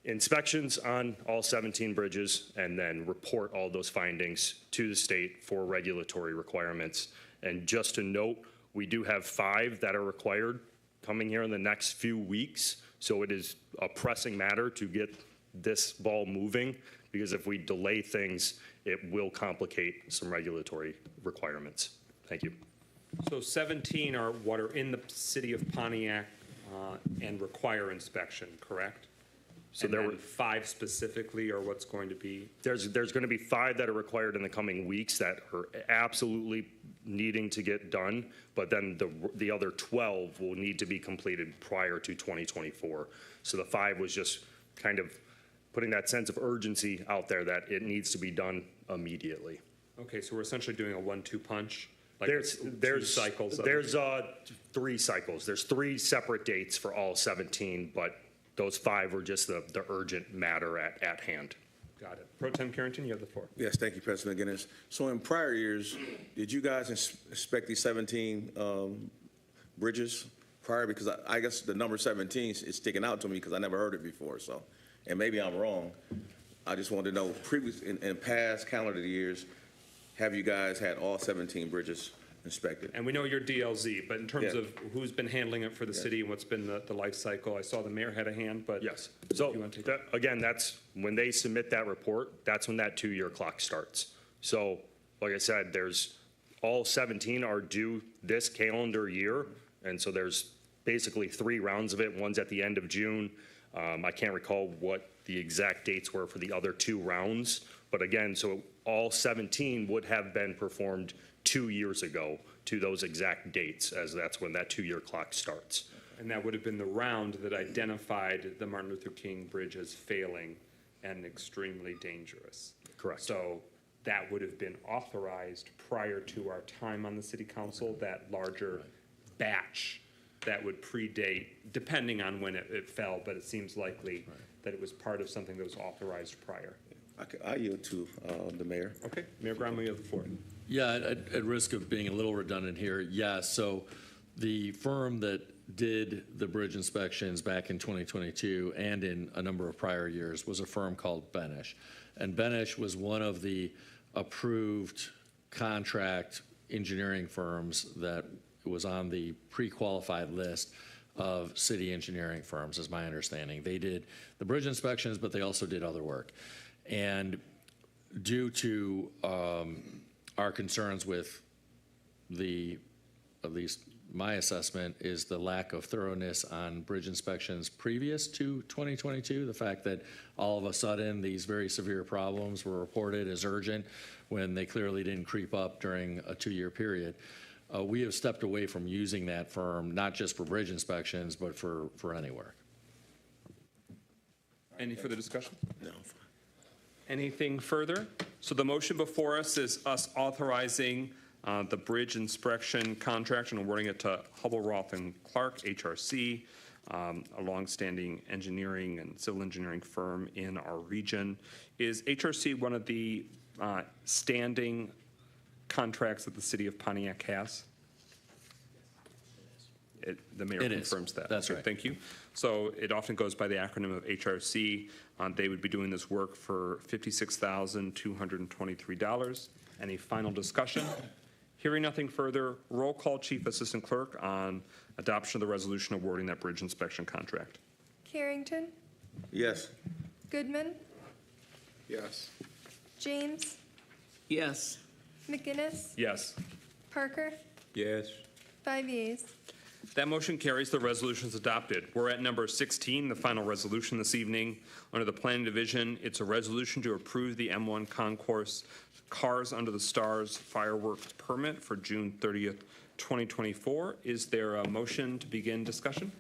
inspections on all 17 bridges and then report all those findings to the state for regulatory requirements. And just to note, we do have 5 that are required coming here in the next few weeks. So it is a pressing matter to get this ball moving because if we delay things, it will complicate some regulatory requirements. Thank you.
So 17 are what are in the city of Pontiac and require inspection, correct? So and there were 5 specifically, or what's going to be?
There's going to be 5 that are required in the coming weeks that are absolutely needing to get done, but then the other 12 will need to be completed prior to 2024. So the 5 was just kind of putting that sense of urgency out there that it needs to be done immediately.
Okay, so we're essentially doing a 1-2 punch. Like
There's
3 cycles.
There's 3 cycles. There's 3 separate dates for all 17, but those 5 were just the urgent matter at hand.
Got it. Pro Tem Carrington, you have the floor.
Yes, thank you, President Guinness. So in prior years, did you guys inspect these 17 bridges prior? Because I guess the number 17 is sticking out to me because I never heard it before. So, and maybe I'm wrong. I just wanted to know, in past calendar years, have you guys had all 17 bridges inspected?
And we know you're DLZ, but in terms of who's been handling it for the city and what's been the life cycle, I saw the mayor had a hand, but.
Yes. So again, that's when they submit that report, that's when that 2-year clock starts. So like I said, there's all 17 are due this calendar year. And so there's basically 3 rounds of it. One's at the end of June. I can't recall what the exact dates were for the other 2 rounds. But again, so all 17 would have been performed 2 years ago to those exact dates, as that's when that 2-year clock starts.
And that would have been the round that identified the Martin Luther King Bridge as failing and extremely dangerous.
Correct.
So that would have been authorized prior to our time on the city council, that larger batch that would predate, depending on when it fell, but it seems likely that it was part of something that was authorized prior.
I yield to the mayor.
Okay, Mayor Grimal, you have the floor.
Yeah, at risk of being a little redundant here, yeah, so the firm that did the bridge inspections back in 2022 and in a number of prior years was a firm called Benesch. And Benesch was one of the approved contract engineering firms that was on the pre-qualified list of city engineering firms, is my understanding. They did the bridge inspections, but they also did other work. And due to our concerns with at least my assessment is the lack of thoroughness on bridge inspections previous to 2022, the fact that all of a sudden these very severe problems were reported as urgent when they clearly didn't creep up during a 2-year period. We have stepped away from using that firm, not just for bridge inspections, but for any work.
Any further discussion?
No.
Anything further? So the motion before us is us authorizing the bridge inspection contract and awarding it to Hubble, Roth & Clark, HRC, a longstanding engineering and civil engineering firm in our region. Is HRC one of the standing contracts that the city of Pontiac has? The mayor confirms that.
That's right.
Thank you. So it often goes by the acronym of HRC. They would be doing this work for $56,223. Any final discussion? Hearing nothing further, roll call, Chief Assistant Clerk, on adoption of the resolution awarding that bridge inspection contract.
Carrington,
Yes.
Goodman,
Yes.
James,
Yes.
McGinnis,
Yes.
Parker,
Yes.
5 yeas.
That motion carries. The resolution is adopted. We're at number 16, the final resolution this evening. Under the Planning Division, it's a resolution to approve the M1 Concourse Cars Under the Stars fireworks permit for June 30th, 2024. Is there a motion to begin discussion?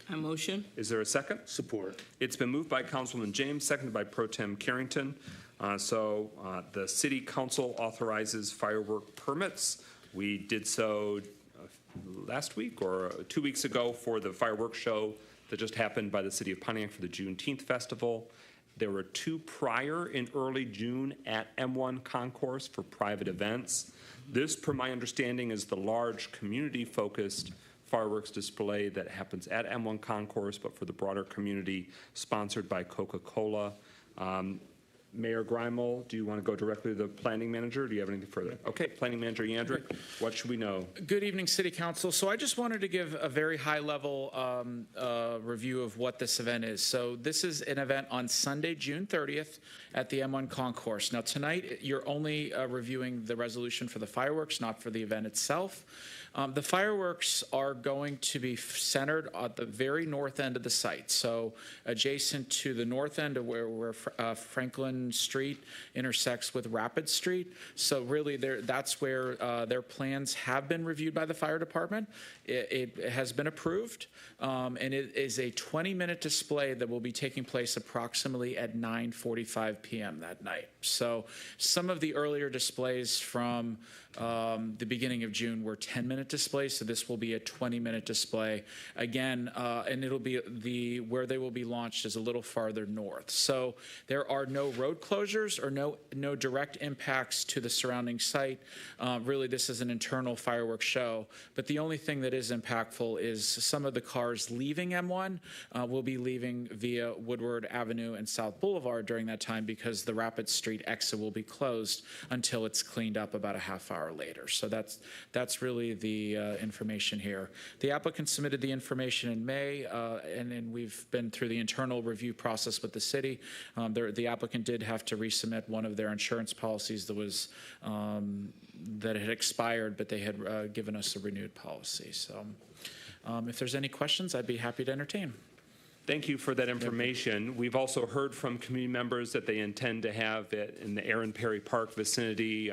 I motion.
Is there a second?
Support.
It's been moved by Councilman James, seconded by Pro Tem Carrington. The City Council authorizes firework permits. We did so last week or 2 weeks ago for the fireworks show that just happened by the City of Pontiac for the Juneteenth Festival. There were 2 prior in early June at M1 Concourse for private events. This, per my understanding, is the large community-focused fireworks display that happens at M1 Concourse, but for the broader community, sponsored by Coca-Cola. Mayor Grimal, do you want to go directly to the planning manager, or do you have anything further? Okay, Planning Manager Yandrick, what should we know?
Good evening, City Council. So I just wanted to give a very high-level review of what this event is. So this is an event on Sunday, June 30th at the M1 Concourse. Now tonight, you're only reviewing the resolution for the fireworks, not for the event itself. The fireworks are going to be centered at the very north end of the site, so adjacent to the north end of where Franklin Street intersects with Rapid Street. So really, that's where their plans have been reviewed by the fire department. It has been approved, and it is a 20-minute display that will be taking place approximately at 9:45 p.m. that night. So some of the earlier displays from the beginning of June were 10-minute displays, so this will be a 20-minute display. Again, and it'll be where they will be launched is a little farther north. So there are no road closures or no direct impacts to the surrounding site. Really, this is an internal fireworks show, but the only thing that is impactful is some of the cars leaving M1 will be leaving via Woodward Avenue and South Boulevard during that time because the Rapid Street exit will be closed until it's cleaned up about a half hour later. So that's really the information here. The applicant submitted the information in May, and then we've been through the internal review process with the city. The applicant did have to resubmit one of their insurance policies that was that had expired, but they had given us a renewed policy. So if there's any questions, I'd be happy to entertain.
Thank you for that information. We've also heard from community members that they intend to have it in the Aaron Perry Park vicinity,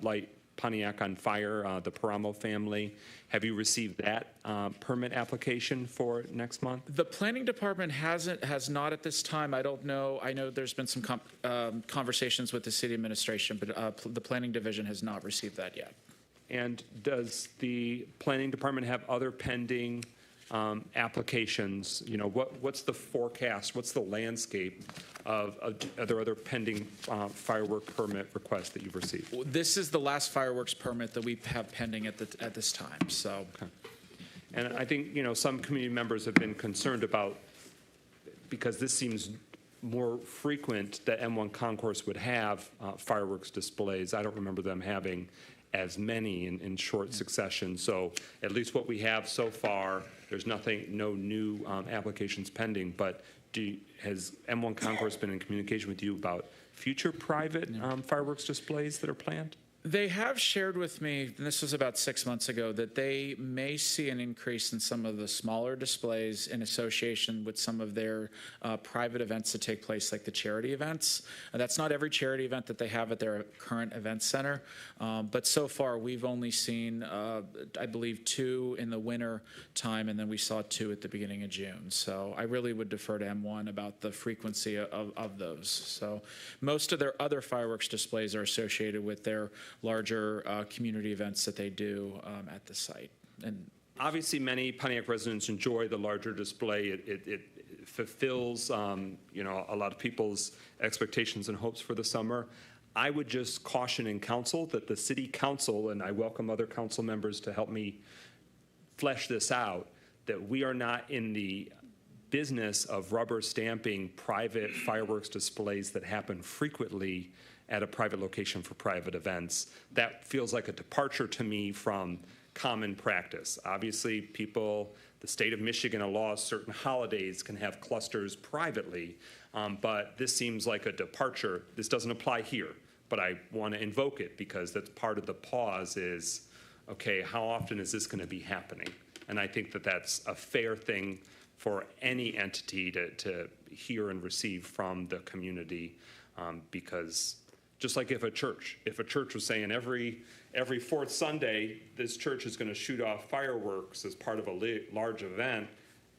light Pontiac on fire, the Paramo family. Have you received that permit application for next month?
The planning department has not at this time. I don't know. I know there's been some conversations with the city administration, but the planning division has not received that yet.
And does the planning department have other pending applications? You know, what's the forecast? What's the landscape of are there other pending firework permit requests that you've received?
This is the last fireworks permit that we have pending at this time, so.
Okay. And I think, you know, some community members have been concerned about, because this seems more frequent that M1 Concourse would have fireworks displays. I don't remember them having as many in short succession. So at least what we have so far, there's no new applications pending, but has M1 Concourse been in communication with you about future private fireworks displays that are planned?
They have shared with me, and this was about 6 months ago, that they may see an increase in some of the smaller displays in association with some of their private events that take place, like the charity events. That's not every charity event that they have at their current event center, but so far we've only seen, I believe, 2 in the winter time, and then we saw 2 at the beginning of June. So I really would defer to M1 about the frequency of those. So most of their other fireworks displays are associated with their larger community events that they do at the site. And
obviously, many Pontiac residents enjoy the larger display. It fulfills, you know, a lot of people's expectations and hopes for the summer. I would just caution in council that the city council, and I welcome other council members to help me flesh this out, that we are not in the business of rubber stamping private fireworks displays that happen frequently at a private location for private events. That feels like a departure to me from common practice. Obviously, the state of Michigan allows certain holidays can have clusters privately, but this seems like a departure. This doesn't apply here, but I want to invoke it because that's part of the pause is, okay, how often is this going to be happening? And I think that that's a fair thing for any entity to hear and receive from the community, because just like if a church was saying every fourth Sunday, this church is going to shoot off fireworks as part of a large event,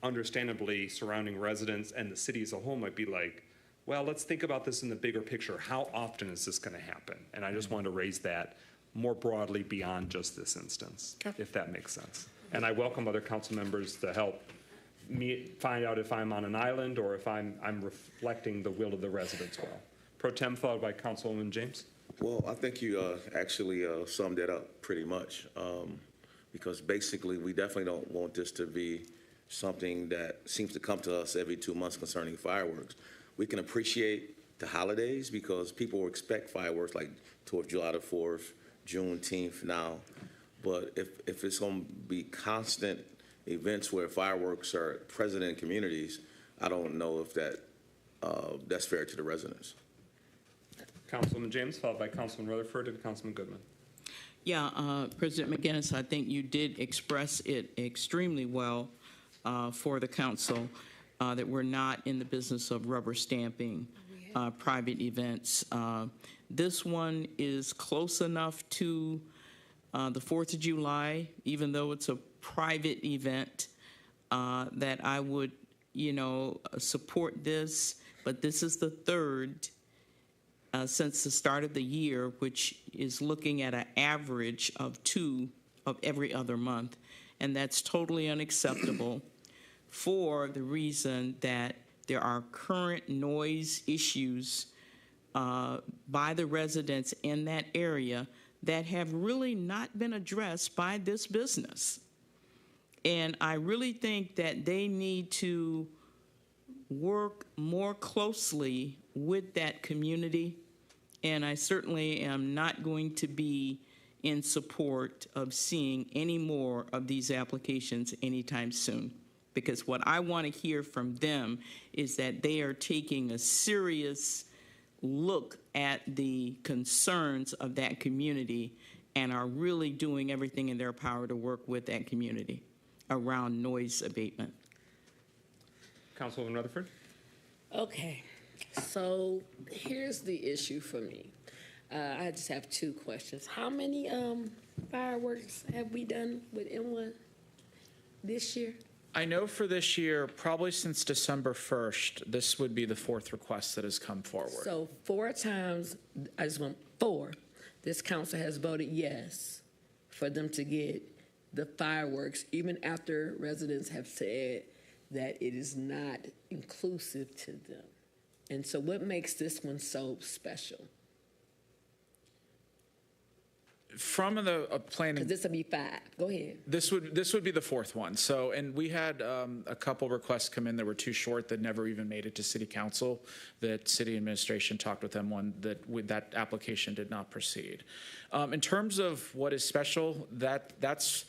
understandably surrounding residents and the city as a whole might be like, well, let's think about this in the bigger picture. How often is this going to happen? And I just wanted to raise that more broadly beyond just this instance, if that makes sense. And I welcome other council members to help me find out if I'm on an island or if I'm reflecting the will of the residents well. Pro Tem, followed by Councilwoman James.
Well, I think you actually summed that up pretty much, because basically we definitely don't want this to be something that seems to come to us every 2 months concerning fireworks. We can appreciate the holidays because people expect fireworks like 4th of July the 4th, Juneteenth now, but if it's going to be constant events where fireworks are present in communities, I don't know if that's fair to the residents.
Councilwoman James, followed by Councilman Rutherford and Councilman Goodman.
Yeah, President McGinnis, I think you did express it extremely well for the council, that we're not in the business of rubber stamping private events. This one is close enough to the 4th of July, even though it's a private event, that I would, support this, but this is the third since the start of the year, which is looking at an average of 2 of every other month. And that's totally unacceptable for the reason that there are current noise issues by the residents in that area that have really not been addressed by this business. And I really think that they need to work more closely with that community, and I certainly am not going to be in support of seeing any more of these applications anytime soon, because what I want to hear from them is that they are taking a serious look at the concerns of that community and are really doing everything in their power to work with that community around noise abatement.
Councilwoman Rutherford.
Okay, so here's the issue for me. I just have 2 questions. How many fireworks have we done with M1 this year?
I know for this year, probably since December 1st, this would be the 4th request that has come forward.
So 4 times, I just want 4, this council has voted yes for them to get the fireworks, even after residents have said that it is not inclusive to them. And so what makes this one so special?
From the planning.
Because this will be 5. Go ahead.
This would be the 4th one. So, and we had a couple requests come in that were too short that never even made it to City Council. That City Administration talked with them on that application did not proceed. In terms of what is special, that's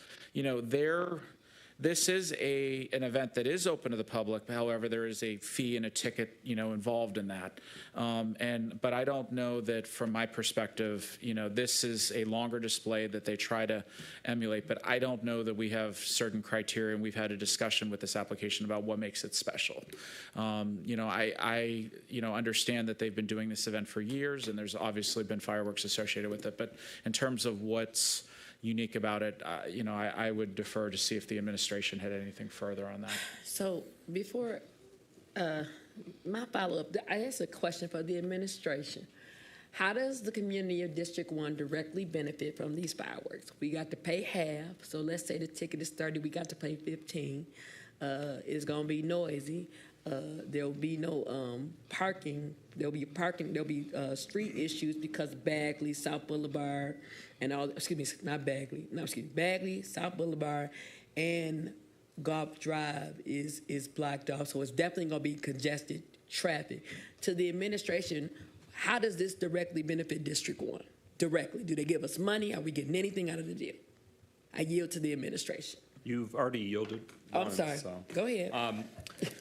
this is an event that is open to the public. However, there is a fee and a ticket, involved in that. But I don't know that from my perspective, this is a longer display that they try to emulate. But I don't know that we have certain criteria, and we've had a discussion with this application about what makes it special. I understand that they've been doing this event for years, and there's obviously been fireworks associated with it. But in terms of what's unique about it, I would defer to see if the administration had anything further on that.
So before my follow-up, I asked a question for the administration. How does the community of District 1 directly benefit from these fireworks? We got to pay half, so let's say the ticket is 30, we got to pay 15. It's gonna be noisy. There'll be no parking. There'll be street issues because Bagley, South Boulevard, and all. Bagley, South Boulevard, and Golf Drive is blocked off. So it's definitely going to be congested traffic. To the administration, how does this directly benefit District 1? Directly, do they give us money? Are we getting anything out of the deal? I yield to the administration.
You've already yielded.
Oh, I'm sorry. Go ahead.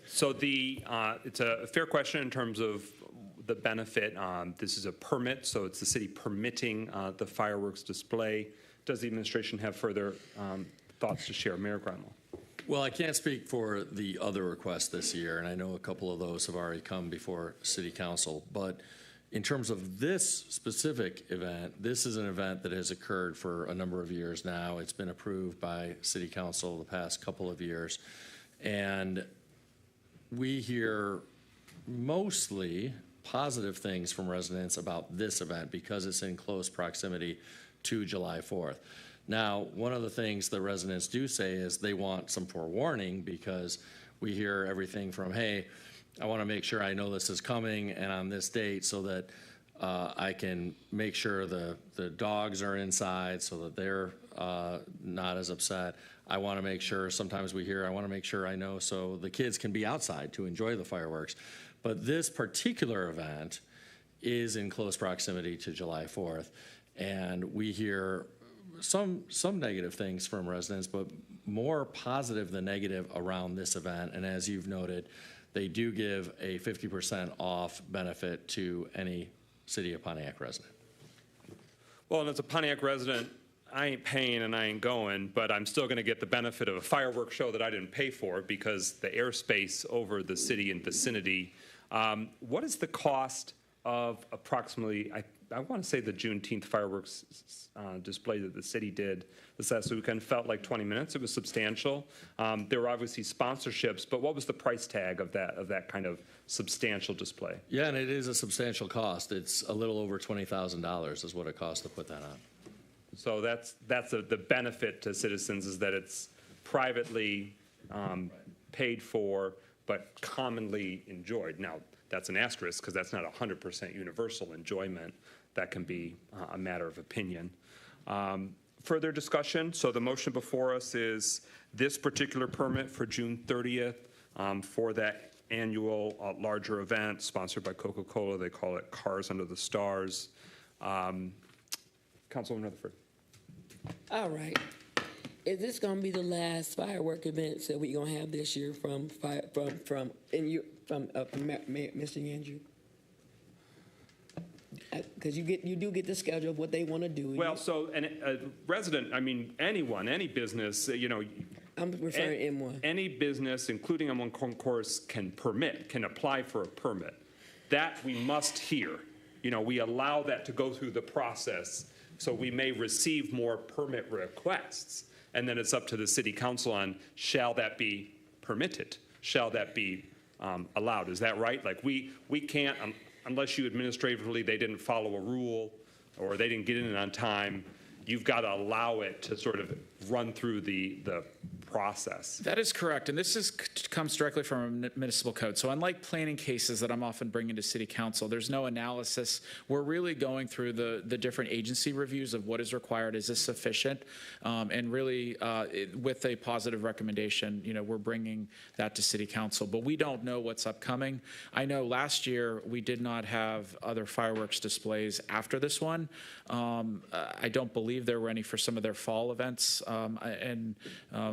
So it's a fair question in terms of the benefit. This is a permit, so it's the city permitting the fireworks display. Does the administration have further thoughts to share? Mayor Grunwald.
Well, I can't speak for the other requests this year, and I know a couple of those have already come before City Council. But in terms of this specific event, this is an event that has occurred for a number of years now. It's been approved by City Council the past couple of years. And we hear mostly positive things from residents about this event because it's in close proximity to July 4th. Now, one of the things the residents do say is they want some forewarning because we hear everything from, hey, I want to make sure I know this is coming and on this date so that I can make sure the dogs are inside so that they're not as upset. I want to make sure, sometimes we hear, I want to make sure I know so the kids can be outside to enjoy the fireworks. But this particular event is in close proximity to July 4th. And we hear some negative things from residents, but more positive than negative around this event. And as you've noted, they do give a 50% off benefit to any City of Pontiac resident.
Well, and as a Pontiac resident, I ain't paying and I ain't going, but I'm still going to get the benefit of a fireworks show that I didn't pay for because the airspace over the city and vicinity. What is the cost of approximately, I want to say the Juneteenth fireworks display that the city did this last weekend felt like 20 minutes. It was substantial. There were obviously sponsorships, but what was the price tag of that kind of substantial display?
Yeah, and it is a substantial cost. It's a little over $20,000 is what it costs to put that on.
So that's the benefit to citizens is that it's privately paid for, but commonly enjoyed. Now, that's an asterisk because that's not 100% universal enjoyment. That can be a matter of opinion. Further discussion. So the motion before us is this particular permit for June 30th for that annual larger event sponsored by Coca-Cola. They call it Cars Under the Stars. Councilwoman Rutherford.
All right. Is this going to be the last firework events that we're going to have this year from Mr. Andrew? Because you do get the schedule of what they want to do.
Well, so a resident, I mean, anyone, any business,
I'm referring to M1.
Any business, including M1 Concourse, can apply for a permit. That we must hear. We allow that to go through the process, so we may receive more permit requests. And then it's up to the city council on, shall that be permitted? Shall that be allowed? Is that right? Like we can't, unless you administratively, they didn't follow a rule or they didn't get in on time, you've got to allow it to sort of run through the process.
That is correct, and this comes directly from a municipal code. So unlike planning cases that I'm often bringing to City Council, there's no analysis. We're really going through the different agency reviews of what is required, is this sufficient, and really with a positive recommendation, we're bringing that to City Council. But we don't know what's upcoming. I know last year we did not have other fireworks displays after this one. I don't believe there were any for some of their fall events and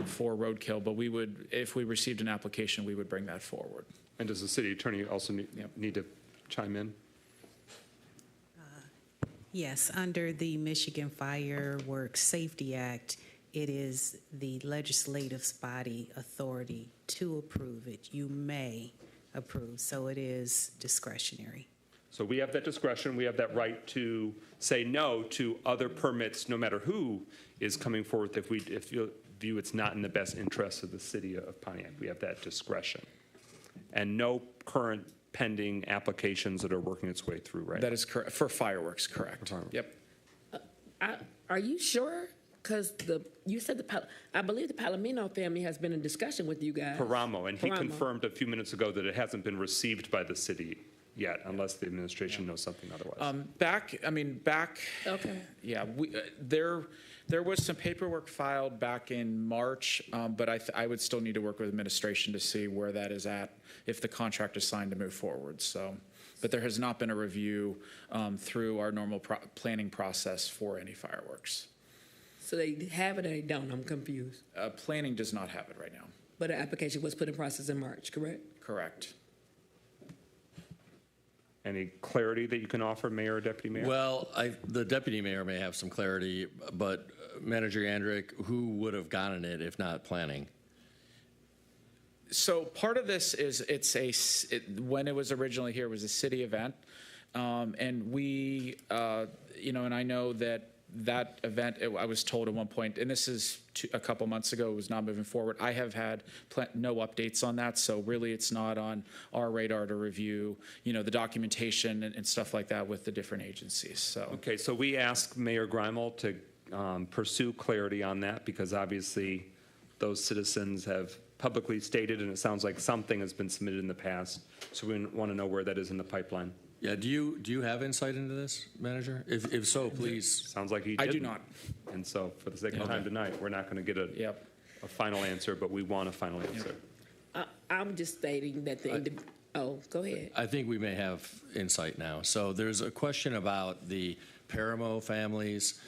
for roadkill, but we would, if we received an application, we would bring that forward.
And does the city attorney also need to chime in?
Yes, under the Michigan Fireworks Safety Act, it is the legislative body authority to approve it. You may approve, so it is discretionary.
So we have that discretion. We have that right to say no to other permits, no matter who is coming forward. If you view it's not in the best interest of the city of Pontiac, we have that discretion. And no current pending applications that are working its way through, right?
That is correct. For fireworks, correct. Yep.
Are you sure? Because you said I believe the Palomino family has been in discussion with you guys.
Paramo, and he confirmed a few minutes ago that it hasn't been received by the city yet, unless the administration knows something otherwise.
Back.
Okay.
Yeah, there was some paperwork filed back in March, but I would still need to work with administration to see where that is at, if the contract is signed to move forward. So, but there has not been a review through our normal planning process for any fireworks.
So they have it or they don't? I'm confused.
Planning does not have it right now.
But an application was put in process in March, correct?
Correct.
Any clarity that you can offer, Mayor or Deputy Mayor?
Well, the Deputy Mayor may have some clarity, but Manager Andrick, who would have gotten it if not planning?
So part of this is when it was originally here, it was a city event. And we, and I know that event, I was told at one point, and this is a couple months ago, it was not moving forward. I have had no updates on that, so really it's not on our radar to review, the documentation and stuff like that with the different agencies. So
okay, so we asked Mayor Greimel to pursue clarity on that, because obviously those citizens have publicly stated, and it sounds like something has been submitted in the past, so we want to know where that is in the pipeline.
Yeah, do you have insight into this, Manager? If so, please.
Sounds like he didn't.
I do not.
And so for the sake of time tonight, we're not going to get a final answer, but we want a final answer.
I'm just stating that go ahead.
I think we may have insight now. So there's a question about the Paramo family's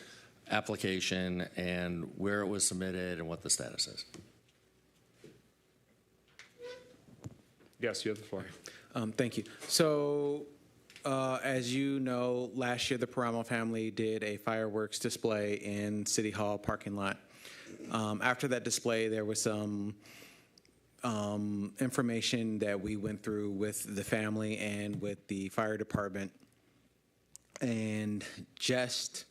application and where it was submitted and what the status is.
Yes, you have the floor.
Thank you. So, as you know, last year the Paramo family did a fireworks display in City Hall parking lot. After that display, there was some information that we went through with the family and with the fire department. And just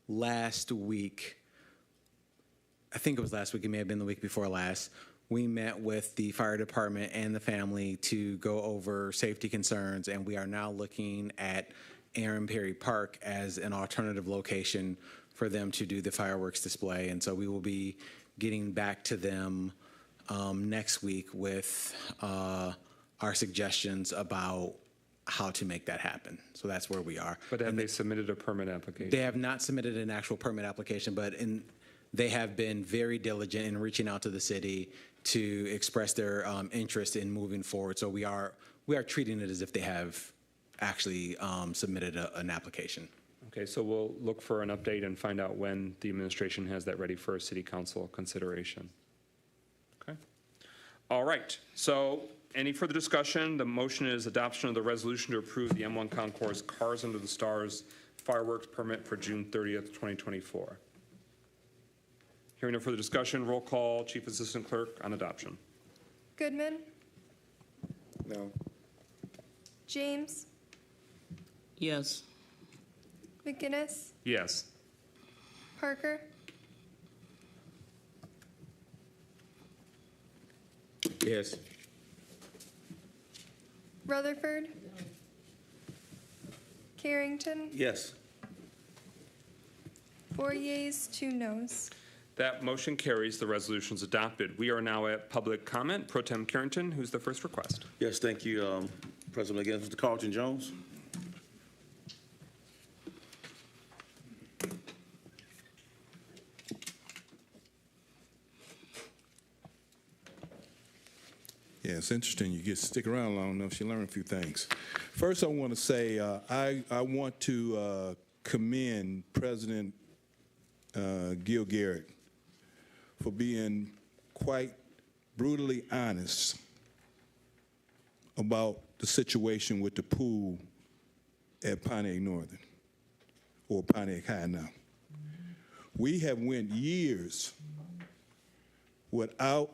last week, I think it was last week, it may have been the week before last, we met with the fire department and the family to go over safety concerns, and we are now looking at Aaron Perry Park as an alternative location for them to do the fireworks display. And so we will be getting back to them next week with our suggestions about how to make that happen. So that's where we are.
But have they submitted a permit application?
They have not submitted an actual permit application, but they have been very diligent in reaching out to the city to express their interest in moving forward. So we are treating it as if they have actually submitted an application.
Okay, so we'll look for an update and find out when the administration has that ready for city council consideration. Okay. All right. So any further discussion? The motion is adoption of the resolution to approve the M1 Concourse Cars Under the Stars fireworks permit for June 30th, 2024. Hearing no further discussion, roll call, Chief Assistant Clerk on adoption.
Goodman,
No.
James,
Yes.
McGinnis,
Yes.
Parker,
Yes.
Rutherford, Carrington,
Yes.
4 yeas, 2 noes.
That motion carries. The resolution is adopted. We are now at public comment. Pro Tem Carrington, who's the first request?
Yes, thank you, President McGinnis. Mr. Carlton Jones.
Yeah, it's interesting. You get stick around long enough, you learn a few things. First, I want to say I want to commend President Gil Garrett for being quite brutally honest about the situation with the pool at Pontiac Northern, or Pontiac High now. We have went years without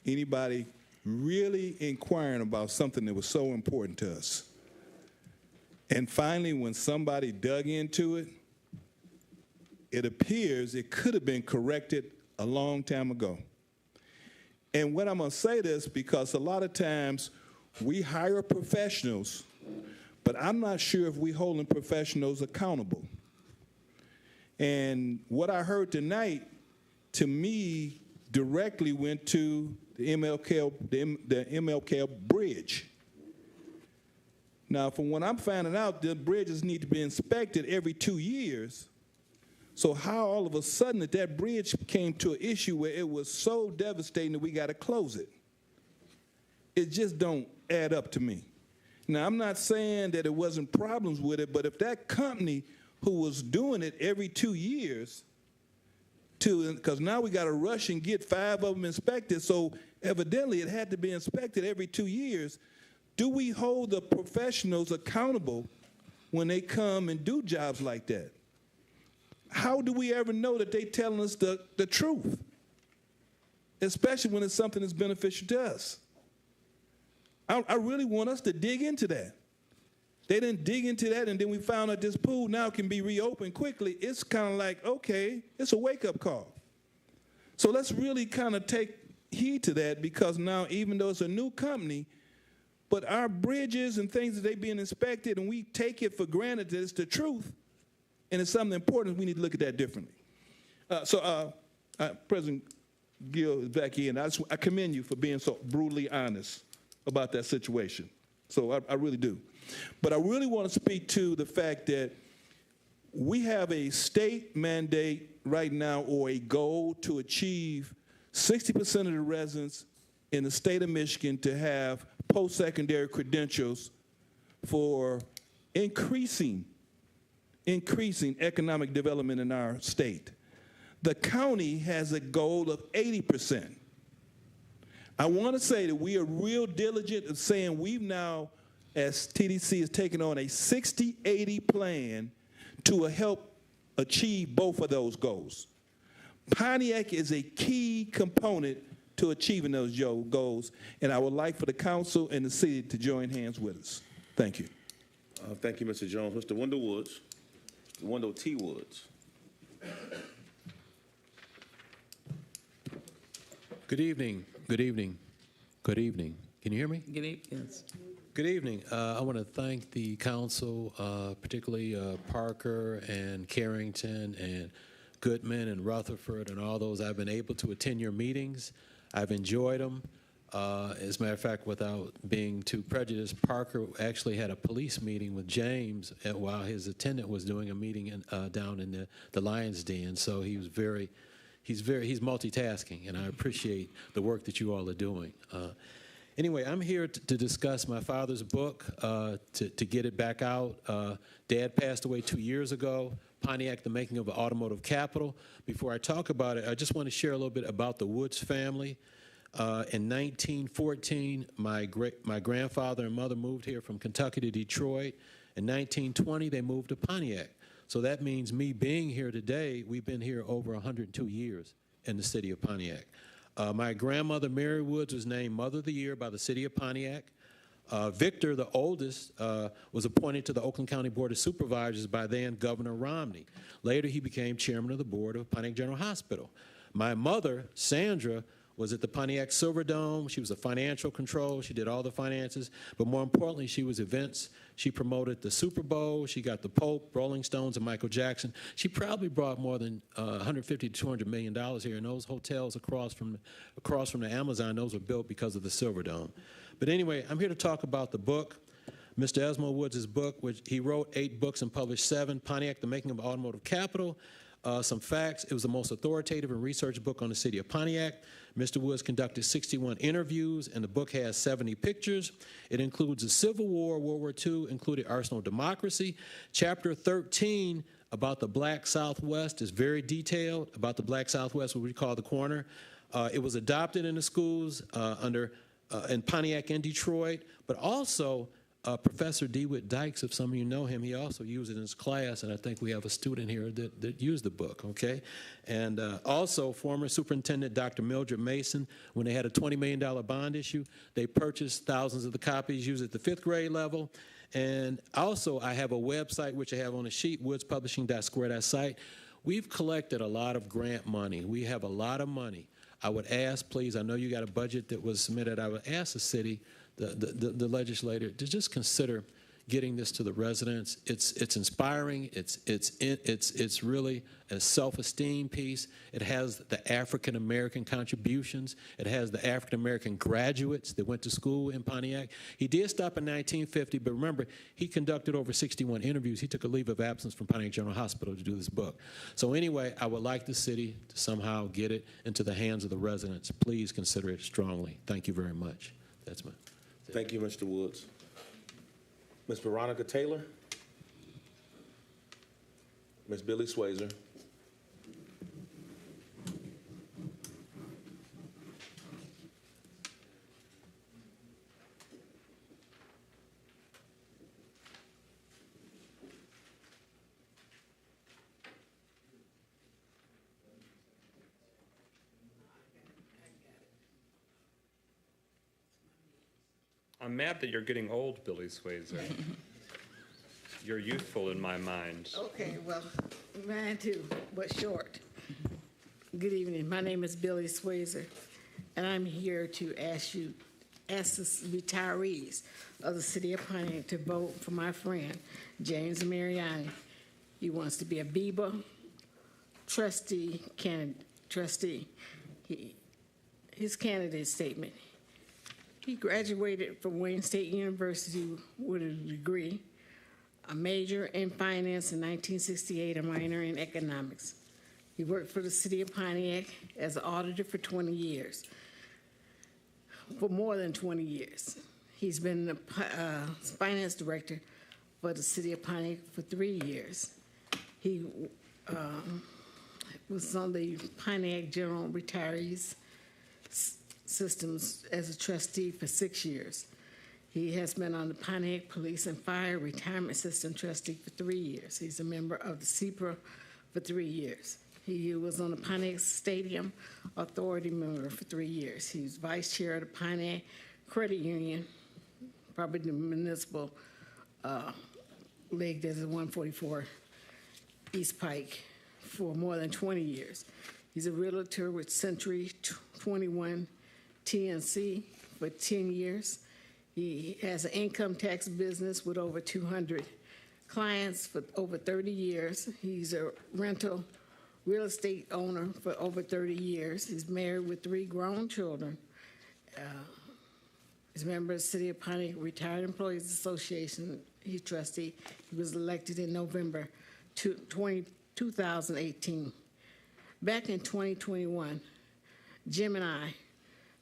anybody really inquiring about something that was so important to us. And finally, when somebody dug into it, it appears it could have been corrected a long time ago. And what I'm going to say this because a lot of times we hire professionals, but I'm not sure if we're holding professionals accountable. And what I heard tonight, to me, directly went to the MLK bridge. Now, from what I'm finding out, the bridges need to be inspected every 2 years. So how all of a sudden that bridge came to an issue where it was so devastating that we got to close it? It just don't add up to me. Now, I'm not saying that it wasn't problems with it, but if that company who was doing it every 2 years, because now we got to rush and get 5 of them inspected, so evidently it had to be inspected every 2 years. Do we hold the professionals accountable when they come and do jobs like that? How do we ever know that they're telling us the truth, especially when it's something that's beneficial to us? I really want us to dig into that. They didn't dig into that, and then we found out this pool now can be reopened quickly. It's kind of like, okay, it's a wake-up call. So let's really kind of take heed to that, because now, even though it's a new company, but our bridges and things that they're being inspected, and we take it for granted that it's the truth, and it's something important, we need to look at that differently. President Gill is back here, and I commend you for being so brutally honest about that situation. So I really do. But I really want to speak to the fact that we have a state mandate right now, or a goal to achieve 60% of the residents in the state of Michigan to have post-secondary credentials for increasing economic development in our state. The county has a goal of 80%. I want to say that we are real diligent in saying we've now, as TDC, is taking on a 60-80 plan to help achieve both of those goals. Pontiac is a key component to achieving those goals, and I would like for the council and the city to join hands with us. Thank you.
Thank you, Mr. Jones. Mr. Wendell Woods. Mr. Wendell T. Woods.
Good evening. Good evening. Good evening. Can you hear me?
Good evening. Yes.
Good evening. I want to thank the council, particularly Parker and Carrington and Goodman and Rutherford and all those. I've been able to attend your meetings. I've enjoyed them. As a matter of fact, without being too prejudiced, Parker actually had a police meeting with James while his attendant was doing a meeting down in the Lion's Den. So he was he's multitasking, and I appreciate the work that you all are doing. Anyway, I'm here to discuss my father's book, to get it back out. Dad passed away 2 years ago. Pontiac, the Making of an Automotive Capital. Before I talk about it, I just want to share a little bit about the Woods family. In 1914, my grandfather and mother moved here from Kentucky to Detroit. In 1920, they moved to Pontiac. So that means me being here today, we've been here over 102 years in the city of Pontiac. My grandmother, Mary Woods, was named Mother of the Year by the city of Pontiac. Victor, the oldest, was appointed to the Oakland County Board of Supervisors by then Governor Romney. Later, he became chairman of the board of Pontiac General Hospital. My mother, Sandra, was at the Pontiac Silverdome. She was a financial control. She did all the finances. But more importantly, she was events. She promoted the Super Bowl. She got the Pope, Rolling Stones, and Michael Jackson. She probably brought more than $150 to $200 million here. And those hotels across from the Amazon, those were built because of the Silverdome. But anyway, I'm here to talk about the book. Mr. Esmo Woods' book, which he wrote 8 books and published 7, Pontiac, The Making of Automotive Capital. Some facts, it was the most authoritative and researched book on the city of Pontiac. Mr. Woods conducted 61 interviews, and the book has 70 pictures. It includes the Civil War, World War II, included Arsenal Democracy. Chapter 13 about the Black Southwest is very detailed, about the Black Southwest, what we call the corner. It was adopted in the schools in Pontiac and Detroit, but also Professor DeWitt Dykes, if some of you know him, he also used it in his class, and I think we have a student here that used the book, okay? And also former Superintendent Dr. Mildred Mason, when they had a $20 million bond issue, they purchased thousands of the copies, used at the 5th grade level. And also I have a website, which I have on a sheet, woodspublishing.square.site. We've collected a lot of grant money. We have a lot of money. I would ask, please, I know you got a budget that was submitted, I would ask the city, the legislator, to just consider getting this to the residents. It's inspiring. It's really a self-esteem piece. It has the African American contributions. It has the African American graduates that went to school in Pontiac. He did stop in 1950, but remember, he conducted over 61 interviews. He took a leave of absence from Pontiac General Hospital to do this book. So anyway, I would like the city to somehow get it into the hands of the residents. Please consider it strongly. Thank you very much. That's my.
Thank you, Mr. Woods. Ms. Veronica Taylor. Ms. Billy Swayzer.
I'm mad that you're getting old, Billy Swayzer. You're youthful in my mind.
Okay, well, mine too, but short. Good evening. My name is Billy Swayzer, and I'm here to ask the retirees of the city of Pontiac to vote for my friend, James Mariani. He wants to be a BEBA trustee. His candidate statement. He graduated from Wayne State University with a degree, a major in finance in 1968, a minor in economics. He worked for the city of Pontiac as an auditor for 20 years, for more than 20 years. He's been the finance director for the city of Pontiac for 3 years. He was on the Pontiac General Retirees Systems as a trustee for 6 years. He has been on the Pontiac Police and Fire Retirement System trustee for 3 years. He's a member of the CPRA for 3 years. He was on the Pontiac Stadium Authority member for 3 years. He's vice chair of the Pontiac Credit Union, probably the municipal league that's at 144 East Pike for more than 20 years. He's a realtor with Century 21 TNC for 10 years. He has an income tax business with over 200 clients for over 30 years. He's a rental real estate owner for over 30 years. He's married with 3 grown children. He's a member of the City of Pontiac Retired Employees Association. He's trustee. He was elected in November 2018. Back in 2021, Jim and I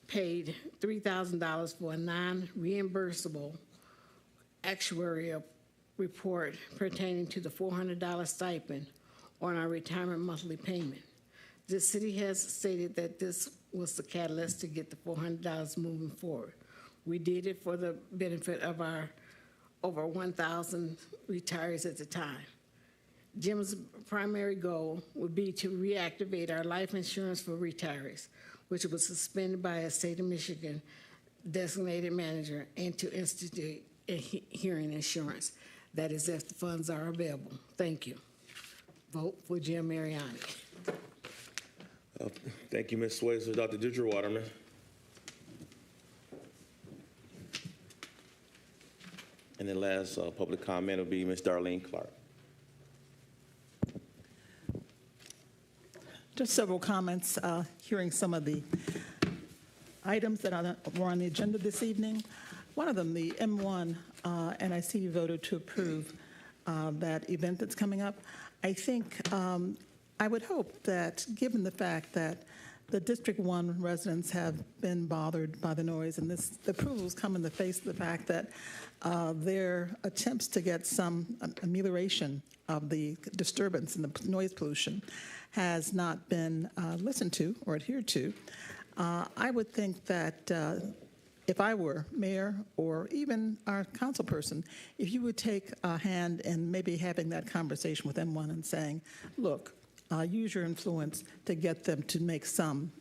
paid $3,000 for a non-reimbursable actuarial report pertaining to the $400 stipend on our retirement monthly payment. The city has stated that this was the catalyst to get the $400 moving forward. We did it for the benefit of our over 1,000 retirees at the time. Jim's primary goal would be to reactivate our life insurance for retirees, which was suspended by a state of Michigan designated manager, and to institute a hearing insurance. That is if the funds are available. Thank you. Vote for Jim Mariani.
Thank you, Ms. Swayze. Dr. Deirdre Waterman. And then last public comment will be Ms. Darlene Clark.
Just several comments, hearing some of the items that were on the agenda this evening. One of them, the M1, and I see you voted to approve that event that's coming up. I think, I would hope that given the fact that the District 1 residents have been bothered by the noise, and the approvals come in the face of the fact that their attempts to get some amelioration of the disturbance and the noise pollution has not been listened to or adhered to. I would think that if I were mayor or even our council person, if you would take a hand in maybe having that conversation with M1 and saying, look, use your influence to get them to make some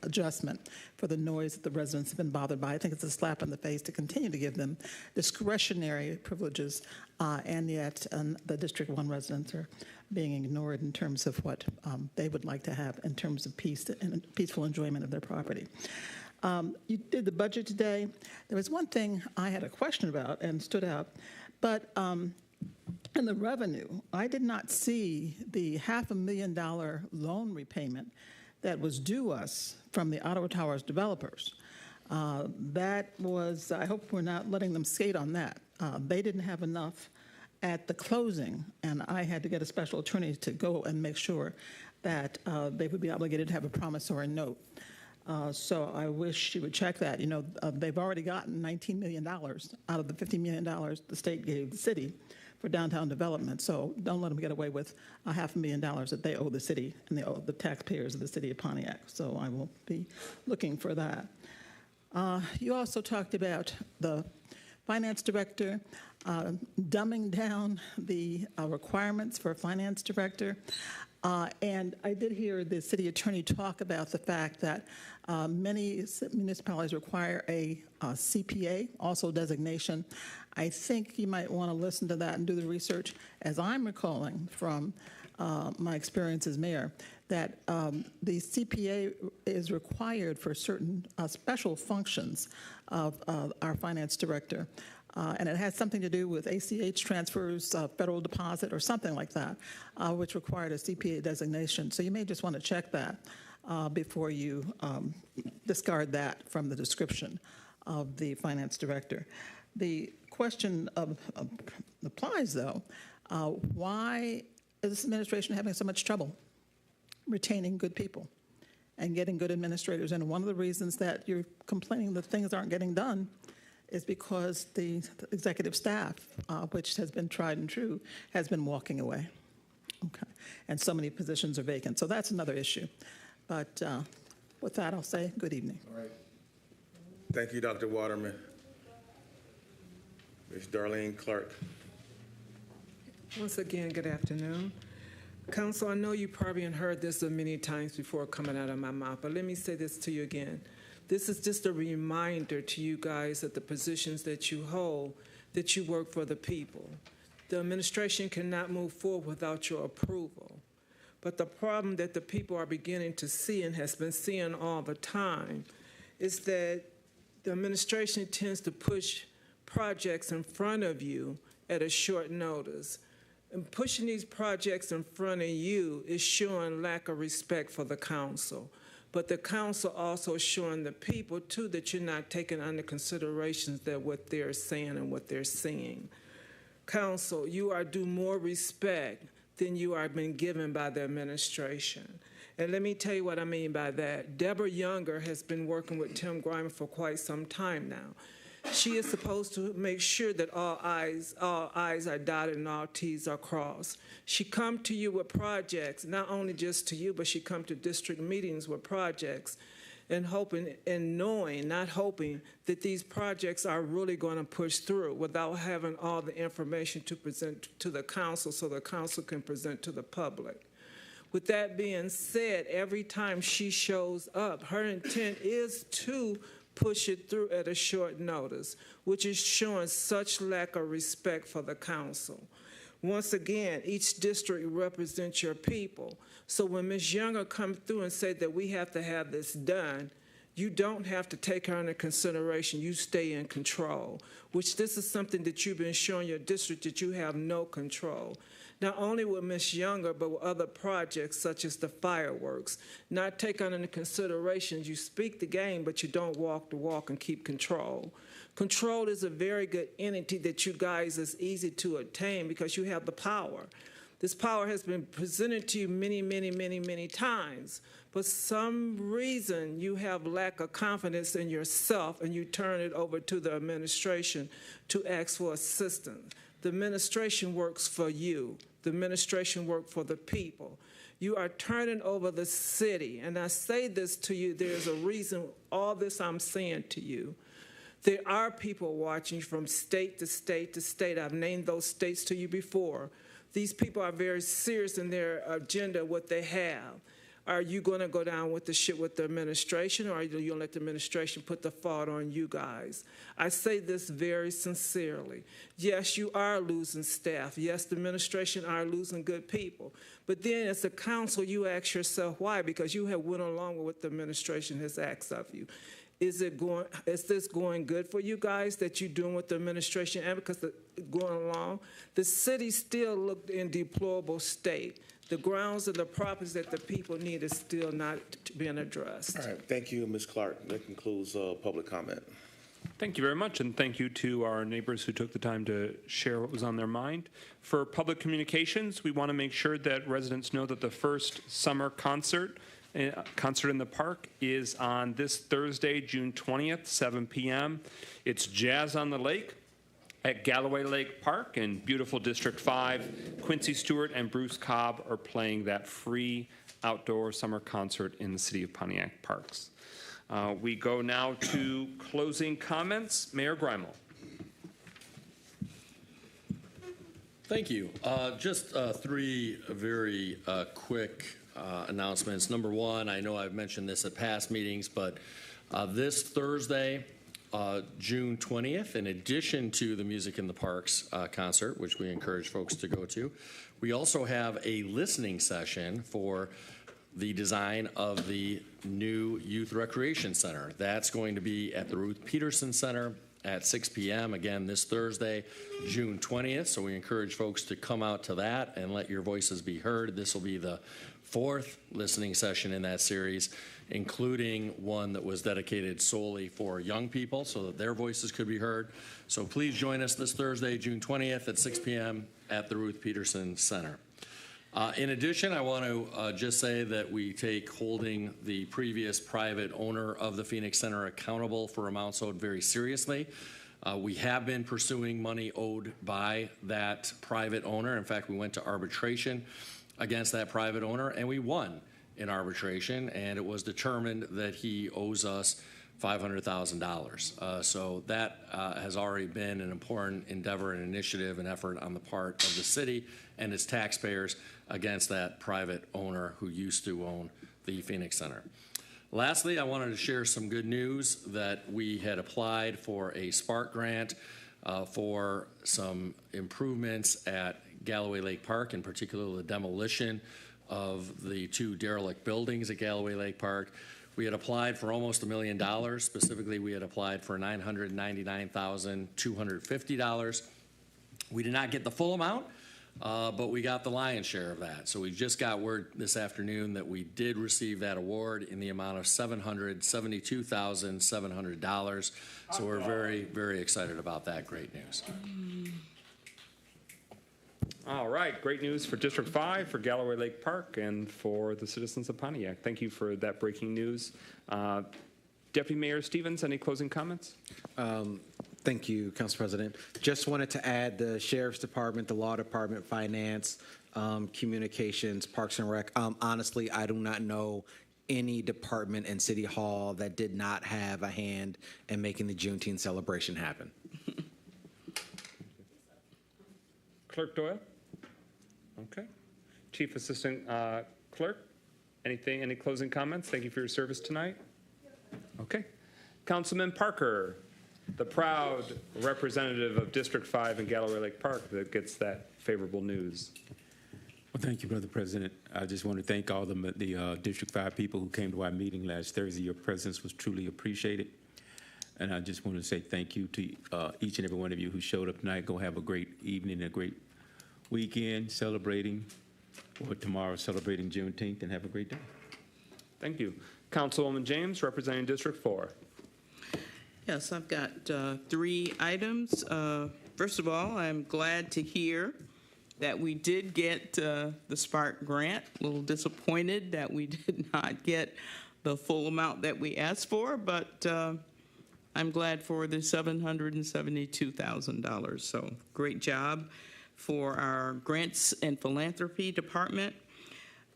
adjustment for the noise that the residents have been bothered by. I think it's a slap in the face to continue to give them discretionary privileges, and yet the District 1 residents are being ignored in terms of what they would like to have in terms of peace and peaceful enjoyment of their property. You did the budget today. There was one thing I had a question about and stood out, but in the revenue, I did not see the $500,000 loan repayment that was due us from the Ottawa Towers developers. That was, I hope we're not letting them skate on that. They didn't have enough at the closing, and I had to get a special attorney to go and make sure that they would be obligated to have a promissory note. So I wish you would check that. You know, they've already gotten $19 million out of the $50 million the state gave the city for downtown development. So don't let them get away with $500,000 that they owe the city and they owe the taxpayers of the city of Pontiac. So I will be looking for that. You also talked about the finance director dumbing down the requirements for a finance director. And I did hear the city attorney talk about the fact that many municipalities require a CPA, also designation. I think you might want to listen to that and do the research. As I'm recalling from my experience as mayor, that the CPA is required for certain special functions of our finance director. And it has something to do with ACH transfers, federal deposit, or something like that, which required a CPA designation. So you may just want to check that before you discard that from the description of the finance director. The question applies, though, why is this administration having so much trouble retaining good people and getting good administrators? And one of the reasons that you're complaining that things aren't getting done is because the executive staff, which has been tried and true, has been walking away. Okay. And so many positions are vacant. So that's another issue. But with that, I'll say good evening.
All right. Thank you, Dr. Waterman. Ms. Darlene Clark.
Once again, good afternoon. Council, I know you probably have heard this many times before coming out of my mouth, but let me say this to you again. This is just a reminder to you guys that the positions that you hold, that you work for the people. The administration cannot move forward without your approval. But the problem that the people are beginning to see and has been seeing all the time is that the administration tends to push projects in front of you at a short notice. And pushing these projects in front of you is showing lack of respect for the council. But the council also showing the people, too, that you're not taking under consideration that what they're saying and what they're seeing. Council, you are due more respect than you are being given by the administration. And let me tell you what I mean by that. Deborah Younger has been working with Tim Grimer for quite some time now. She is supposed to make sure that all I's are dotted and all T's are crossed. She come to you with projects, not only just to you, but she come to district meetings with projects and hoping and knowing, not hoping, that these projects are really going to push through without having all the information to present to the council so the council can present to the public. With that being said, every time she shows up, her intent is to push it through at a short notice, which is showing such lack of respect for the council. Once again, each district represents your people. So when Ms. Younger comes through and say that we have to have this done, you don't have to take her into consideration. You stay in control, which this is something that you've been showing your district that you have no control. Not only with Ms. Younger, but with other projects such as the fireworks. Not taken into consideration, you speak the game, but you don't walk the walk and keep control. Control is a very good entity that you guys is easy to attain because you have the power. This power has been presented to you many, many, many, many times. But some reason you have lack of confidence in yourself and you turn it over to the administration to ask for assistance. The administration works for you. The administration works for the people. You are turning over the city. And I say this to you, there's a reason all this I'm saying to you. There are people watching from state to state to state. I've named those states to you before. These people are very serious in their agenda, what they have. Are you going to go down with the shit with the administration, or are you going to let the administration put the fault on you guys? I say this very sincerely. Yes, you are losing staff. Yes, the administration are losing good people. But then as a council, you ask yourself why, because you have went along with what the administration has asked of you. Is this going good for you guys that you're doing with the administration and because going along? The city still looked in deplorable state. The grounds and the properties that the people need is still not being addressed.
All right, thank you, Ms. Clark. That concludes public comment.
Thank you very much, and thank you to our neighbors who took the time to share what was on their mind. For public communications, we want to make sure that residents know that the first summer concert in the park is on this Thursday, June 20th, 7 p.m. It's Jazz on the Lake at Galloway Lake Park in beautiful District 5. Quincy Stewart and Bruce Cobb are playing that free outdoor summer concert in the city of Pontiac Parks. We go now to closing comments. Mayor Greimel.
Thank you. Just three very quick announcements. Number one, I know I've mentioned this at past meetings, but this Thursday, June 20th, in addition to the Music in the Parks concert, which we encourage folks to go to, we also have a listening session for the design of the new Youth Recreation Center. That's going to be at the Ruth Peterson Center at 6 p.m. again this Thursday, June 20th. So we encourage folks to come out to that and let your voices be heard. This will be the fourth listening session in that series, including one that was dedicated solely for young people so that their voices could be heard. So please join us this Thursday, June 20th at 6 p.m. at the Ruth Peterson Center. In addition, I want to just say that we take holding the previous private owner of the Phoenix Center accountable for amounts owed very seriously. We have been pursuing money owed by that private owner. In fact, we went to arbitration against that private owner, and we won in arbitration, and it was determined that he owes us $500,000. So that has already been an important endeavor and initiative and effort on the part of the city and its taxpayers against that private owner who used to own the Phoenix Center. Lastly, I wanted to share some good news that we had applied for a Spark grant for some improvements at Galloway Lake Park, in particular the demolition of the two derelict buildings at Galloway Lake Park. We had applied for almost $1 million. Specifically, we had applied for $999,250. We did not get the full amount, but we got the lion's share of that. So we just got word this afternoon that we did receive that award in the amount of $772,700. So we're very, very excited about that. Great news.
All right, great news for District 5, for Galloway Lake Park, and for the citizens of Pontiac. Thank you for that breaking news. Deputy Mayor Stevens, any closing comments?
Thank you, Council President. Just wanted to add the Sheriff's Department, the Law Department, Finance, Communications, Parks and Rec. Honestly, I do not know any department in City Hall that did not have a hand in making the Juneteenth celebration happen.
Clerk Doyle? Okay. Chief Assistant Clerk, any closing comments? Thank you for your service tonight. Okay. Councilman Parker. the proud representative of District 5 in Galloway Lake Park that gets that favorable news.
Well, thank you, Brother President. I just want to thank all the District 5 people who came to our meeting last Thursday. Your presence was truly appreciated. And I just want to say thank you to each and every one of you who showed up tonight. Go have a great evening, a great weekend celebrating, or tomorrow celebrating Juneteenth, and have a great day.
Thank you. Councilwoman James, representing District 4.
Yes, I've got 3 items. First of all, I'm glad to hear that we did get the Spark grant. A little disappointed that we did not get the full amount that we asked for, but I'm glad for the $772,000. So great job for our Grants and Philanthropy Department.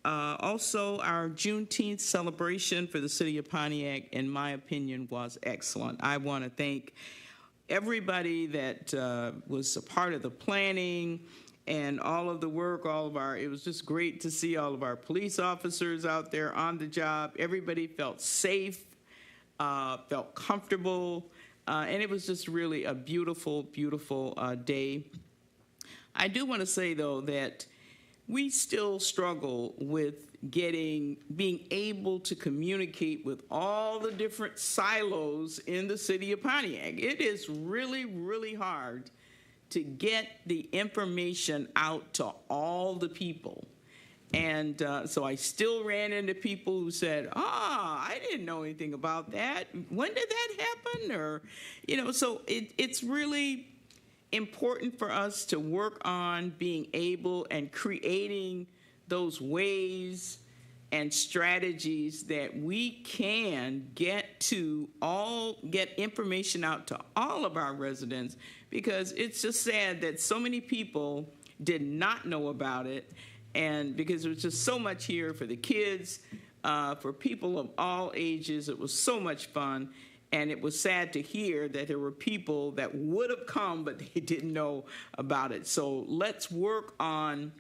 Also, our Juneteenth celebration for the city of Pontiac, in my opinion, was excellent. I want to thank everybody that was a part of the planning and all of the work, it was just great to see all of our police officers out there on the job. Everybody felt safe, felt comfortable, and it was just really a beautiful, beautiful day. I do want to say, though, that we still struggle with being able to communicate with all the different silos in the city of Pontiac. It is really, really hard to get the information out to all the people. And so I still ran into people who said, I didn't know anything about that. When did that happen? Or, so it's really important for us to work on being able and creating those ways and strategies that we can get information out to all of our residents, because it's just sad that so many people did not know about it, and because there was just so much here for the kids, for people of all ages. It was so much fun. And it was sad to hear that there were people that would have come, but they didn't know about it. So let's work on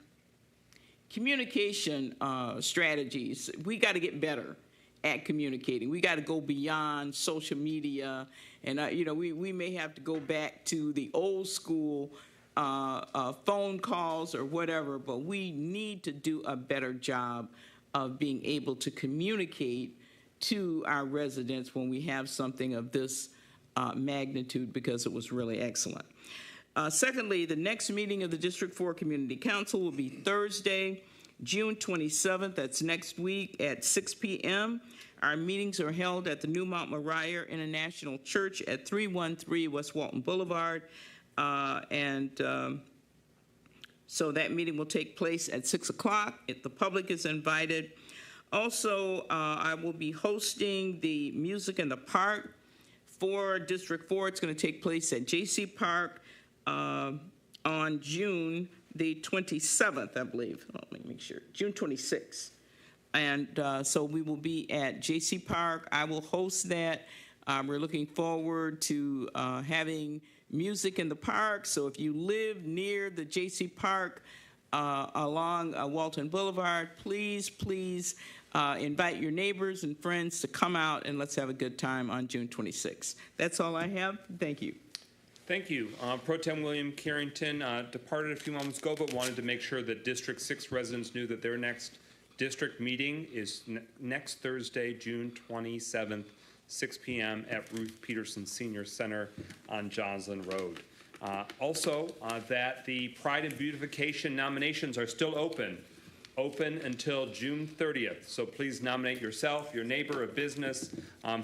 communication strategies. We got to get better at communicating. We got to go beyond social media. And, we may have to go back to the old school phone calls or whatever, but we need to do a better job of being able to communicate to our residents when we have something of this magnitude, because it was really excellent. Secondly, the next meeting of the District 4 Community Council will be Thursday, June 27th. That's next week at 6 p.m. Our meetings are held at the New Mount Moriah International Church at 313 West Walton Boulevard. So that meeting will take place at 6 o'clock. The public is invited. Also, I will be hosting the Music in the Park for District 4. It's going to take place at J.C. Park on June the 27th, I believe. Let me make sure. June 26th. And so we will be at J.C. Park. I will host that. We're looking forward to having music in the park. So if you live near the J.C. Park along Walton Boulevard, please invite your neighbors and friends to come out, and let's have a good time on June 26th. That's all I have. Thank you.
Thank you. Pro Tem William Carrington departed a few moments ago, but wanted to make sure that District 6 residents knew that their next district meeting is next Thursday, June 27th, 6 p.m. at Ruth Peterson Senior Center on Joslin Road. Also, that the Pride and Beautification nominations are still open until June 30th. So please nominate yourself, your neighbor, a business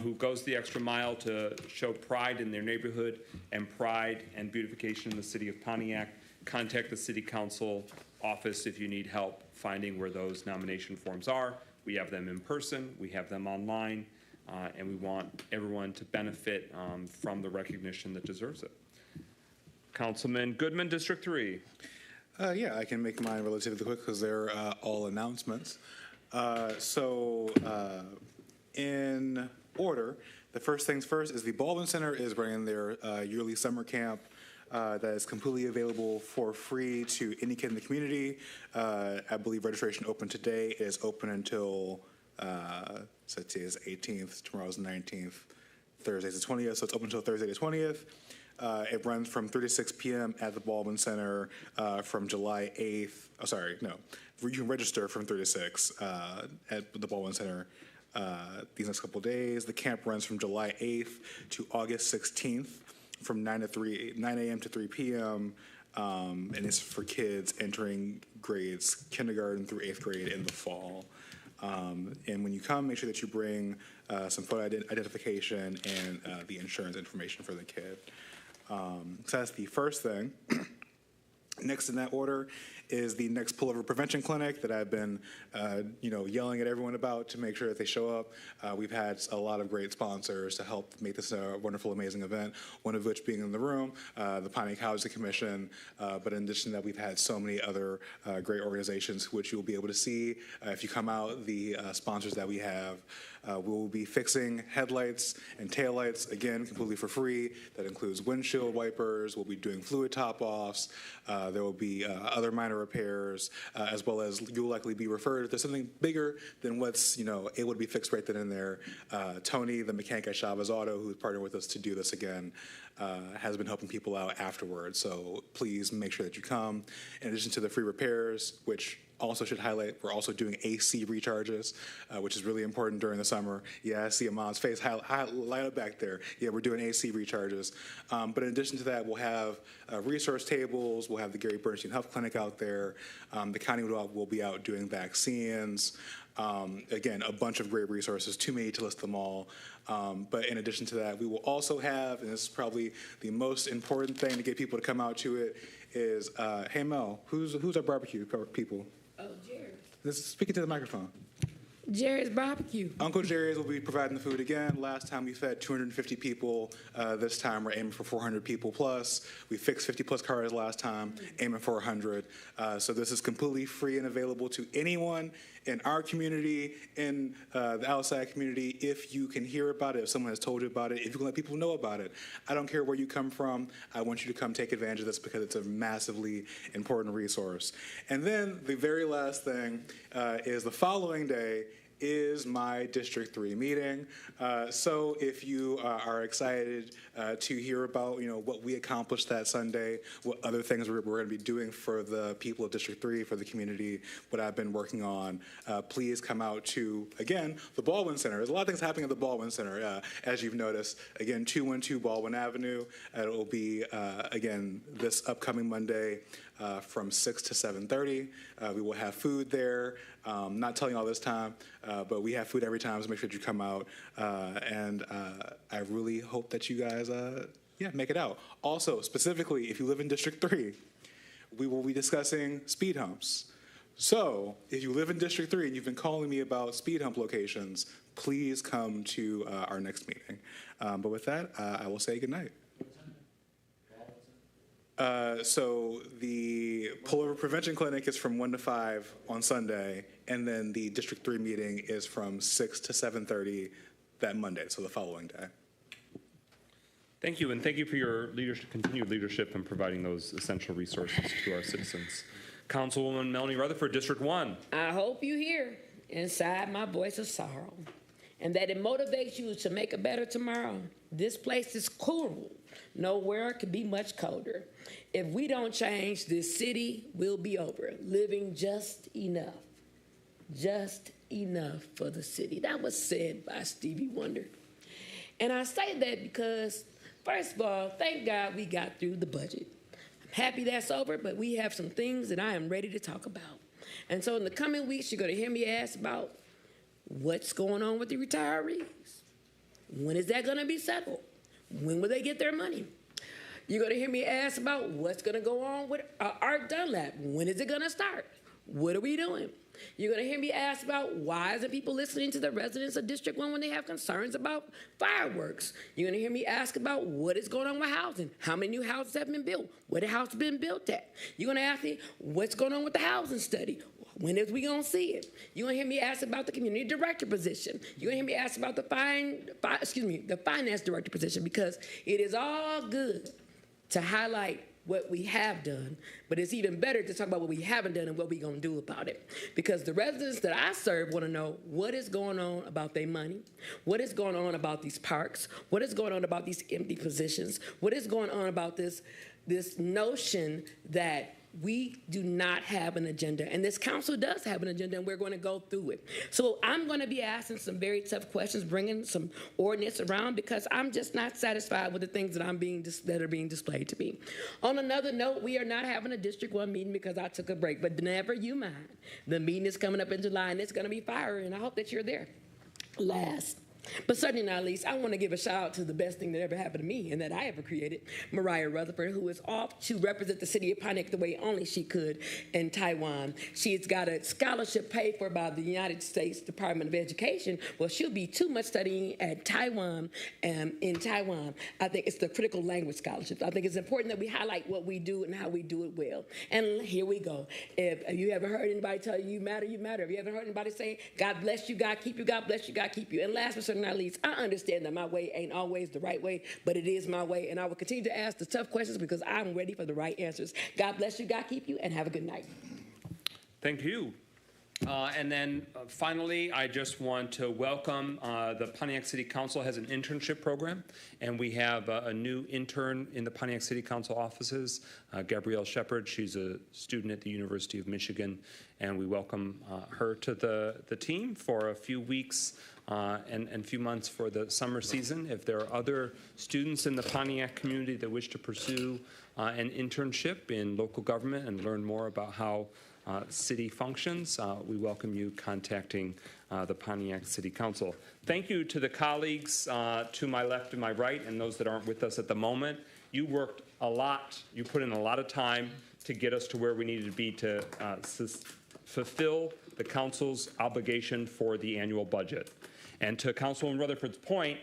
who goes the extra mile to show pride in their neighborhood and pride and beautification in the city of Pontiac. Contact the City Council office if you need help finding where those nomination forms are. We have them in person, we have them online, and we want everyone to benefit from the recognition that deserves it. Councilman Goodman, District 3.
Yeah, I can make mine relatively quick because they're all announcements. In order, the first things first is the Baldwin Center is bringing their yearly summer camp that is completely available for free to any kid in the community. I believe registration opened today. It is open until, so today is 18th, tomorrow's 19th, Thursday's the 20th, so it's open until Thursday the 20th. It runs from 3 to 6 p.m. at the Baldwin Center from July 8th. Oh, sorry, no. You can register from 3 to 6 at the Baldwin Center these next couple days. The camp runs from July 8th to August 16th from 9 a.m. to 3 p.m. And it's for kids entering grades kindergarten through 8th grade in the fall. And when you come, make sure that you bring some photo identification and the insurance information for the kid. So that's the first thing. Next in that order is the next pullover prevention clinic that I've been, yelling at everyone about to make sure that they show up. We've had a lot of great sponsors to help make this a wonderful, amazing event, one of which being in the room, the Pontiac Housing Commission. But in addition to that, we've had so many other great organizations which you'll be able to see if you come out, the sponsors that we have. We'll be fixing headlights and taillights, again, completely for free. That includes windshield wipers. We'll be doing fluid top-offs. There will be other minor repairs, as well as you'll likely be referred if there's something bigger than what's, able to be fixed right then and there. Tony, the mechanic at Chavez Auto, who's partnered with us to do this again, has been helping people out afterwards. So please make sure that you come. In addition to the free repairs, which also should highlight, we're also doing AC recharges, which is really important during the summer. Yeah, I see Amon's face light up back there. Yeah, we're doing AC recharges. But in addition to that, we'll have resource tables. We'll have the Gary Bernstein Health Clinic out there. The county will be out doing vaccines. Again, a bunch of great resources, too many to list them all. But in addition to that, we will also have, and this is probably the most important thing to get people to come out to it, is, hey Mel, who's our barbecue people?
Oh, Jerry.
Speaking to the microphone.
Jerry's Barbecue.
Uncle Jerry's will be providing the food again. Last time we fed 250 people. This time we're aiming for 400 people plus. We fixed 50 plus cars last time, aiming for 100. So this is completely free and available to anyone in our community, in the outside community, if you can hear about it, if someone has told you about it, if you can let people know about it. I don't care where you come from. I want you to come take advantage of this because it's a massively important resource. And then the very last thing is the following day is my District 3 meeting. So if you are excited to hear about, what we accomplished that Sunday, what other things we're going to be doing for the people of District 3, for the community, what I've been working on, please come out to, again, the Baldwin Center. There's a lot of things happening at the Baldwin Center, as you've noticed. Again, 212 Baldwin Avenue. It will be, again, this upcoming Monday from 6 to 7:30. We will have food there. Not telling you all this time, but we have food every time, so make sure that you come out. And I really hope that you guys, make it out. Also, specifically, if you live in District 3, we will be discussing speed humps. So if you live in District 3 and you've been calling me about speed hump locations, please come to our next meeting. But with that, I will say goodnight. So the pullover prevention clinic is from 1 to 5 on Sunday, and then the District 3 meeting is from 6 to 7:30 that Monday, so the following day.
Thank you, and thank you for your continued leadership in providing those essential resources to our citizens. Councilwoman Melanie Rutherford, District 1.
I hope you hear inside my voice of sorrow, and that it motivates you to make a better tomorrow. This place is cool. Nowhere could be much colder. If we don't change, this city will be over, living just enough for the city. That was said by Stevie Wonder. And I say that because, first of all, thank God we got through the budget. I'm happy that's over, but we have some things that I am ready to talk about. And so in the coming weeks, you're going to hear me ask about what's going on with the retirees. When is that going to be settled? When will they get their money? You're going to hear me ask about what's going to go on with Art Dunlap. When is it going to start? What are we doing? You're going to hear me ask about why isn't people listening to the residents of District 1 when they have concerns about fireworks? You're going to hear me ask about what is going on with housing. How many new houses have been built? Where the house been built at? You're going to ask me what's going on with the housing study. When is we going to see it? You're going to hear me ask about the community director position. You're going to hear me ask about the finance director position, because it is all good to highlight what we have done, but it's even better to talk about what we haven't done and what we're going to do about it. Because the residents that I serve want to know what is going on about their money, what is going on about these parks, what is going on about these empty positions, what is going on about this notion that we do not have an agenda, and this council does have an agenda, and we're going to go through it. So I'm going to be asking some very tough questions, bringing some ordinance around, because I'm just not satisfied with the things that that are being displayed to me. On another note, we are not having a District 1 meeting because I took a break, but never you mind. The meeting is coming up in July, and it's going to be fiery, and I hope that you're there. Last, but certainly not least, I want to give a shout out to the best thing that ever happened to me and that I ever created, Mariah Rutherford, who is off to represent the city of Pontiac the way only she could in Taiwan. She's got a scholarship paid for by the United States Department of Education. Well, she'll be too much studying at Taiwan in Taiwan. I think it's the critical language scholarships. I think it's important that we highlight what we do and how we do it well. And here we go. If you ever heard anybody tell you, you matter, you matter. If you ever heard anybody say, God bless you, God keep you, God bless you, God keep you. And last but certainly not least, I understand that my way ain't always the right way, but it is my way, and I will continue to ask the tough questions because I'm ready for the right answers. God bless you, God keep you, and have a good night.
Thank you. And then finally, I just want to welcome the Pontiac City Council has an internship program, and we have a new intern in the Pontiac City Council offices, Gabrielle Shepard. She's a student at the University of Michigan, and we welcome her to the team for a few weeks and few months for the summer season. If there are other students in the Pontiac community that wish to pursue an internship in local government and learn more about how city functions, we welcome you contacting the Pontiac City Council. Thank you to the colleagues to my left and my right and those that aren't with us at the moment. You worked a lot. You put in a lot of time to get us to where we needed to be to fulfill the council's obligation for the annual budget. And to Councilwoman Rutherford's point,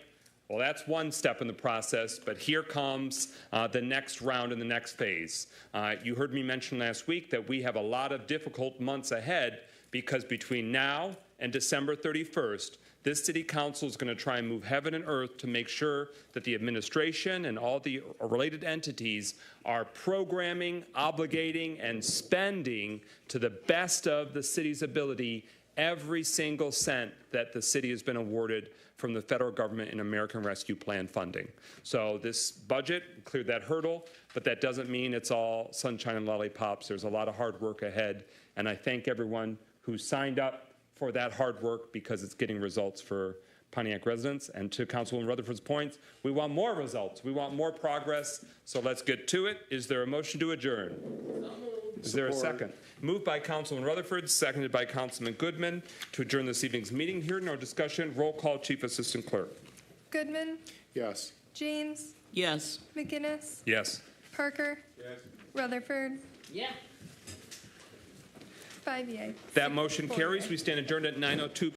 well, that's one step in the process, but here comes the next round and the next phase. You heard me mention last week that we have a lot of difficult months ahead because between now and December 31st, this city council is going to try and move heaven and earth to make sure that the administration and all the related entities are programming, obligating, and spending to the best of the city's ability every single cent that the city has been awarded from the federal government in American Rescue Plan funding. So this budget cleared that hurdle, but that doesn't mean it's all sunshine and lollipops. There's a lot of hard work ahead, and I thank everyone who signed up for that hard work because it's getting results for Pontiac residents. And to Councilwoman Rutherford's points, we want more results. We want more progress, so let's get to it. Is there a motion to adjourn? Is there a second? Moved by Councilman Rutherford, seconded by Councilman Goodman to adjourn this evening's meeting. Here, no discussion. Roll call, Chief Assistant Clerk.
Goodman?
Yes.
James?
Yes.
McGinnis?
Yes.
Parker?
Yes.
Rutherford?
Yeah.
5 yea.
That motion carries. We stand adjourned at 9:02.